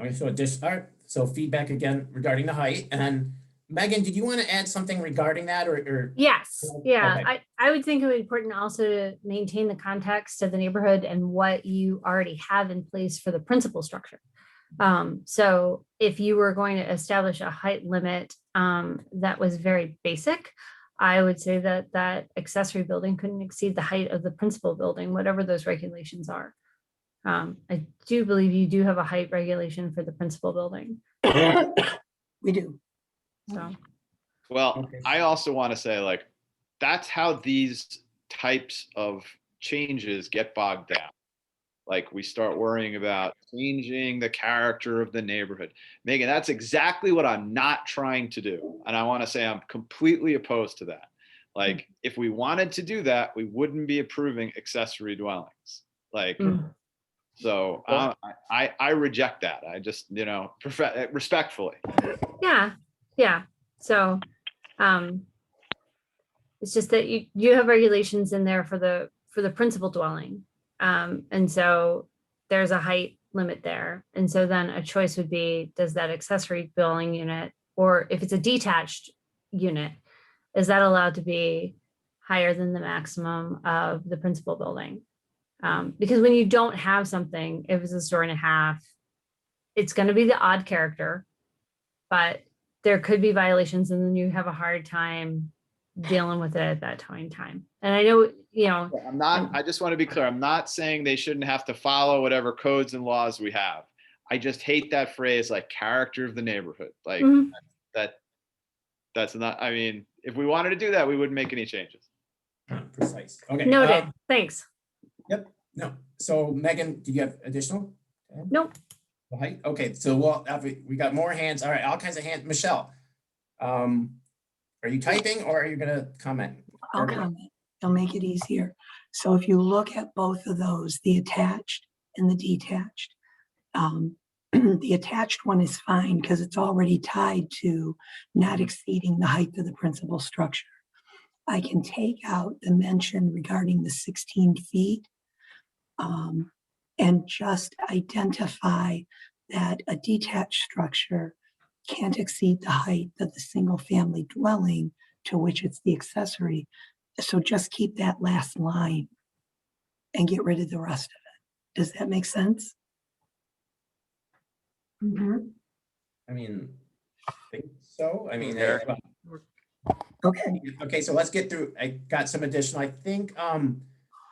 Okay, so all right, so feedback again regarding the height. And Megan, did you want to add something regarding that or? Yes, yeah, Okay. I would think it would be important also to maintain the context of the neighborhood and what you already have in place for the principal structure. So if you were going to establish a height limit that was very basic, I would say that that accessory building couldn't exceed the height of the principal building, whatever those regulations are. I do believe you do have a height regulation for the principal building. We do. So, well, I also want to say, like, that's how these types of changes get bogged down. Like, we start worrying about changing the character of the neighborhood. Megan, that's exactly what I'm not trying to do. And I want to say I'm completely opposed to that. Like, if we wanted to do that, we wouldn't be approving accessory dwellings. Like, So I reject that. I just, respectfully. Yeah, yeah. So, it's just that you have regulations in there for the principal dwelling. And so there's a height limit there. And so then a choice would be, does that accessory dwelling unit, or if it's a detached unit, is that allowed to be higher than the maximum of the principal building? Because when you don't have something, if it's a story and a half, it's going to be the odd character, but there could be violations and then you have a hard time dealing with it at that time. And I know, I just want to be clear. I'm not saying they shouldn't have to follow whatever codes and laws we have. I just hate that phrase, like character of the neighborhood. Like that's not, I mean, if we wanted to do that, we wouldn't make any changes. Precise. Okay. Noted. Thanks. Yep. No. So Megan, do you have additional? Nope. The height? Okay. So we got more hands. All right. All kinds of hands. Michelle, are you typing or are you going to comment? I'll comment. I'll make it easier. So if you look at both of those, the attached and the detached, the attached one is fine because it's already tied to not exceeding the height of the principal structure. I can take out the mention regarding the 16 feet and just identify that a detached structure can't exceed the height of the single family dwelling to which it's the accessory. So just keep that last line and get rid of the rest of it. Does that make sense? I mean, I think so. I mean, okay. Okay, so let's get through. I got some additional, I think,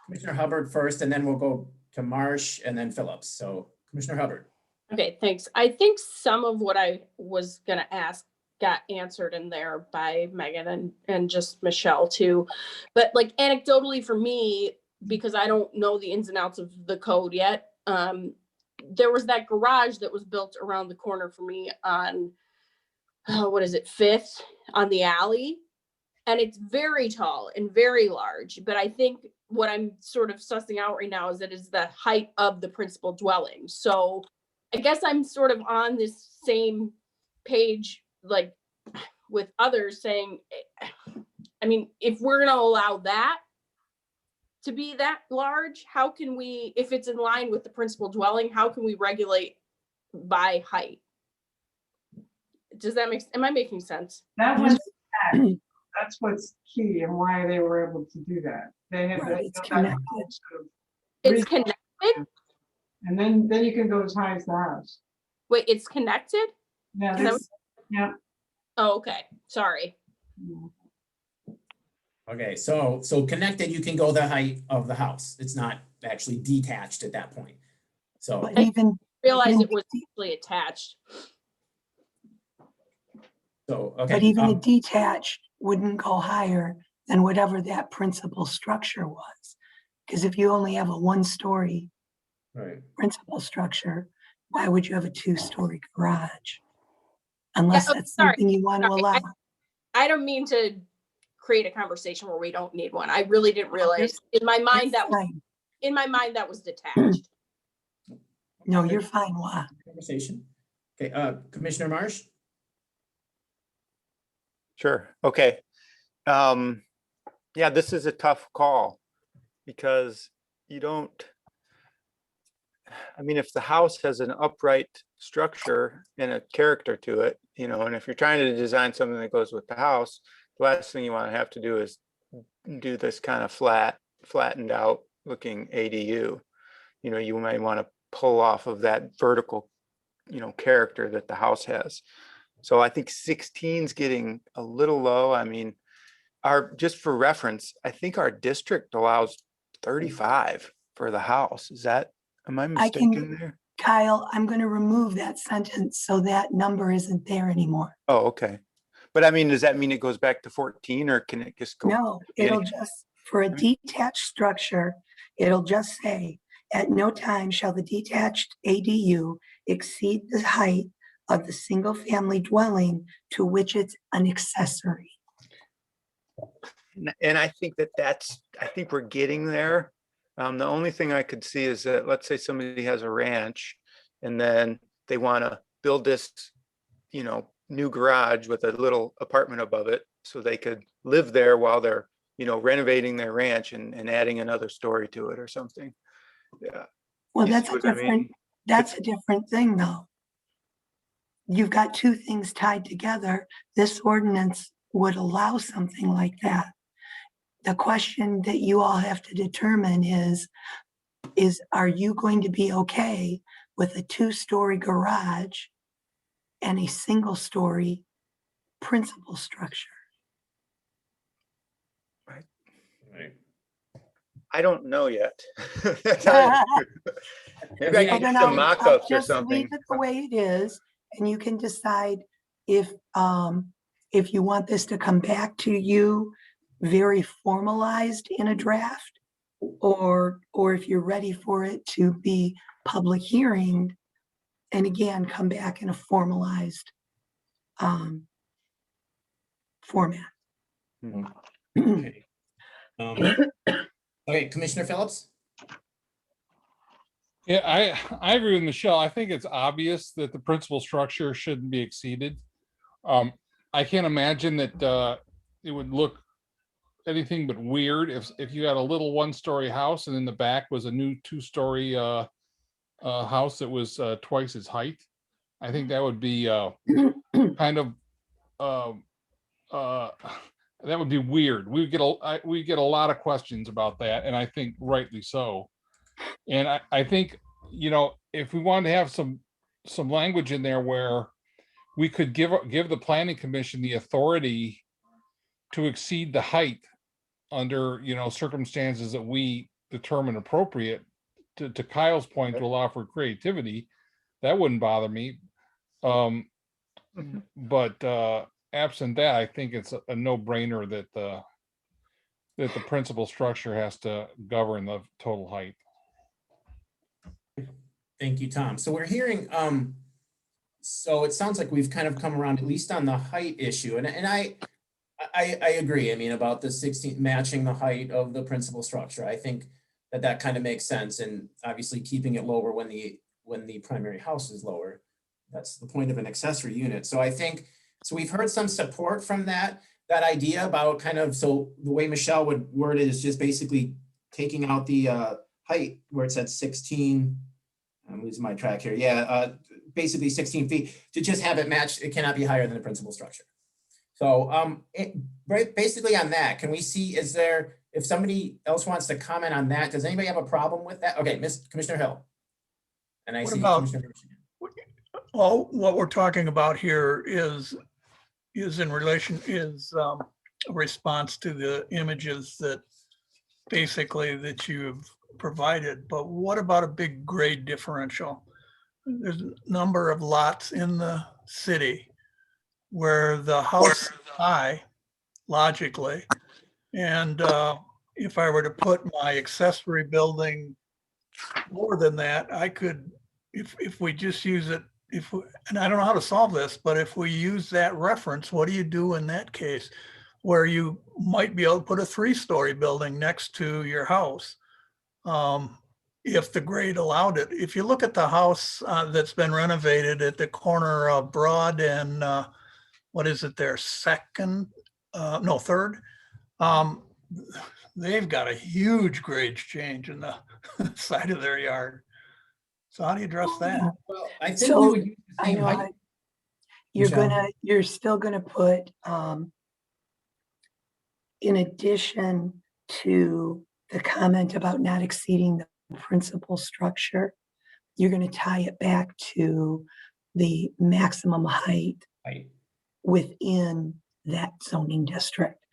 Commissioner Hubbard first, and then we'll go to Marsh and then Phillips. So Commissioner Hubbard. Okay, thanks. I think some of what I was gonna ask got answered in there by Megan and just Michelle too. But like anecdotally for me, because I don't know the ins and outs of the code yet, there was that garage that was built around the corner for me on, Fifth on the alley. And it's very tall and very large. But I think what I'm sort of sussing out right now is that it's the height of the principal dwelling. So I guess I'm sort of on this same page, like with others saying, I mean, if we're going to allow that to be that large, how can we, if it's in line with the principal dwelling, how can we regulate by height? Does that am I making sense? That was, that's what's key and why they were able to do that. They had It's connected. It's connected? And then you can go as high as the house. Wait, it's connected? Yeah. Yeah. Oh, okay. Sorry. Okay, so connected, you can go the height of the house. It's not actually detached at that point. So But even realize it was actually attached. So okay. But even the detached wouldn't go higher than whatever that principal structure was. Because if you only have a 1-story principal structure, why would you have a 2-story garage? Unless that's something you want to allow. I don't mean to create a conversation where we don't need one. I really didn't realize in my mind that was detached. No, you're fine. Why? Conversation. Okay, Commissioner Marsh. Sure. Okay. Yeah, this is a tough call because you don't, I mean, if the house has an upright structure and a character to it, and if you're trying to design something that goes with the house, the last thing you want to have to do is do this kind of flattened out looking ADU. You might want to pull off of that vertical, character that the house has. So I think 16 is getting a little low. I mean, just for reference, I think our district allows 35 for the house. Am I mistaken there? Kyle, I'm going to remove that sentence so that number isn't there anymore. Oh, okay. But I mean, does that mean it goes back to 14 or can it just go? No, it'll just, for a detached structure, it'll just say, at no time shall the detached ADU exceed the height of the single family dwelling to which it's an accessory. And I think I think we're getting there. The only thing I could see is that, let's say somebody has a ranch and then they want to build this, new garage with a little apartment above it so they could live there while they're, renovating their ranch and adding another story to it or something. Yeah. Well, You that's see a what I mean? different, that's a different thing though. You've got two things tied together. This ordinance would allow something like that. The question that you all have to determine is are you going to be okay with a 2-story garage and a single-story principal structure? I don't know yet. Maybe I I can don't get some know. mock-ups or Just something. leave it the way it is, and you can decide if you want this to come back to you very formalized in a draft, or if you're ready for it to be public hearing, and again, come back in a formalized format. Okay. Okay, Commissioner Phillips? Yeah, I agree with Michelle. I think it's obvious that the principal structure shouldn't be exceeded. I can't imagine that it would look anything but weird if you had a little 1-story house and in the back was a new 2-story house that was twice its height. I think that would be kind of that would be weird. We get a lot of questions about that, and I think rightly so. And I think, if we wanted to have some language in there where we could give the planning commission the authority to exceed the height under, circumstances that we determine appropriate, to Kyle's point, to allow for creativity, that wouldn't bother me. But absent that, I think it's a no-brainer that the principal structure has to govern the total height. Thank you, Tom. So we're hearing, so it sounds like we've kind of come around at least on the height issue. And I agree. I mean, about the 16 matching the height of the principal structure. I think that kind of makes sense. And obviously keeping it lower when the primary house is lower. That's the point of an accessory unit. So I think, so we've heard some support from that idea about kind of, so the way Michelle would word it is just basically taking out the height where it said 16. I'm losing my track here. Yeah, basically 16 feet to just have it match. It cannot be higher than the principal structure. So basically on that, can we see, if somebody else wants to comment on that, does anybody have a problem with that? Okay, Commissioner Hill. And I What see about- Commissioner Michigan. Well, what we're talking about here is a response to the images that you've provided. But what about a big grade differential? There's a number of lots in the city where the house is high, logically. And if I were to put my accessory building more than that, I could, if we just use it, and I don't know how to solve this, but if we use that reference, what do you do in that case? Where you might be able to put a 3-story building next to your house, if the grade allowed it. If you look at the house that's been renovated at the corner of Broad and what is it there, Third? They've got a huge grade change in the side of their yard. So how do you address that? Well, I think So, we would use the I same know height. you're still gonna put, in addition to the comment about not exceeding the principal structure, you're gonna tie it back to the maximum height within that zoning district.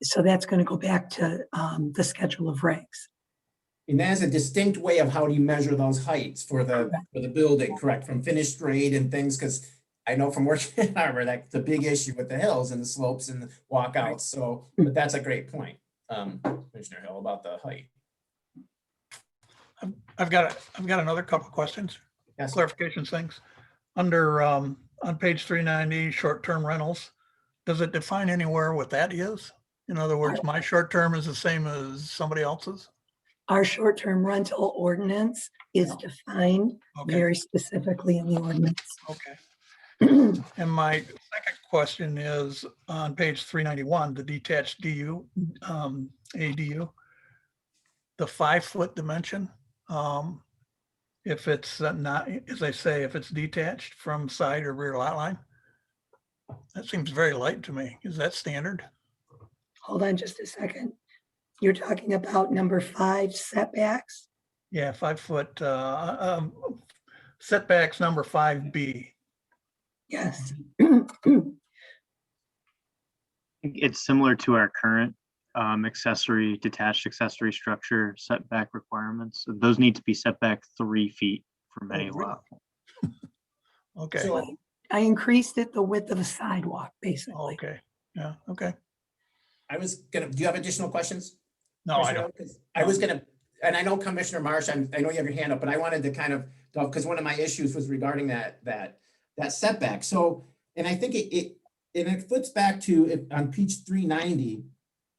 So that's gonna go back to the schedule of regs. And that is a distinct way of how do you measure those heights for the building, correct? From finished grade and things, because I know from working in Harbor, that's a big issue with the hills and the slopes and the walkouts. So, but that's a great point, Commissioner Hill, about the height. I've got another couple of questions, Yes. clarifications things. Under, on page 390, short-term rentals, does it define anywhere what that is? In other words, my short-term is the same as somebody else's? our short-term rental ordinance is defined Okay. very specifically in the ordinance. Okay. And my second question is on page 391, the detached ADU, the 5-foot dimension. If it's not, as I say, if it's detached from side or rear lot line, that seems very light to me. Is that standard? Hold on just a second. You're talking about number 5 setbacks? Yeah, 5-foot setbacks number 5B. Yes. It's similar to our current detached accessory structure setback requirements. So those need to be set back 3 feet from any lot. Okay. So I increased it the width of a sidewalk, basically. Okay. Yeah. Okay. I was gonna, do you have additional questions? No, I Commissioner? don't. 'Cause I was gonna, and I know Commissioner Marsh, I know you have your hand up, but I wanted to kind of, because one of my issues was regarding that setback. So, and I think it flips back to it on page 390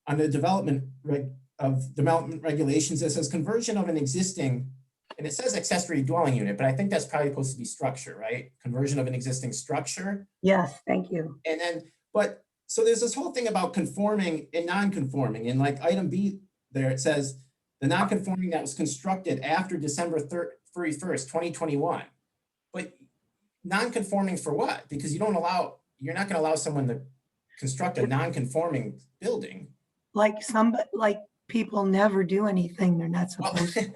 on the development regulations. It says conversion of an existing, and it says accessory dwelling unit, but I think that's probably supposed to be structure, right? Conversion of an existing structure. Yes, thank you. And then, but, so there's this whole thing about conforming and non-conforming, and like item B there, it says the non-conforming that was constructed after December 31st, 2021. But non-conforming for what? Because you're not gonna allow someone to construct a non-conforming building. Like people never do anything they're not supposed to.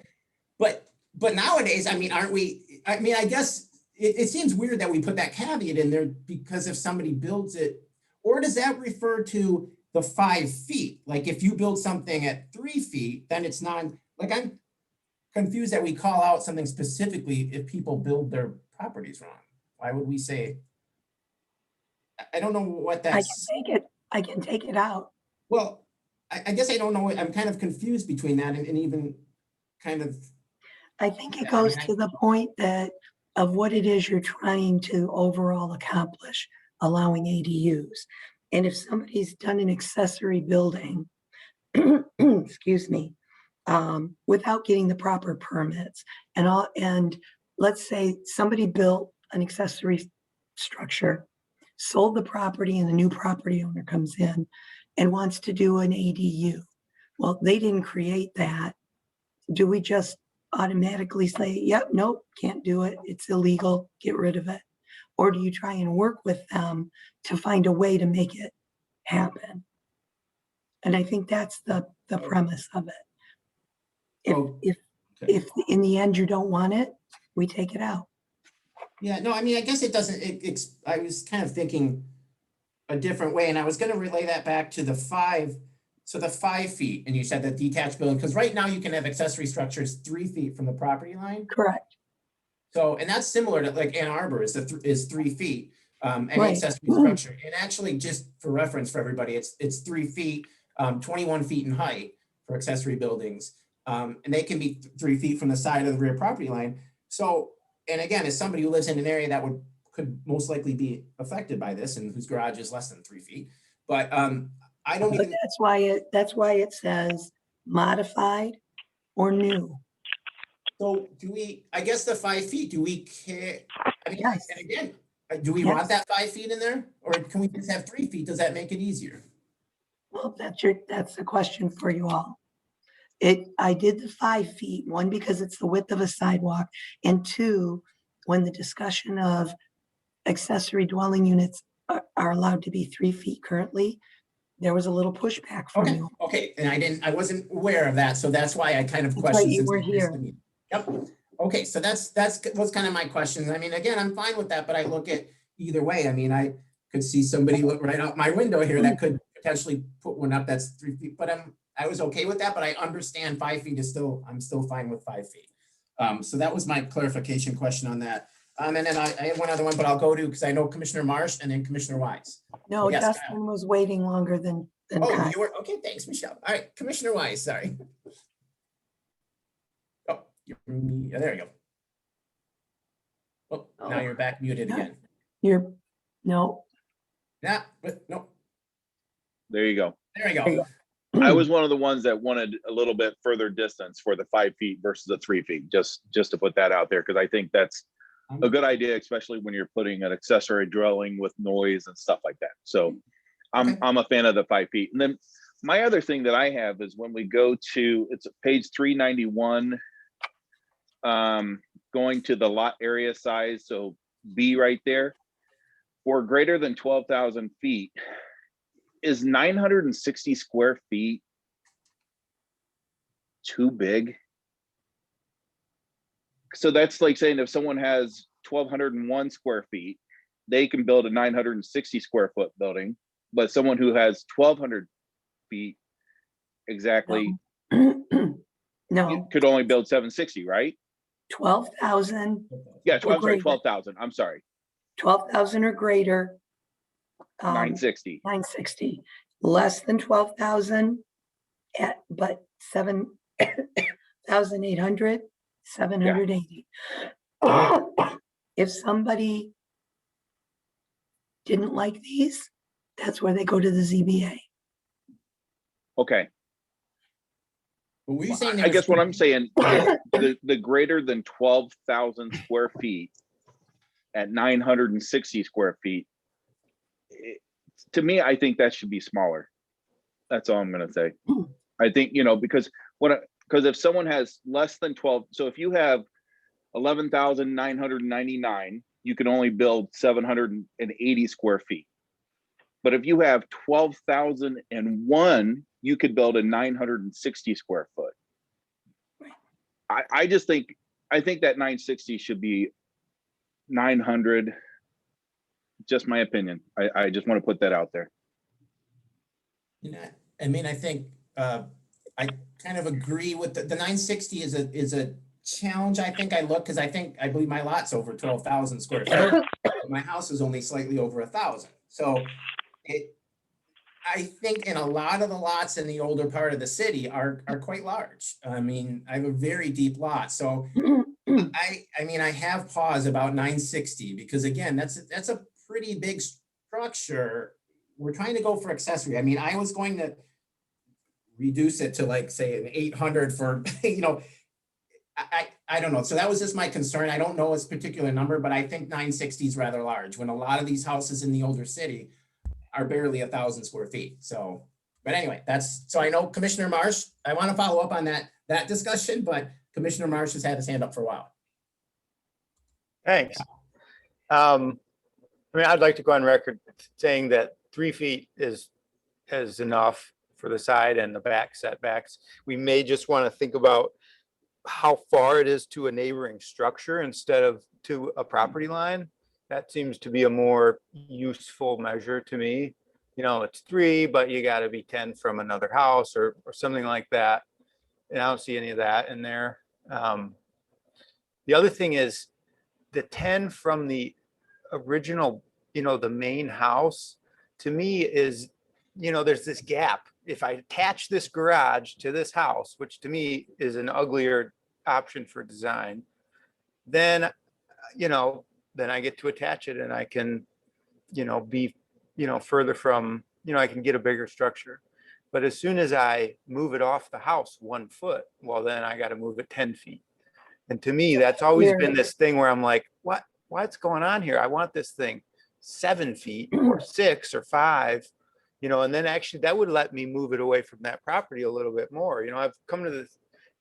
But nowadays, I mean, aren't we, I mean, I guess it seems weird that we put that caveat in there, because if somebody builds it, or does that refer to the 5 feet? Like if you build something at 3 feet, then it's not, like I'm confused that we call out something specifically if people build their properties wrong. Why would we say? I don't know what that's. I can take it out. Well, I guess I don't know. I'm kind of confused between that and even kind of. I think it goes to the point of what it is you're trying to overall accomplish, allowing ADUs. And if somebody's done an accessory building, excuse me, without getting the proper permits and let's say somebody built an accessory structure, sold the property, and the new property owner comes in and wants to do an ADU. Well, they didn't create that. Do we just automatically say, yep, nope, can't do it, it's illegal, get rid of it? Or do you try and work with them to find a way to make it happen? And I think that's the premise of it. If in the end you don't want it, we take it out. Yeah, no, I mean, I guess it doesn't, I was kind of thinking a different way, and I was gonna relay that back to the 5, so the 5 feet, and you said the detached building, because right now you can have accessory structures 3 feet from the property line. Correct. So, and that's similar to like Ann Arbor is 3 feet, any Right. accessory structure. And actually, just for reference for everybody, it's 3 feet, 21 feet in height for accessory buildings. And they can be 3 feet from the side of the rear property line. So, and again, as somebody who lives in an area that could most likely be affected by this and whose garage is less than 3 feet. But I don't even. That's why it says modified or new. So do we, I guess the 5 feet, do we care? I mean, Yes. and again, do we Yes. want that 5 feet in there? Or can we just have 3 feet? Does that make it easier? Well, that's the question for you all. I did the 5 feet, one, because it's the width of a sidewalk, and two, when the discussion of accessory dwelling units are allowed to be 3 feet currently, there was a little pushback from you. Okay, and I wasn't aware of that, so that's why I kind of That's why questioned. you since were we missed here. the meeting. Yep, okay, so that's was kind of my question. I mean, again, I'm fine with that, but I look at either way. I mean, I could see somebody look right out my window here that could potentially put one up that's 3 feet, but I was okay with that, but I understand 5 feet is I'm still fine with 5 feet. So that was my clarification question on that. And then I have one other one, but I'll go to, because I know Commissioner Marsh and then Commissioner Wise. No, Yes, Dustin was waiting longer than Oh, Kyle. you were, okay, thanks, Michelle. All right, Commissioner Wise, sorry. Oh, there you go. Oh, now you're back muted again. No. Yeah, but no, There you go. there you go. I was one of the ones that wanted a little bit further distance for the 5 feet versus the 3 feet, just to put that out there, because I think that's a good idea, especially when you're putting an accessory dwelling with noise and stuff like that. So I'm a fan of the 5 feet. And then my other thing that I have is when we go to, it's page 391, going to the lot area size, so B right there, for greater than 12,000 feet, is 960 square feet too big? So that's like saying if someone has 1,201 square feet, they can build a 960 square foot building, but someone who has 1,200 feet exactly No, could only build 760, right? 12,000, Yeah, Or 12, sorry, greater. 12,000. I'm sorry, 12,000 or greater. 960. 960, less than 12,000 but 7,800, 780. If somebody didn't like these, that's where they go to the ZBA. Okay. But were you saying? there I was guess what two- I'm saying, the greater than 12,000 square feet at 960 square feet, to me, I think that should be smaller. That's all I'm gonna say. I think, because if someone has less than 12, so if you have 11,999, you can only build 780 square feet. But if you have 12,001, you could build a 960 square foot. I just think, I think that 960 should be 900. Just my opinion. I just want to put that out there. I mean, I think I kind of agree with the 960 is a challenge. I think I because I believe my lot's over 12,000 square feet. My house is only slightly over 1,000. So I think in a lot of the lots in the older part of the city are quite large. I mean, I have a very deep lot. So I mean, I have pause about 960 because again, that's a pretty big structure. We're trying to go for accessory. I mean, I was going to reduce it to like say an 800 for, I don't know. So that was just my concern. I don't know a particular number, but I think 960 is rather large when a lot of these houses in the older city are barely 1,000 square feet. So, but anyway, so I know Commissioner Marsh, I want to follow up on that discussion, but Commissioner Marsh has had his hand up for a while. Thanks. I mean, I'd like to go on record saying that 3 feet is enough for the side and the back setbacks. We may just want to think about how far it is to a neighboring structure instead of to a property line. That seems to be a more useful measure to me. It's 3, but you got to be 10 from another house or something like that. And I don't see any of that in there. The other thing is the 10 from the original, the main house, to me is, there's this gap. If I attach this garage to this house, which to me is an uglier option for design, then, then I get to attach it and I can, be, further from, I can get a bigger structure. But as soon as I move it off the house 1 foot, well, then I got to move it 10 feet. And to me, that's always been this thing where I'm like, what's going on here? I want this thing 7 feet or 6 or 5, and then actually that would let me move it away from that property a little bit more. I've come to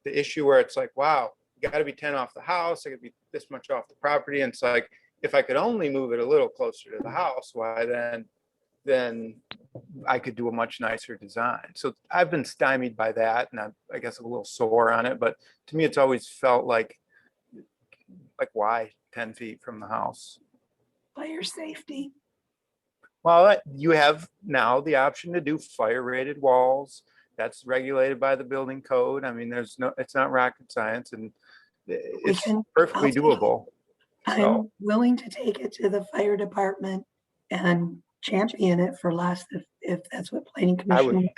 the issue where it's like, wow, you got to be 10 off the house. I could be this much off the property. And it's like, if I could only move it a little closer to the house, why then I could do a much nicer design. So I've been stymied by that, and I guess a little sore on it. But to me, it's always felt like why 10 feet from the house? Fire safety. Well, you have now the option to do fire rated walls. That's regulated by the building code. I mean, it's not rocket science, and it's perfectly doable. I'm willing to take it to the fire department and champion it for less if that's what planning commission.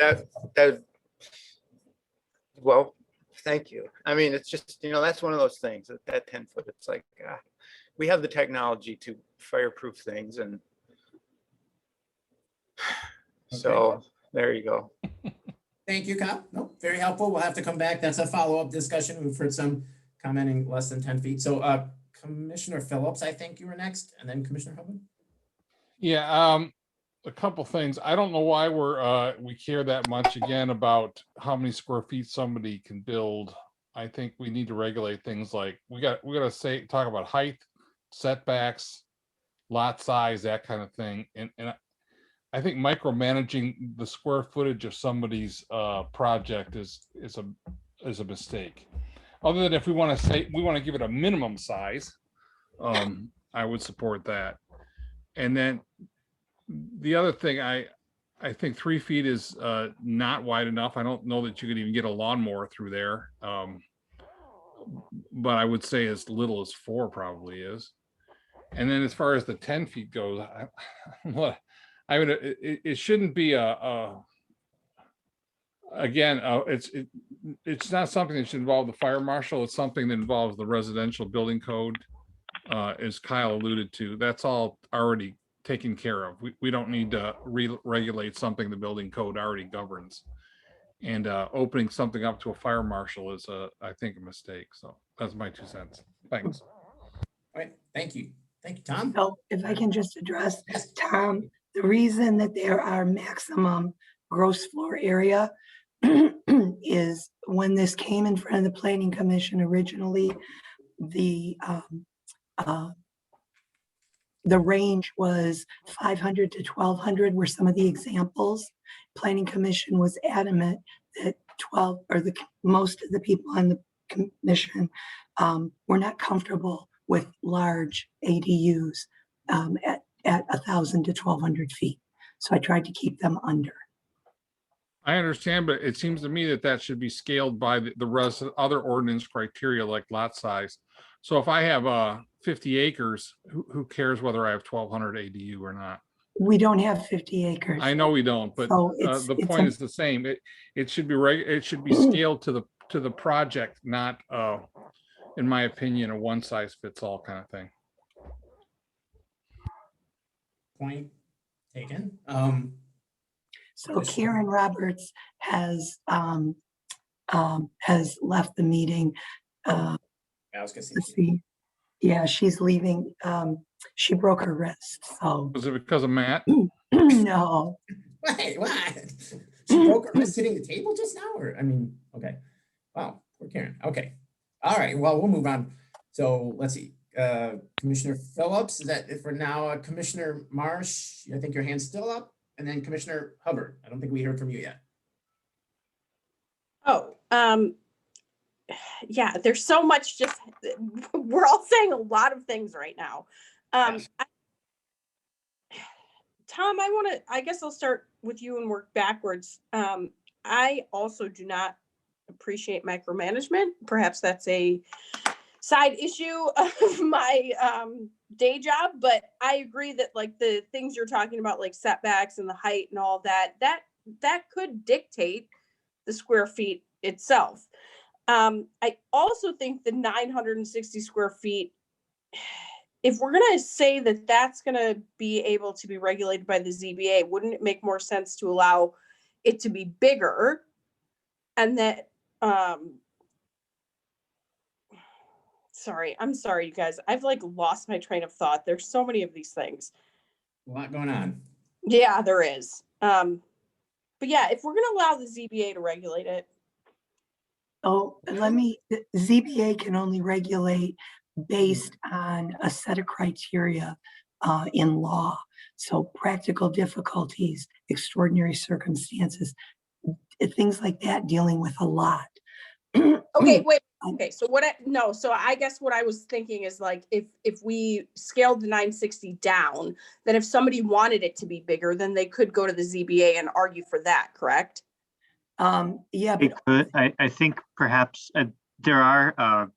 Well, thank you. I mean, it's just, that's one of those things that 10 foot, it's like, we have the technology to fireproof things. And so there you go. Thank you, Kyle. No, very helpful. We'll have to come back. That's a follow-up discussion. We've heard some commenting less than 10 feet. So Commissioner Phillips, I think you were next, and then Commissioner Hubbard. Yeah, a couple things. I don't know why we care that much again about how many square feet somebody can build. I think we need to regulate things like we got to talk about height, setbacks, lot size, that kind of thing. And I think micromanaging the square footage of somebody's project is a mistake. Other than if we want to say we want to give it a minimum size, I would support that. And then the other thing, I think 3 feet is not wide enough. I don't know that you could even get a lawnmower through there. But I would say as little as 4 probably is. And then as far as the 10 feet goes, I mean, it shouldn't be again, it's not something that should involve the fire marshal. It's something that involves the residential building code, as Kyle alluded to. That's all already taken care of. We don't need to regulate something the building code already governs. And opening something up to a fire marshal is, I think, a mistake. So that's my 2 cents. Thanks. All right, thank you. Thank you, Tom. So if I can just address, Yes. Tom, the reason that there are maximum gross floor area is when this came in front of the planning commission originally, the range was 500 to 1,200 were some of the examples. Planning commission was adamant that 12 or most of the people on the commission were not comfortable with large ADUs at 1,000 to 1,200 feet. So I tried to keep them under. I understand, but it seems to me that should be scaled by the rest of other ordinance criteria like lot size. So if I have 50 acres, who cares whether I have 1,200 ADU or not? We don't have 50 acres. I know we don't, but So the point is the same. It should be scaled to the project, not in my opinion, a one size fits all kind of thing. Point taken. So Karen Roberts has left the meeting. I was gonna say. Let's see. Yeah, she's leaving. She broke her wrist. So Was it because of Matt? no. Wait, what? She broke her wrist hitting the table just now? Or I mean, okay. Wow, poor Karen. Okay. All right, well, we'll move on. So let's see. Commissioner Phillips, is that it for now? Commissioner Marsh, I think your hand's still up. And then Commissioner Hubbard, I don't think we heard from you yet. Oh, yeah, there's so much just, we're all saying a lot of things right now. Yes. Tom, I guess I'll start with you and work backwards. I also do not appreciate micromanagement. Perhaps that's a side issue of my day job, but I agree that like the things you're talking about, like setbacks and the height and all that could dictate the square feet itself. I also think the 960 square feet, if we're going to say that that's going to be able to be regulated by the ZBA, wouldn't it make more sense to allow it to be bigger? And that, I'm sorry, you guys. I've like lost my train of thought. There's so many of these things. A lot going on. Yeah, there is. But yeah, if we're going to allow the ZBA to regulate it. Oh, the ZBA can only regulate based on a set of criteria in law. So practical difficulties, extraordinary circumstances, things like that, dealing with a lot. Okay, wait. Okay, so so I guess what I was thinking is like if we scaled the 960 down, then if somebody wanted it to be bigger, then they could go to the ZBA and argue for that, correct? Yeah, It could. I think perhaps there are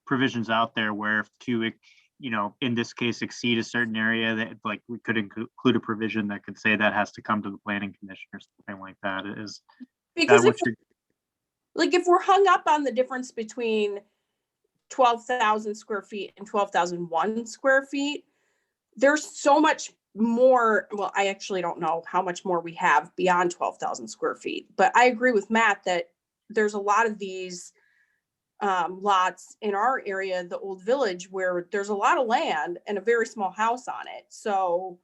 provisions out there where to, in this case, exceed a certain area, that like we could include a provision that could say that has to come to the planning commission or something like that. Because if we're hung up on the difference between 12,000 square feet and 12,001 square feet, there's so much more, well, I actually don't know how much more we have beyond 12,000 square feet, but I agree with Matt that there's a lot of these lots in our area, the old village, where there's a lot of land and a very small house on it. So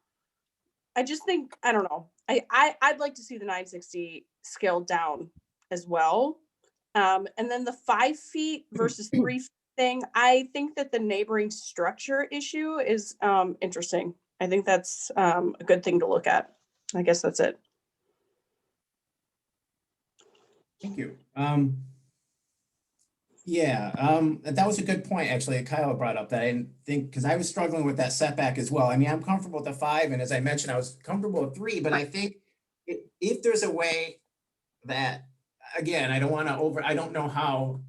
I just think, I don't know, I'd like to see the 960 scaled down as well. And then the 5 feet versus 3 feet thing, I think that the neighboring structure issue is interesting. I think that's a good thing to look at. I guess that's it. Thank you. Yeah, that was a good point, actually, that Kyle brought up that I didn't think, because I was struggling with that setback as well. I mean, I'm comfortable with the 5, and as I mentioned, I was comfortable with 3, but I think if there's a way that, again, I don't know how,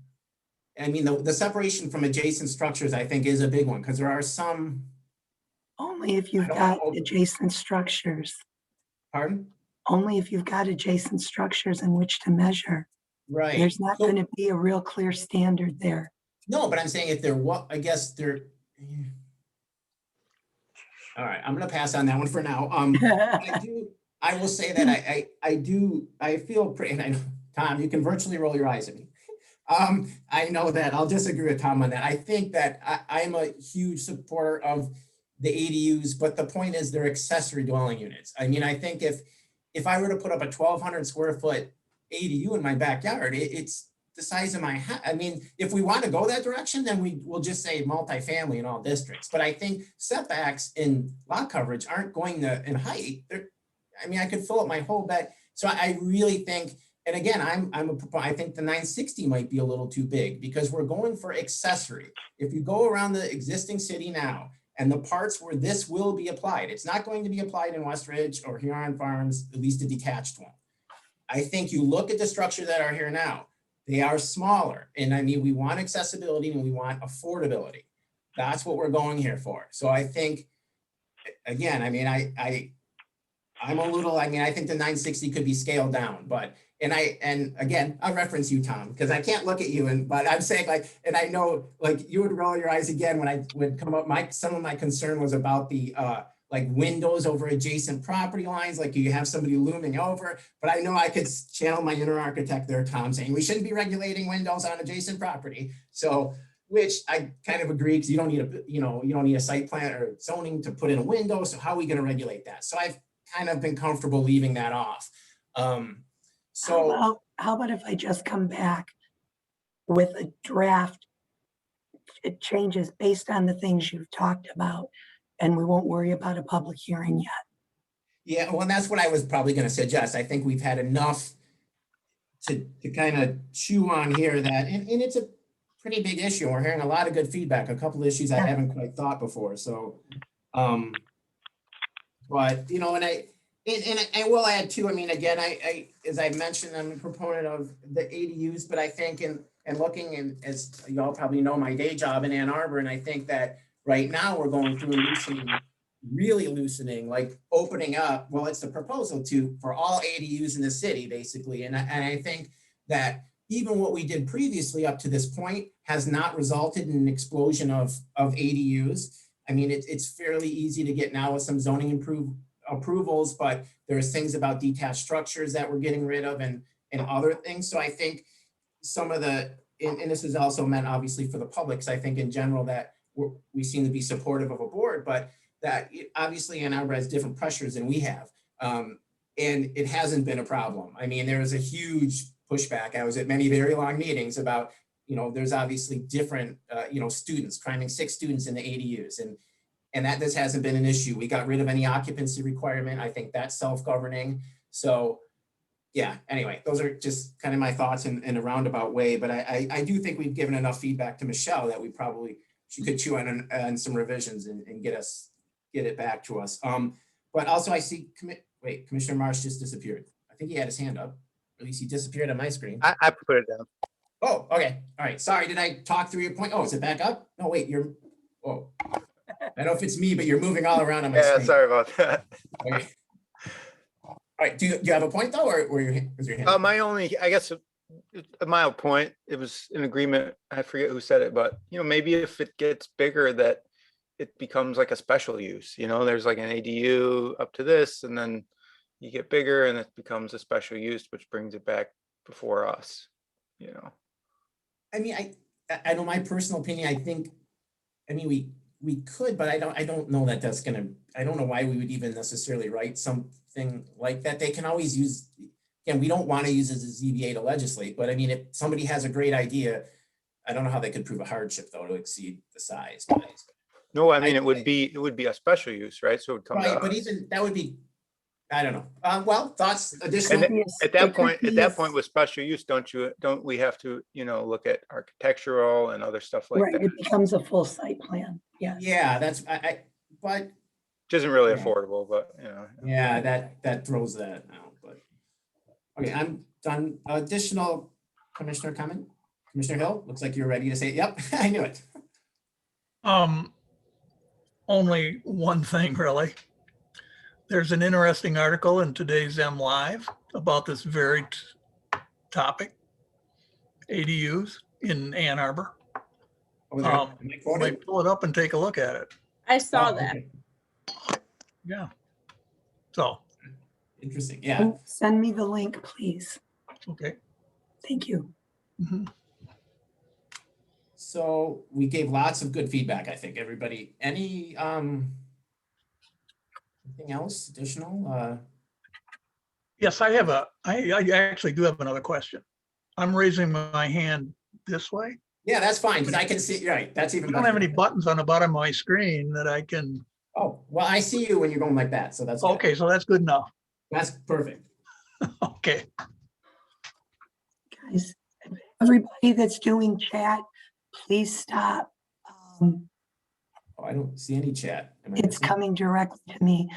I mean, the separation from adjacent structures, I think, is a big one, because there are some. Only if you've I don't got wanna adjacent structures. Pardon? Only if you've got adjacent structures in which to measure. Right. There's not So- going to be a real clear standard there. No, but I'm saying if they're I guess they're. All right, I'm gonna pass on that one for now. I will say that I feel pretty, and I know, Tom, you can virtually roll your eyes at me. I know that I'll disagree with Tom on that. I think that I'm a huge supporter of the ADUs, but the point is they're accessory dwelling units. I mean, I think if I were to put up a 1,200 square foot ADU in my backyard, it's the size of my house. I mean, if we want to go that direction, then we'll just say multifamily in all districts. But I think setbacks in lot coverage aren't going to, in height. I mean, I could fill up my whole bed. So I really think, and again, I think the 960 might be a little too big because we're going for accessory. If you go around the existing city now and the parts where this will be applied, it's not going to be applied in Westridge or Huron Farms, at least a detached one. I think you look at the structure that are here now, they are smaller. And I mean, we want accessibility and we want affordability. That's what we're going here for. So I think, again, I mean, I'm a little, I mean, I think the 960 could be scaled down, but, and again, I'll reference you, Tom, because I can't look at you, but I'm saying like, and I know like you would roll your eyes again when I would come up, some of my concern was about the, like windows over adjacent property lines, like you have somebody looming over, but I know I could channel my inner architect there, Tom, saying we shouldn't be regulating windows on adjacent property. So, which I kind of agree, because you don't need a site plan or zoning to put in a window. So how are we going to regulate that? So I've kind of been comfortable leaving that off. How about if I just come back with a draft, it changes based on the things you've talked about, and we won't worry about a public hearing yet. Yeah, well, that's what I was probably going to suggest. I think we've had enough to kind of chew on here that, and it's a pretty big issue. We're hearing a lot of good feedback, a couple of issues I haven't quite thought before. So, but, you know, and I will add too, I mean, again, I as I mentioned, I'm a proponent of the ADUs, but I think and looking, and as y'all probably know, my day job in Ann Arbor, and I think that right now we're going through really loosening, like opening up, well, it's the proposal for all ADUs in the city, basically. And I think that even what we did previously up to this point has not resulted in an explosion of ADUs. I mean, it's fairly easy to get now with some zoning approvals, but there's things about detached structures that we're getting rid of and other things. So I think some of the, and this is also meant obviously for the public, because I think in general that we seem to be supportive of a board, but that obviously Ann Arbor has different pressures than we have. And it hasn't been a problem. I mean, there was a huge pushback. I was at many very long meetings about, you know, there's obviously different, students, cramming 6 students in the ADUs, and that this hasn't been an issue. We got rid of any occupancy requirement. I think that's self-governing. So yeah, anyway, those are just kind of my thoughts in a roundabout way, but I do think we've given enough feedback to Michelle that she could chew on some revisions and get it back to us. But also I see, Commissioner Marsh just disappeared. I think he had his hand up. At least he disappeared on my screen. I put it down. Oh, okay. All right. Sorry, did I talk through your point? Oh, is it back up? No, wait, I don't know if it's me, but you're moving all around on my screen. Yeah, sorry about that. Okay. All right. Do you have a point though, or was your hand? My only, I guess, a mild point. It was an agreement. I forget who said it, but maybe if it gets bigger, that it becomes like a special use, you know, there's like an ADU up to this, and then you get bigger and it becomes a special use, which brings it back before us, you know. I mean, I know my personal opinion, I think, I mean, we could, but I don't know that that's gonna, I don't know why we would even necessarily write something like that. They can always use, again, we don't want to use it as a ZBA to legislate, but I mean, if somebody has a great idea, I don't know how they could prove a hardship though to exceed the size. No, I mean, it would be a special use, right? So it would come to Right, but us. even, that would be, I don't know. Well, thoughts, additional? And at that point with special use, don't we have to, you know, look at architectural and other stuff like Right, that? it becomes a full site plan, yeah. Yeah, that's, but Which isn't really Yeah. affordable, but you know. yeah, that throws that out, but. Okay, I'm done. Additional commissioner comment? Commissioner Hill, looks like you're ready to say, yep, I knew it. Only one thing really. There's an interesting article in today's M Live about this very topic, ADUs in Ann Arbor. Over there, am I quoted? Might pull it up and take a look at it. I saw Oh, that. okay. Yeah. So, Interesting, yeah. Send me the link, please. okay. Thank you. Mhm. So we gave lots of good feedback, I think, everybody. Any, anything else additional? Yes, I actually do have another question. I'm raising my hand this way. Yeah, that's fine, because I can see, right, that's I even don't have better. any buttons on the bottom of my screen that I can, Oh, well, I see you when you're going like that, so that's. good. okay, so that's good enough. That's perfect. Okay. Guys, everybody that's doing chat, please stop. Oh, I don't see any chat. Am I It's missing? coming directly to me.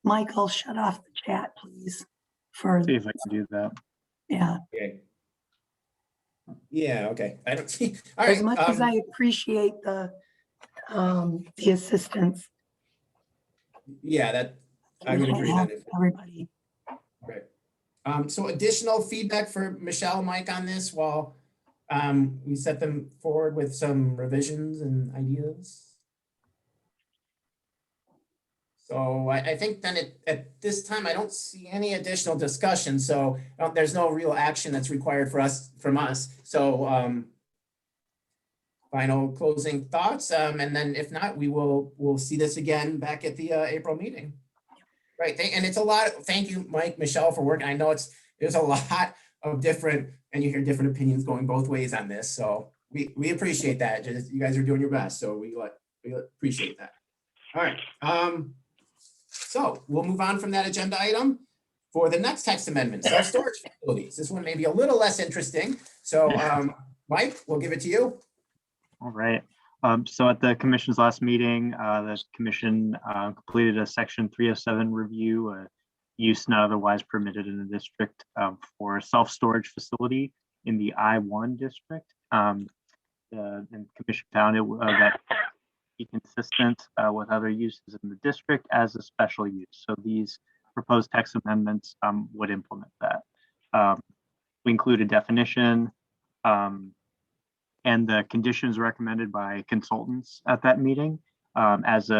Michael, shut off the chat, please. For, See if I can do that. yeah, Okay. Yeah, okay, I don't see, all as right. much as I appreciate the assistance. Yeah, that, I we would can't agree have that if, everybody. right. So additional feedback for Michelle, Mike on this while we set them forward with some revisions and ideas. So I think then at this time, I don't see any additional discussion, so there's no real action that's required from us. So final closing thoughts, and then if not, we'll see this again back at the April meeting. Right, and it's a lot, thank you, Mike, Michelle, for working. I know there's a lot of different, and you hear different opinions going both ways on this, so we appreciate that. Just, you guys are doing your best, so we appreciate that. All right, so we'll move on from that agenda item for the next text amendment, self-storage facilities. This one may be a little less interesting, so Mike, we'll give it to you. All right. So at the commission's last meeting, the commission completed a section 307 review, use not otherwise permitted in the district for a self-storage facility in the I-1 district. And commission found it that be consistent with other uses in the district as a special use. So these proposed text amendments would implement that. We include a definition and the conditions recommended by consultants at that meeting as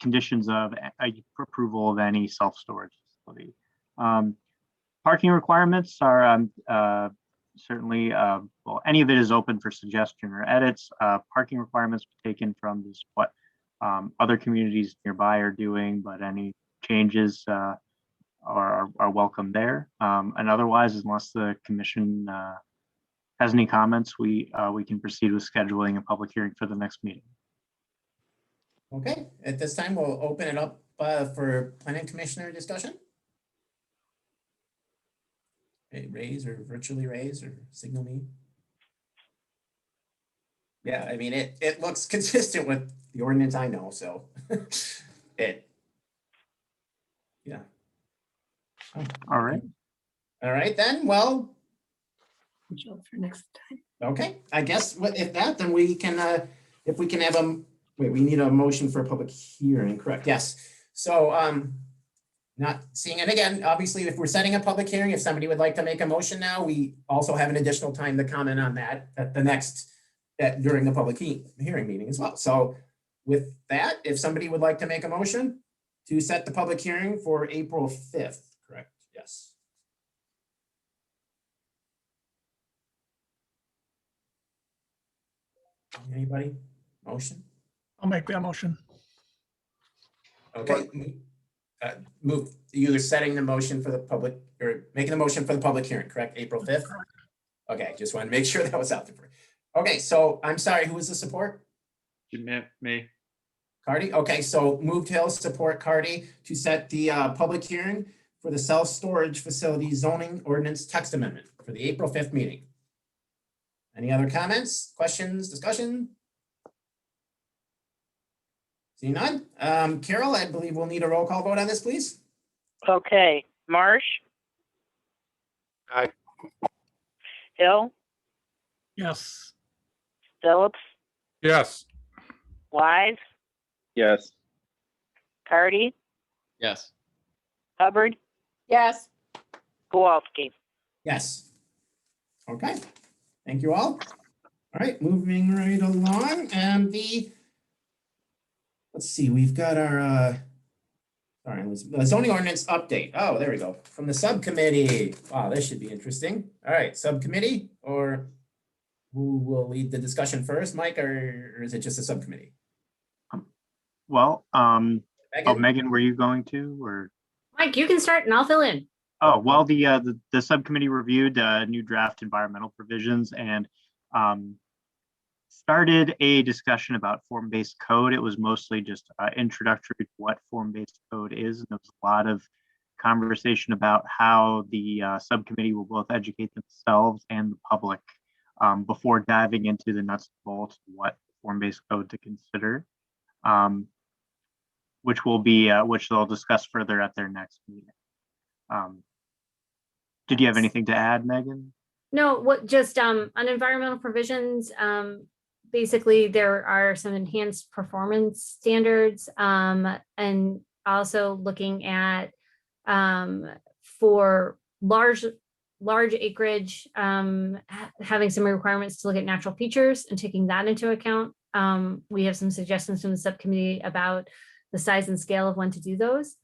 conditions of approval of any self-storage facility. Parking requirements are certainly, well, any of it is open for suggestion or edits. Parking requirements taken from just what other communities nearby are doing, but any changes are welcome there. And otherwise, unless the commission has any comments, we can proceed with scheduling a public hearing for the next meeting. Okay, at this time, we'll open it up for planning commissioner discussion. Okay, raise or virtually raise or signal me. Yeah, I mean, it looks consistent with the ordinance I know, so yeah. All right. All right, then, well, For next time. okay, I guess if that, then we can, if we can have wait, we need a motion for a public hearing, correct? Yes. So, not seeing, and again, obviously, if we're setting a public hearing, if somebody would like to make a motion now, we also have an additional time to comment on that at the next, during the public hearing meeting as well. So, with that, if somebody would like to make a motion to set the public hearing for April 5th, correct? Yes. Anybody? Motion? I'll make that motion. Okay. Move, you're setting the motion for the public, or making the motion for the public hearing, correct? April 5th? Okay, just want to make sure that was out there. Okay, so I'm sorry, who was the support? Me. Cardy? Okay, so moved Hill, support Cardy to set the public hearing for the self-storage facility zoning ordinance text amendment for the April 5th meeting. Any other comments, questions, discussion? Seeing none. Carol, I believe we'll need a roll call vote on this, please. Okay, Marsh, Aye. Hill, Yes. Phillips, Yes. Wise, Yes. Cardy, Yes. Hubbard, Yes. Kowalski. Yes. Okay, thank you all. All right, moving right along, and let's see, we've got our, sorry, it was the zoning ordinance update. Oh, there we go, from the subcommittee. Wow, this should be interesting. All right, subcommittee, or who will lead the discussion first, Mike, or is it just a subcommittee? Well, oh, Megan? Megan, were you going to, or? Mike, you can start and I'll fill in. Oh, well, the subcommittee reviewed new draft environmental provisions and started a discussion about form-based code. It was mostly just introductory to what form-based code is. And there was a lot of conversation about how the subcommittee will both educate themselves and the public before diving into the nuts and bolts of what form-based code to consider, which will be which they'll discuss further at their next meeting. Did you have anything to add, Megan? No, what just on environmental provisions, basically there are some enhanced performance standards, and also looking at for large acreage, having some requirements to look at natural features and taking that into account. We have some suggestions from the subcommittee about the size and scale of when to do those.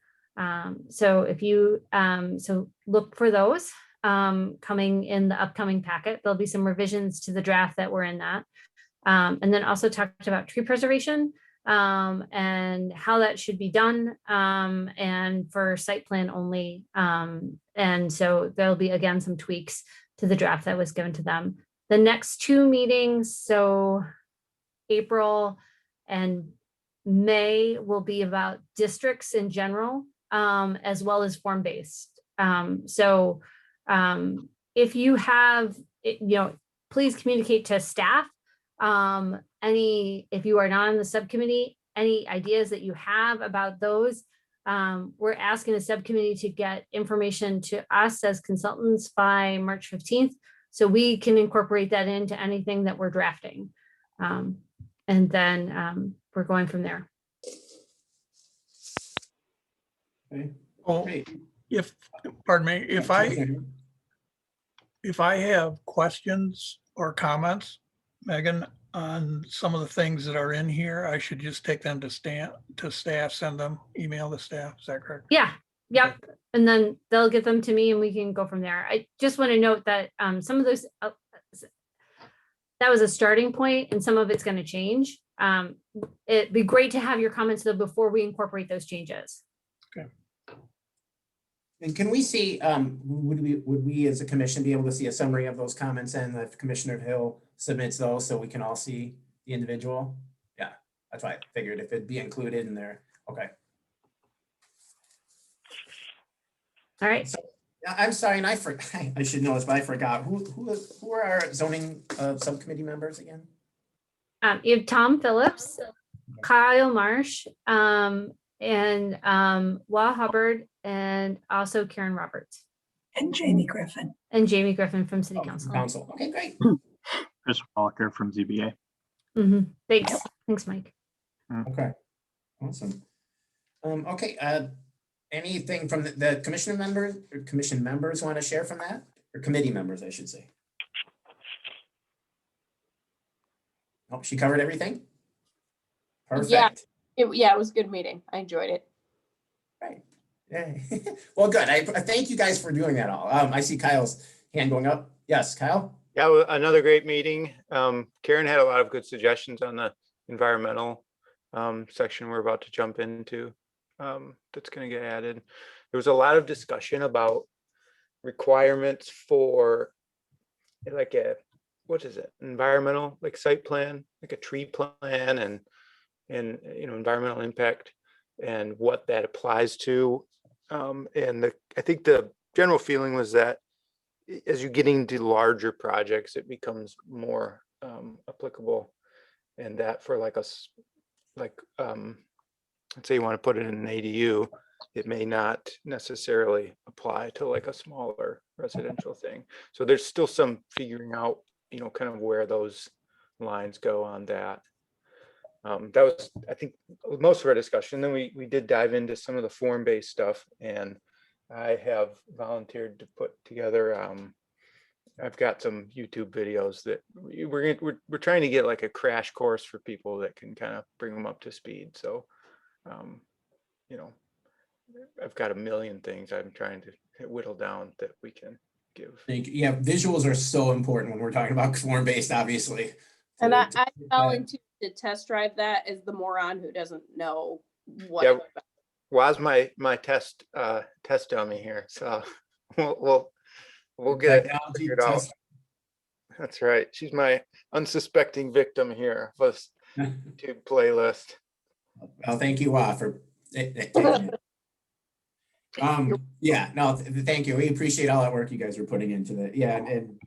So if you so look for those coming in the upcoming packet. There'll be some revisions to the draft that were in that. And then also talked about tree preservation and how that should be done, and for site plan only. And so there'll be, again, some tweaks to the draft that was given to them. The next two meetings, so April and May, will be about districts in general, as well as form-based. So if you have, please communicate to staff. If you are not on the subcommittee, any ideas that you have about those, we're asking the subcommittee to get information to us as consultants by March 15th, so we can incorporate that into anything that we're drafting. And then we're going from there. Okay. Oh, Great. pardon me, if I have questions or comments, Megan, on some of the things that are in here, I should just take them to staff, send them, email the staff. Is that correct? Yeah. Yep. And then they'll get them to me and we can go from there. I just want to note that some of those, that was a starting point and some of it's going to change. It'd be great to have your comments though before we incorporate those changes. Okay. And can we see, would we as a commission be able to see a summary of those comments, and if Commissioner Hill submits those so we can all see the individual? Yeah, that's why I figured if it'd be included in there. Okay. All right. So, I'm sorry, and I should know this, but I forgot. Who are our zoning subcommittee members again? You have Tom Phillips, Kyle Marsh, and Wah Hubbard, and also Karen Roberts. And Jamie Griffin. And Jamie Griffin from City Council. Okay, great. Chris Walker from ZBA. Thanks. Thanks, Mike. Okay, awesome. Okay, anything from the commission members want to share from that? Or committee members, I should say. Oh, she covered everything? Perfect. It was a good meeting. I enjoyed it. Right. Yay. Well, good. I thank you guys for doing that all. I see Kyle's hand going up. Yes, Kyle? Yeah, another great meeting. Karen had a lot of good suggestions on the environmental section we're about to jump into. That's going to get added. There was a lot of discussion about requirements for like what is it? Environmental, like site plan, like a tree plan and environmental impact and what that applies to. I think the general feeling was that as you get into larger projects, it becomes more applicable, and that for let's say you want to put it in an ADU, it may not necessarily apply to like a smaller residential thing. So there's still some figuring out, kind of where those lines go on that. That was, I think, most of our discussion. Then we did dive into some of the form-based stuff, and I have volunteered to put together. I've got some YouTube videos that we're trying to get like a crash course for people that can kind of bring them up to speed. So, I've got a million things I'm trying to whittle down that we can give. Yeah, visuals are so important when we're talking about form-based, obviously. And I volunteered to test drive that as the moron who doesn't know what. Yeah, Waz my test dummy here, so we'll get it figured out. That's right. She's my unsuspecting victim here. Let's YouTube playlist. Well, thank you for yeah, no, thank you. We appreciate all that work you guys are putting into that. Yeah, and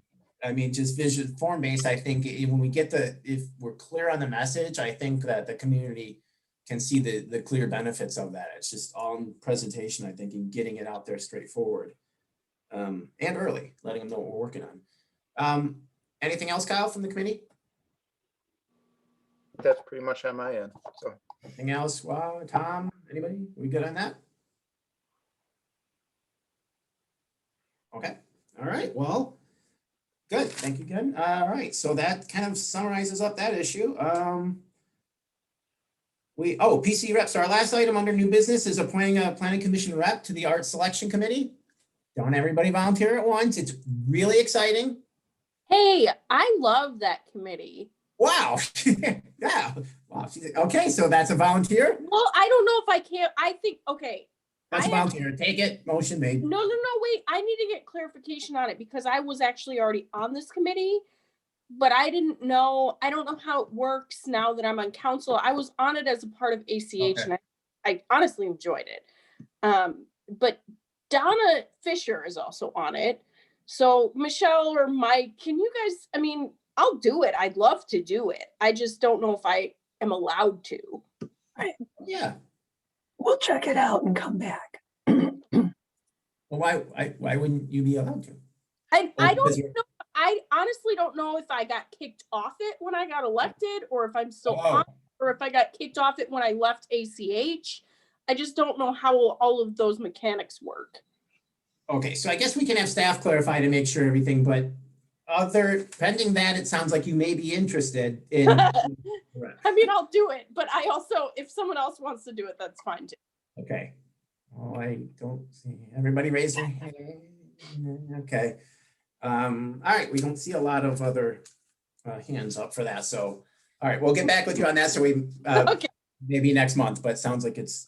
I mean, just vision form-based, I think when we get if we're clear on the message, I think that the community can see the clear benefits of that. It's just on presentation, I think, and getting it out there straightforward and early, letting them know what we're working on. Anything else, Kyle, from the committee? That's pretty much on my end. So anything else? Wow, Tom, anybody? We good on that? Okay. All right. Well, good. Thank you, good. All right. So that kind of summarizes up that issue. PC reps. Our last item under new business is appointing a planning commission rep to the art selection committee. Don't everybody volunteer at once. It's really exciting. Hey, I love that committee. Wow. Yeah. Wow. Okay. So that's a volunteer. Well, I don't know if I can. I think, okay. That's a volunteer. Take it. Motion made. No, wait. I need to get clarification on it because I was actually already on this committee, but I don't know how it works now that I'm on council. I was on it as a part of ACH, okay, and I honestly enjoyed it. But Donna Fisher is also on it. So Michelle or Mike, can you guys, I mean, I'll do it. I'd love to do it. I just don't know if I am allowed to. Right. Yeah. We'll check it out and come back. Well, why wouldn't you be allowed to? I don't know. I honestly don't know if I got kicked off it when I got elected or if I'm still on, or if I got kicked off it when I left ACH. I just don't know how all of those mechanics work. Okay, so I guess we can have staff clarify to make sure everything, but pending that, it sounds like you may be interested in. I mean, I'll do it, but I also, if someone else wants to do it, that's fine too. Okay. Oh, I don't see everybody raise their hand. Okay. All right, we don't see a lot of other hands up for that. So, all right, we'll get back with you on that. So we okay, maybe next month, but it sounds like it's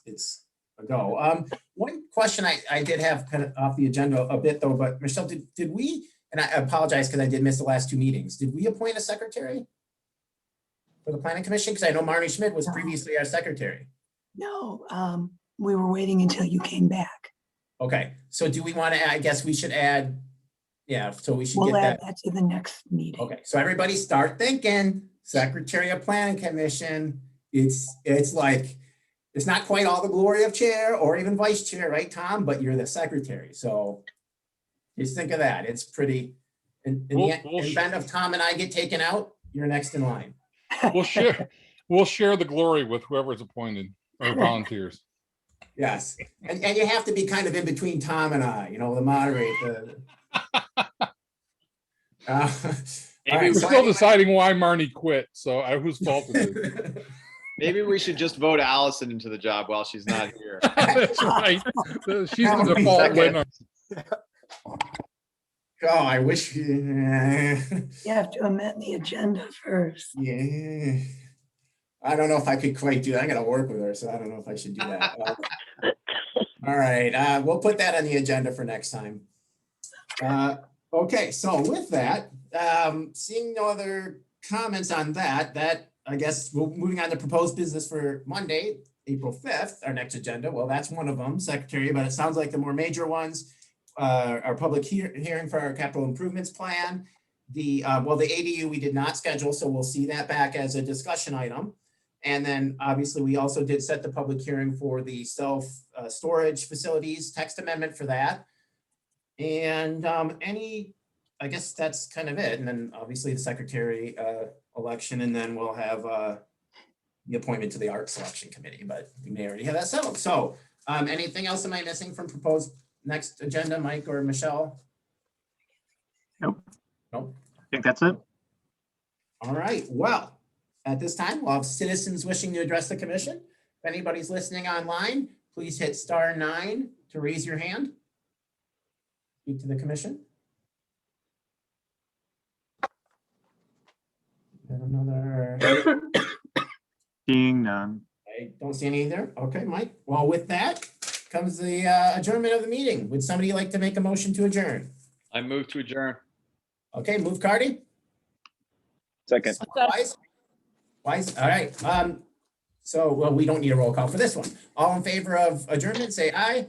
a go. One question I did have kind of off the agenda a bit though, but Michelle, did we? And I apologize because I did miss the last two meetings. Did we appoint a secretary for the planning commission? Because I know Marnie Schmidt was previously our secretary. No, we were waiting until you came back. Okay, so do we want to? I guess we should add. Yeah, so we should We'll get add that to the next meeting. Okay, so everybody start thinking. Secretary of Planning Commission. It's like it's not quite all the glory of chair or even vice chair, right, Tom? But you're the secretary, so. Just think of that. It's pretty. In the event of Tom and I get taken out, you're next in line. We'll share the glory with whoever's appointed or volunteers. Yes, and you have to be kind of in between Tom and I. The moderator. We're still deciding why Marnie quit. So whose fault is it? Maybe we should just vote Allison into the job while she's not here. That's right. She's That the would be default second. winner. Oh, I wish. You have to amend the agenda first. Yeah. I don't know if I could quite do that. I gotta work with her, so I don't know if I should do that. All right, we'll put that on the agenda for next time. Okay, so with that, seeing no other comments on that, I guess we're moving on to proposed business for Monday, April 5th, our next agenda. Well, that's one of them, Secretary, but it sounds like the more major ones, our public hearing for our capital improvements plan. The ADU we did not schedule, so we'll see that back as a discussion item. And then obviously we also did set the public hearing for the self-storage facilities text amendment for that. And I guess that's kind of it. And then obviously the secretary election, and then we'll have the appointment to the art selection committee, but we may already have that settled. So anything else am I missing from proposed next agenda, Mike or Michelle? Nope. Nope. I think that's it. All right, well, at this time, we'll have citizens wishing to address the commission. If anybody's listening online, please hit *9 to raise your hand. Speak to the commission. Another. Seeing none. I don't see any there. Okay, Mike. Well, with that comes the adjournment of the meeting. Would somebody like to make a motion to adjourn? I move to adjourn. Okay, move Cardy. Second. Wise. All right. So, well, we don't need a roll call for this one. All in favor of adjournment, say aye.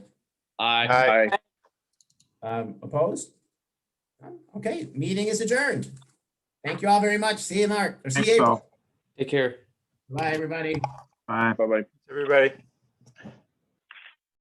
Aye. Opposed? Okay, meeting is adjourned. Thank you all very much. See you, Mark. Or see Thanks, you, Bo. April. Take care. Bye, everybody. Bye. Bye-bye. Everybody.